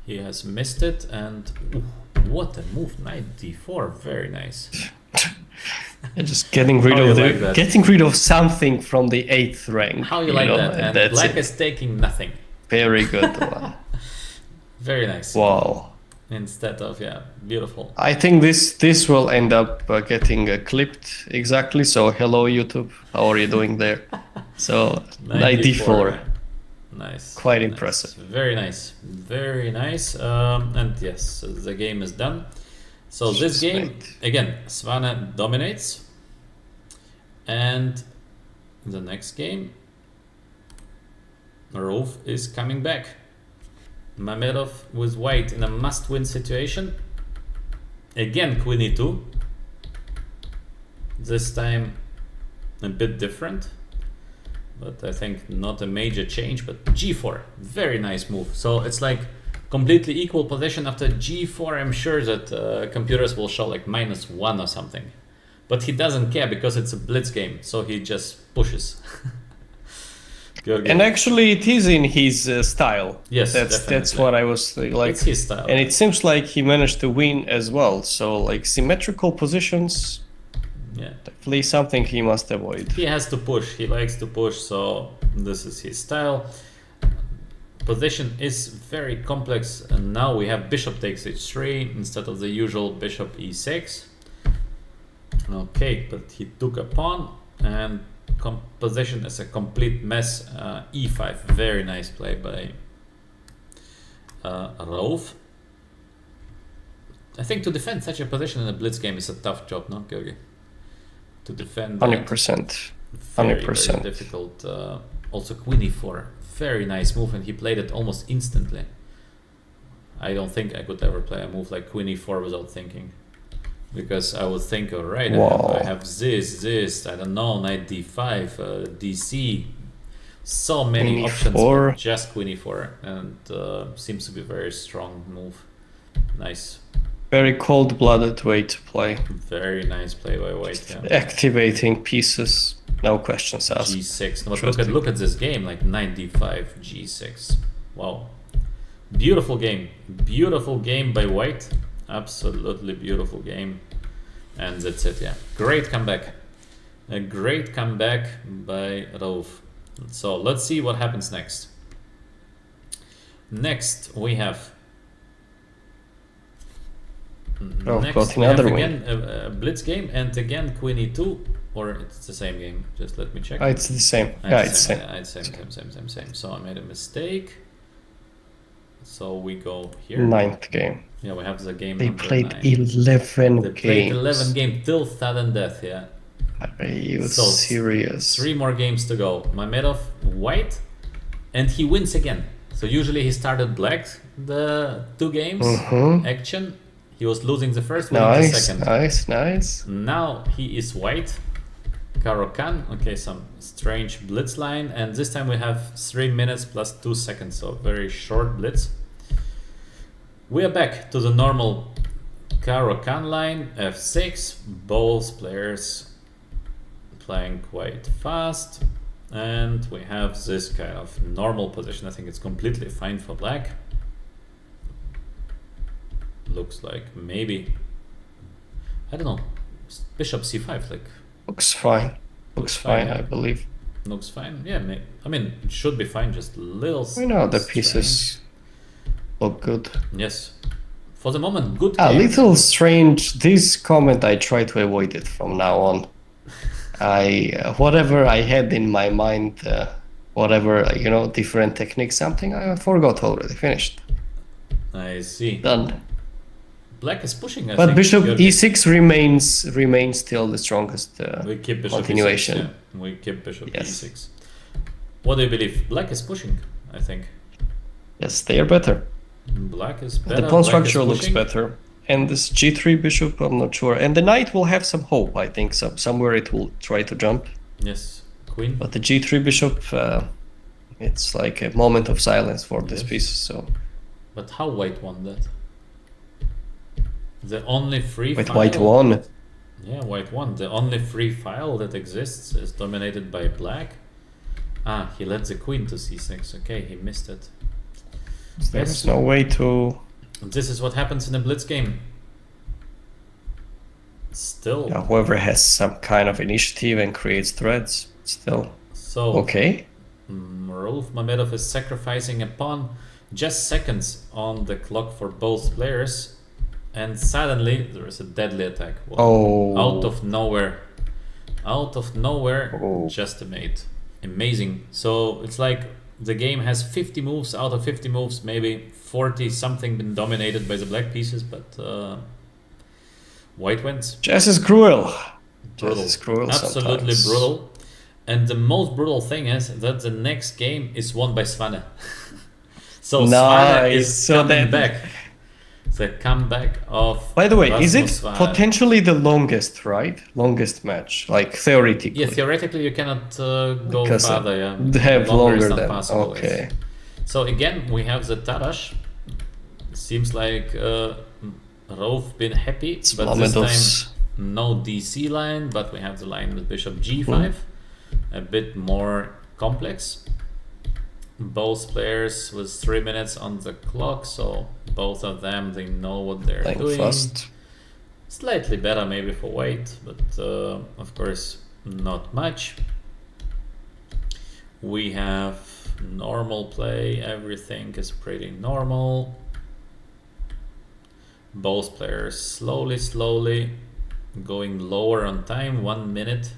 He has missed it, and ooh, what a move! Knight d4, very nice. And just getting rid How of you like that? getting rid of something from the 8th rank. How you like know, that? And that's black it. is taking nothing. Very good one. Very nice. Wow. Instead of, yeah, beautiful. I think this will end up getting clipped exactly. So hello YouTube, how are you doing there? So knight d4. Nice. Quite nice. impressive. Very nice. Very nice. And yes, the game is done. So this Just game, wait. again, Svane dominates. And the next game, Rolf is coming back. Mamedov with white in a must-win situation. Again, queen e2. This time a bit different, but I think not a major change. But g4, very nice move. So it's like completely equal position. After g4, I'm sure that computers will show like -1 or something. But he doesn't care, because it's a blitz game, so he just pushes. And actually, it is in his style. Yes, that's definitely. what I was like. It's his style. And it seems like he managed to win as well. So like symmetrical positions, Yeah. definitely something he must avoid. He has to push. He likes to push, so this is his style. Position is very complex, and now we have bishop takes h3 instead of the usual bishop e6. Okay, but he took a pawn, and position is a complete mess. E5, very nice play by Rolf. I think to defend such a position in a blitz game is a tough job, no, Georgi? To defend 100%. very 100%. difficult. Also queen e4, very nice move, and he played it almost instantly. I don't think I could ever play a move like queen e4 without thinking, because I would think, all right, Wow. I have this, I don't know, knight d5, dc, so many Queen options, e4. but just queen e4, and seems to be a very strong move. Nice, Very cold-blooded way to play. very nice play by white. Yeah. Activating pieces, no questions asked. g6. No, but Interesting. look at this game, like knight d5, g6. Wow, beautiful game by white. Absolutely beautiful game, and that's it. Yeah, great comeback, a great comeback by Rolf. So let's see what happens next. Next we have got another win. again a blitz game, and again queen e2, or it's the same game. Just let me check. It's the same. Yeah, it's the same. Same. So I made a mistake. So we go here. 9th game. Yeah, we have the game. They number played 9. 11 They games. played 11 games till sudden death. Yeah. Are you So, serious? 3 more games to go. Mamedov white, and he wins again. So usually he started black the 2 games action. He was losing the first, winning the Nice, second. nice. Now he is white. Karo-kan. Okay, some strange blitz line, and this time we have 3 minutes plus 2 seconds, so very short blitz. We are back to the normal Karo-kan line, f6. Both players playing quite fast, and we have this kind of normal position. I think it's completely fine for black. Looks like maybe, I don't know, bishop c5, like Looks fine. Looks fine, yeah. I believe. looks fine. Yeah, I mean it should be fine, just little I know the strange. pieces look good. Yes, for the moment, good A game. little strange. This comment, I try to avoid it from now on. Whatever I had in my mind, whatever, different technique, something I forgot already. Finished. I see. Done. Black is pushing, I But think. bishop Georgi. e6 remains still the strongest We keep bishop continuation. e6, yeah. We keep bishop Yes. e6. What do you believe? Black is pushing, I think. Yes, they are better. Black is better. The pawn Black is structure looks pushing. better. And this g3 bishop, I'm not sure. And the knight will have some hope, I think. Somewhere it will try to jump. Yes, queen. But the g3 bishop, it's like a moment of silence for this Yes. piece. So, But how white won that? The only free with file. white won. Yeah, white won. The only free file that exists is dominated by black. Ah, he led the queen to c6. Okay, he missed it. There's no way to. This is what happens in a blitz game. Still. Yeah, whoever has some kind of initiative and creates threads, still. So, Okay. Rauf Mamedov is sacrificing a pawn, just seconds on the clock for both players, and suddenly there is a deadly attack. Wow. Oh. Out of nowhere, Oh. just a mate. Amazing. So it's like the game has 50 moves. Out of 50 moves, maybe 40 something been dominated by the black pieces, but white wins. Chess is cruel. Brutal. Chess is cruel. Absolutely sometimes. brutal. And the most brutal thing is that the next game is won by Svane. So Svane is So coming that- back. The comeback of. By the way, is it Rasmus Svane. potentially the longest, right? Longest match, like theoretically. Yeah, theoretically you cannot go Because farther. Yeah, they have Longer is longer not than. possible, Okay. yes. So again, we have the Tarash. Seems like Rauf been happy, It's but this Mamedov's. time no DC line, but we have the line with Bishop G5, a bit more complex. Both players with 3 minutes on the clock, so both of them, they know what they're Playing doing. fast. Slightly better maybe for white, but of course not much. We have normal play, everything is pretty normal. Both players slowly going lower on time, 1 minute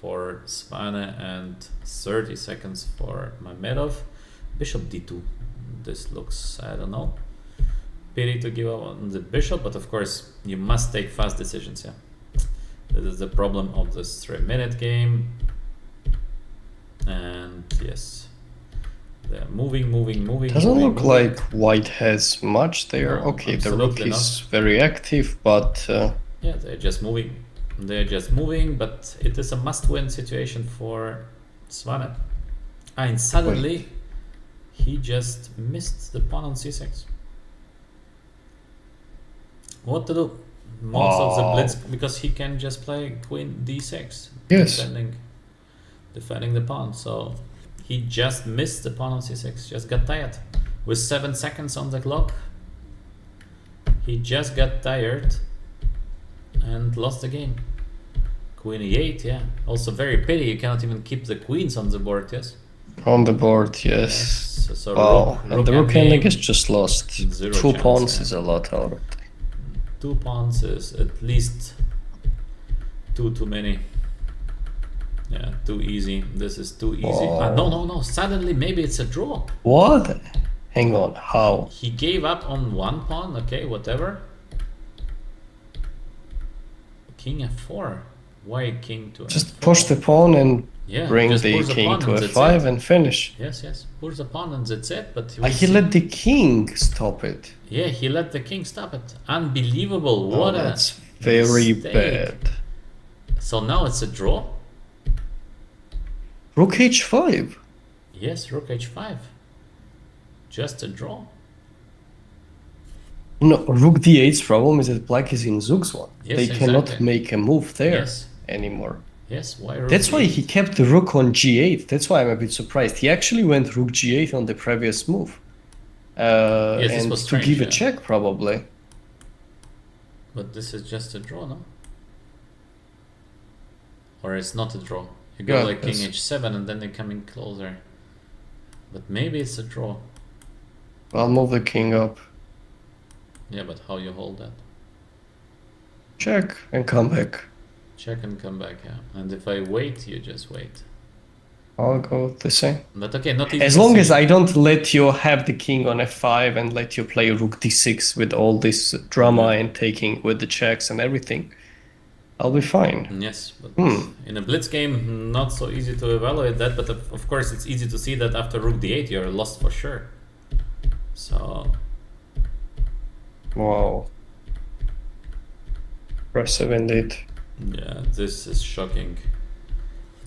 for Svane and 30 seconds for Mamedov. Bishop d2, this looks, I don't know, pity to give up on the bishop, but of course you must take fast decisions. Yeah, this is the problem of this 3-minute game. And yes, they're moving. Doesn't moving, look like white has much there. No, Okay, the rook absolutely is very active, but Yeah, they're just moving. But it is a must-win situation for Svane. And suddenly he just missed the pawn on c6. What to do? Most of the blitz, because he can just play queen d6, Yes. defending the pawn. So he just missed the pawn on c6. Just got tired. With 7 seconds on the clock, he just got tired and lost the game. Queen e8, yeah. Also very pity you cannot even keep the queens on the board. Yes. on the board, yes. So Wow, and the rook ending endgame, is just lost. Zero 2 chance, pawns yeah. is a lot out of 2 pawns is at least too many. Yeah, too easy. This is too easy. Wow. No. Suddenly maybe it's a draw. What? Hang on, how? He gave up on 1 pawn. Okay, whatever. King f4. Why king to Just f4? push the pawn and Yeah, bring just the push the king pawn to and that's f5 it. and finish. Yes. Push the pawn and that's it. But He let the king stop it. yeah, he let the king stop it. Unbelievable. Oh, What a that's very mistake. bad. So now it's a draw. Rook h5. Yes, rook h5. Just a draw. No, rook d8's problem is that black is in Zug's one. Yes, They cannot exactly. make a move there Yes. anymore. Yes, why rook That's why d8? he kept the rook on g8. That's why I'm a bit surprised. He actually went rook g8 on the previous move. Yes, this And was to strange, give a yeah. check, probably. But this is just a draw, no? Or it's not a draw. You go Yeah, like king yes. h7 and then they come in closer. But maybe it's a draw. I'll move the king up. Yeah, but how you hold that? Check and come back. Check and come back, yeah. And if I wait, you just wait. I'll go the same. But okay, not even As the long same. as I don't let you have the king on f5 and let you play rook d6 with all this drama and taking with the checks and everything. I'll be fine. Yes, but in a blitz game, not so easy to evaluate that. But of course, it's easy to see that after rook d8, you're lost for sure. So, Wow. Impressive indeed. yeah, this is shocking.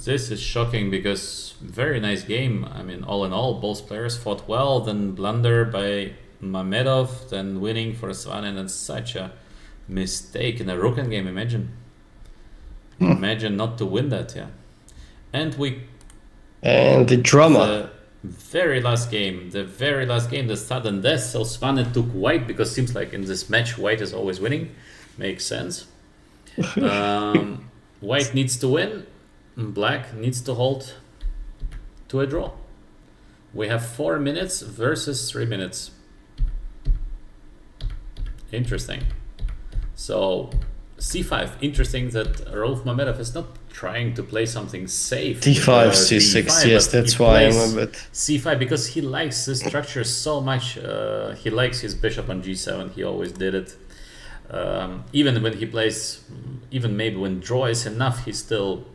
This is shocking because very nice game. I mean, all in all, both players fought well. Then blunder by Mamedov, then winning for Svanen, and such a mistake in a rook game. Imagine not to win that, yeah. And the drama. the very last game, the sudden death. So Svanen took white because seems like in this match white is always winning. Makes sense. White needs to win. Black needs to hold to a draw. We have 4 minutes versus 3 minutes. Interesting. So c5. Interesting that Rauf Mamedov is not trying to play something safe. d5, c6. d5, yes, that's why I'm a bit. c5 because he likes this structure so much. He likes his bishop on g7. He always did it. Even when he plays, even maybe when draw is enough, he still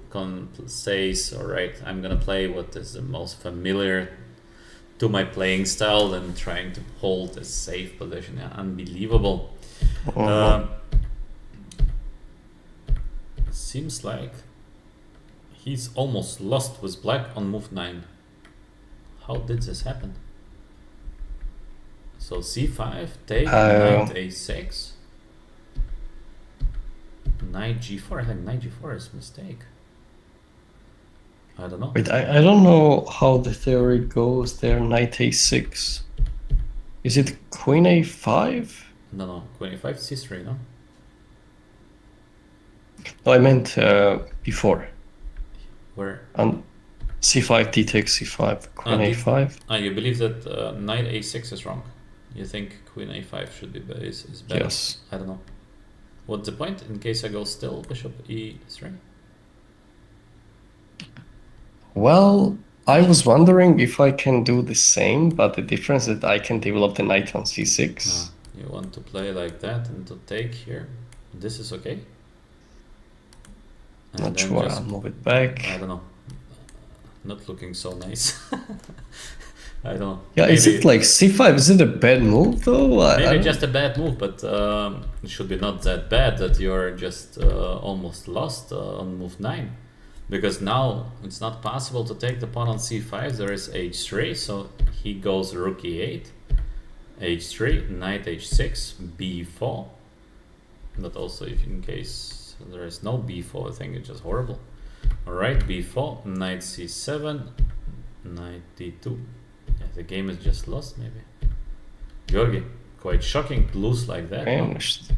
says, all right, I'm gonna play what is the most familiar to my playing style than trying to hold a safe position. Yeah, unbelievable. Seems like he's almost lost with black on move 9. How did this happen? So c5, take, knight a6, knight g4. I think knight g4 is a mistake. I don't know. Wait, I don't know how the theory goes there. Knight a6. Is it queen a5? No, queen a5, c3, no? No, I meant before. Where? On c5, d takes c5, queen a5. You believe that knight a6 is wrong? You think queen a5 should be is better? Yes. I don't know. What's the point in case I go still bishop e3? Well, I was wondering if I can do the same, but the difference is that I can develop the knight on c6. You want to play like that and to take here. This is okay. And Not sure, I'll move it back. I don't know. Not looking so nice. I don't know. Yeah, is it like c5? Is it a bad move though? Maybe just a bad move, but it should be not that bad that you're just almost lost on move 9. Because now it's not possible to take the pawn on c5. There is h3, so he goes rook e8, h3, knight h6, b4. But also, if in case there is no b4, I think it's just horrible. All right, b4, knight c7, knight d2. Yeah, the game is just lost, maybe. Georgi, quite shocking to lose like that. Vanished.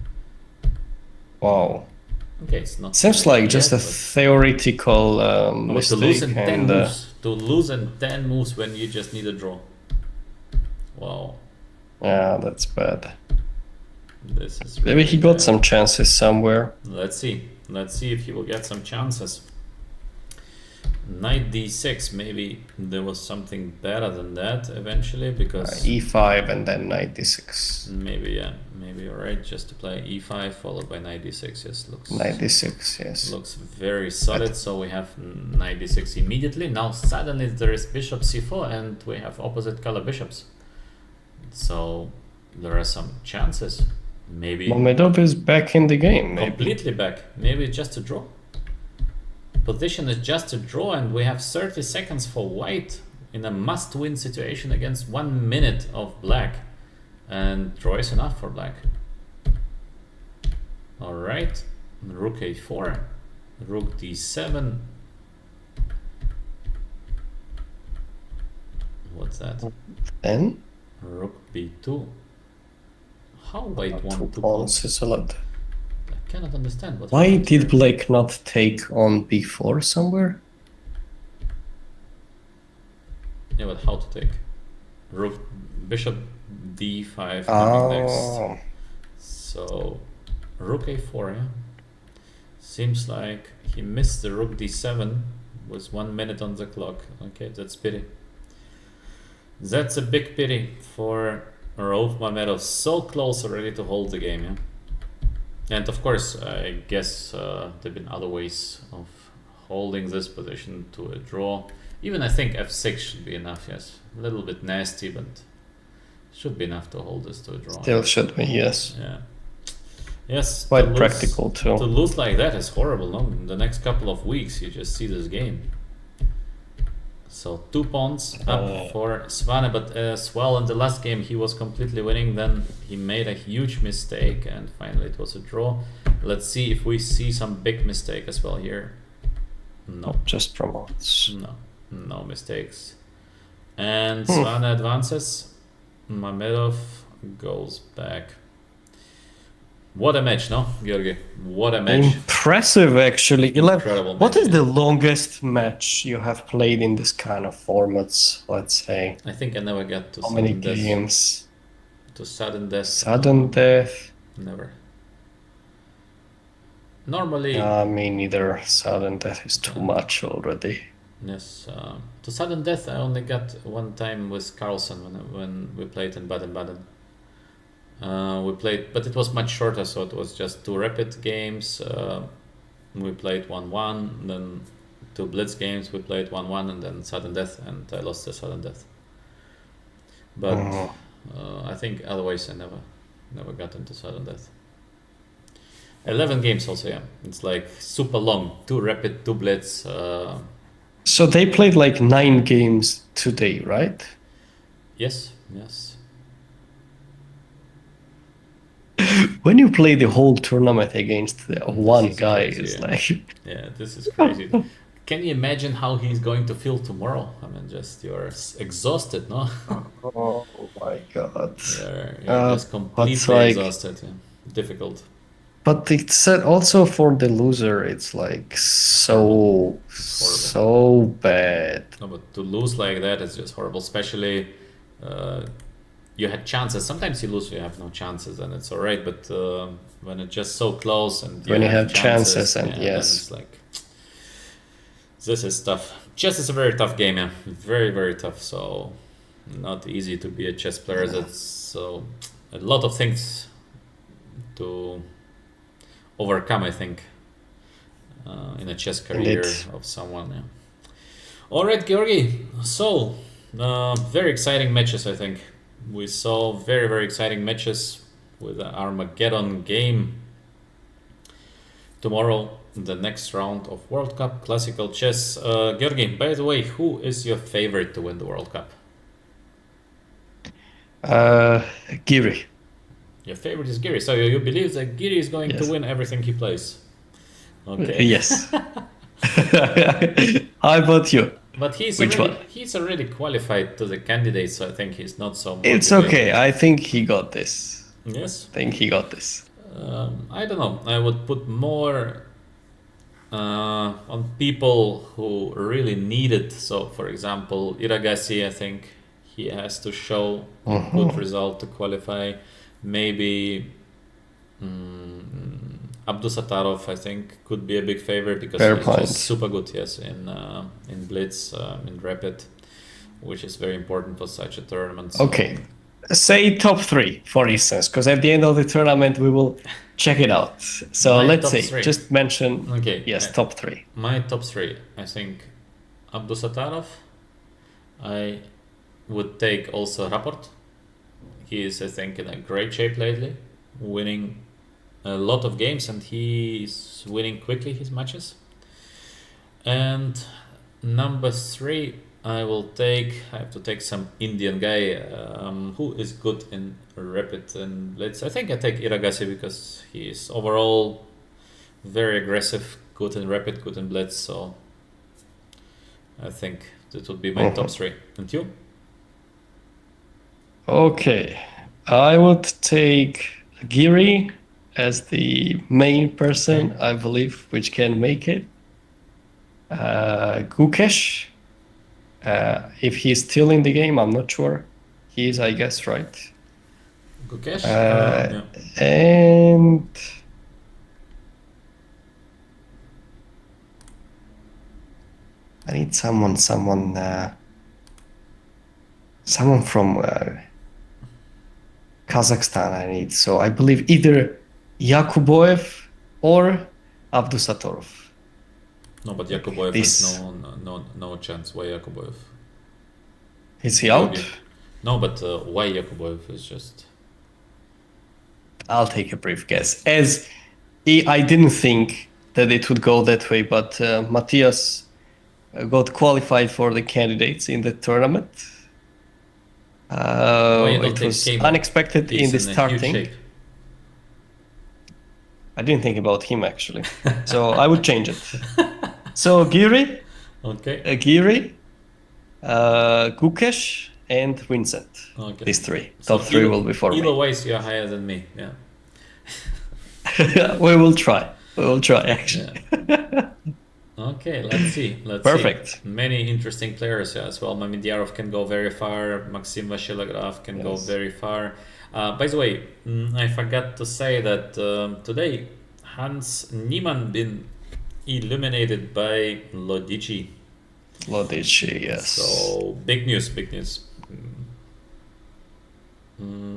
Wow. Okay, it's not. Seems like just a theoretical mistake. To lose in 10 moves. To lose in 10 moves when you just need a draw. Wow. Yeah, that's bad. This is Maybe he got some chances somewhere. Let's see. Let's see if he will get some chances. Knight d6, maybe there was something better than that eventually, because e5 and then knight d6. Maybe, yeah, maybe you're right. Just to play e5 followed by knight d6. Yes, looks knight d6. Yes, looks very solid. So we have knight d6 immediately. Now suddenly there is bishop c4, and we have opposite color bishops. So there are some chances. Maybe Mamedov is back in the game. Maybe. Completely back. Maybe just a draw. Position is just a draw, and we have 30 seconds for white in a must-win situation against 1 minute of black, and draw is enough for black. All right, rook a4, rook d7. What's that? Then rook b2. How white want to pawns is a lot. I cannot understand what. Why did black not take on b4 somewhere? Yeah, but how to take? Rook, bishop d5 coming next. So rook a4, yeah. Seems like he missed the rook d7 with 1 minute on the clock. Okay, that's pity. That's a big pity for Rauf Mamedov. So close already to hold the game, yeah. And of course, I guess there've been other ways of holding this position to a draw. Even I think f6 should be enough. Yes, a little bit nasty, but should be enough to hold this to a draw. Still should be, yes. Yeah. Yes. Quite practical too. To lose like that is horrible. No, in the next couple of weeks, you just see this game. So 2 pawns up for Svane, but as well in the last game he was completely winning. Then he made a huge mistake, and finally it was a draw. Let's see if we see some big mistake as well here. No, just promotes. No mistakes. And Svane advances. Mamedov goes back. What a match, no, Georgi? What a match. Impressive, actually. Incredible What match, is the longest match you have played in this kind of formats, let's say? I think I never got to how many games? To sudden death. Sudden death? Never. Normally... me neither. Sudden death is too much already. Yes. To sudden death I only got one time with Carlsen when we played in Baden-Baden. We played, but it was much shorter, so it was just 2 rapid games. We played 1-1, then 2 blitz games. We played 1-1, and then sudden death, and I lost the sudden death. But I think otherwise I never got into sudden death. 11 games also, yeah. It's like super long. 2 rapid, 2 blitz. So they played like 9 games today, right? Yes. When you play the whole tournament against one guy, crazy, it's yeah. like... Yeah, this is crazy. Can you imagine how he's going to feel tomorrow? I mean, just you're exhausted, no? Oh my god. You're just completely exhausted. Yeah. Difficult. But it's also for the loser, it's like so bad. No, but to lose like that is just horrible, especially you had chances. Sometimes you lose, you have no chances, and it's all right. But when it's just so close and when you have chances and then yes, it's like this is tough. Chess is a very tough game, yeah, very very tough. So not easy to be a chess player. That's so a lot of things to overcome, I think, in a chess career of someone. Yeah. All right, Georgi. So very exciting matches, I think. We saw very, very exciting matches with the Armageddon game. Tomorrow, the next round of World Cup Classical Chess. Georgi, by the way, who is your favorite to win the World Cup? Giri. Your favorite is Giri. So you believe that Giri is going to win everything he plays? Okay. Yes. How about you? But he's already qualified to the candidates, so I think he's not so motivated. It's okay. I think he got this. Yes? I think he got this. I don't know. I would put more on people who really need it. So, for example, Iragasi, I think he has to show a good result to qualify. Maybe Abdusattorov, I think, could be a big favorite because he's just super good, yes, in blitz, in rapid, which is very important for such a tournament. So. Okay, say top 3, for instance, because at the end of the tournament we will check it out. So let's say, just mention, top 3. My top 3, I think Abdusattorov. I would take also Rapport. He is, I think, in a great shape lately, winning a lot of games, and he's winning quickly his matches. And number 3, I have to take some Indian guy who is good in rapid and blitz. I think I take Iragasi because he is overall very aggressive, good in rapid, good in blitz. So I think that would be my top 3. And you? Okay, I would take Giri as the main person, I believe, which can make it. Gukesh, if he's still in the game, I'm not sure. He is, I guess, right? Gukesh? And I need someone from Kazakhstan I need. So I believe either Yakuboev or Abdusattorov. No, but Yakuboev has This no chance. Why Yakuboev? is he out? Georgie. No, but why Yakuboev is just. I'll take a brief guess. I didn't think that it would go that way, but Matthias got qualified for the candidates in the tournament. Why you don't It take was Kamo? unexpected in He's the in a huge starting. shape. I didn't think about him actually, so I would change it. So Giri, Okay. Gukesh, and Vincent. Okay. These three. So Top three will be for Elo me. wise, you're higher than me. Yeah. We will try. We will try actually. Yeah. Okay, let's see. Perfect. Many interesting players as well. Mamidyarov can go very far. Maxim Vashilograf can go very far. By the way, I forgot to say that today Hans Niemann been eliminated by Lodici. Lodici, yes. So big news.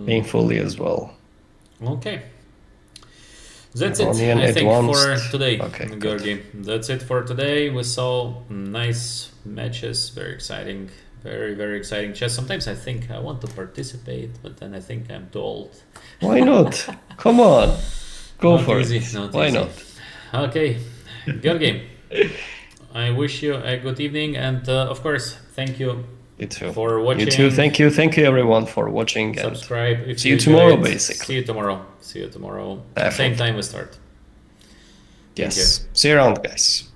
Painfully as well. Okay. That's it, Iranian I think, advanced. for today, Okay, Georgi. That's it for today. We saw nice matches, very exciting, very exciting chess. Sometimes I think I want to participate, but then I think I'm too old. Why not? Come on. Go Not for easy, it. not Why easy. not? Okay, Georgi, I wish you a good evening, and of course, thank you You too. for watching. You too. Thank you everyone for watching. And Subscribe. If see you enjoyed tomorrow, it. basically. See you tomorrow. Same Definitely. time we start. Yes. See you around, guys.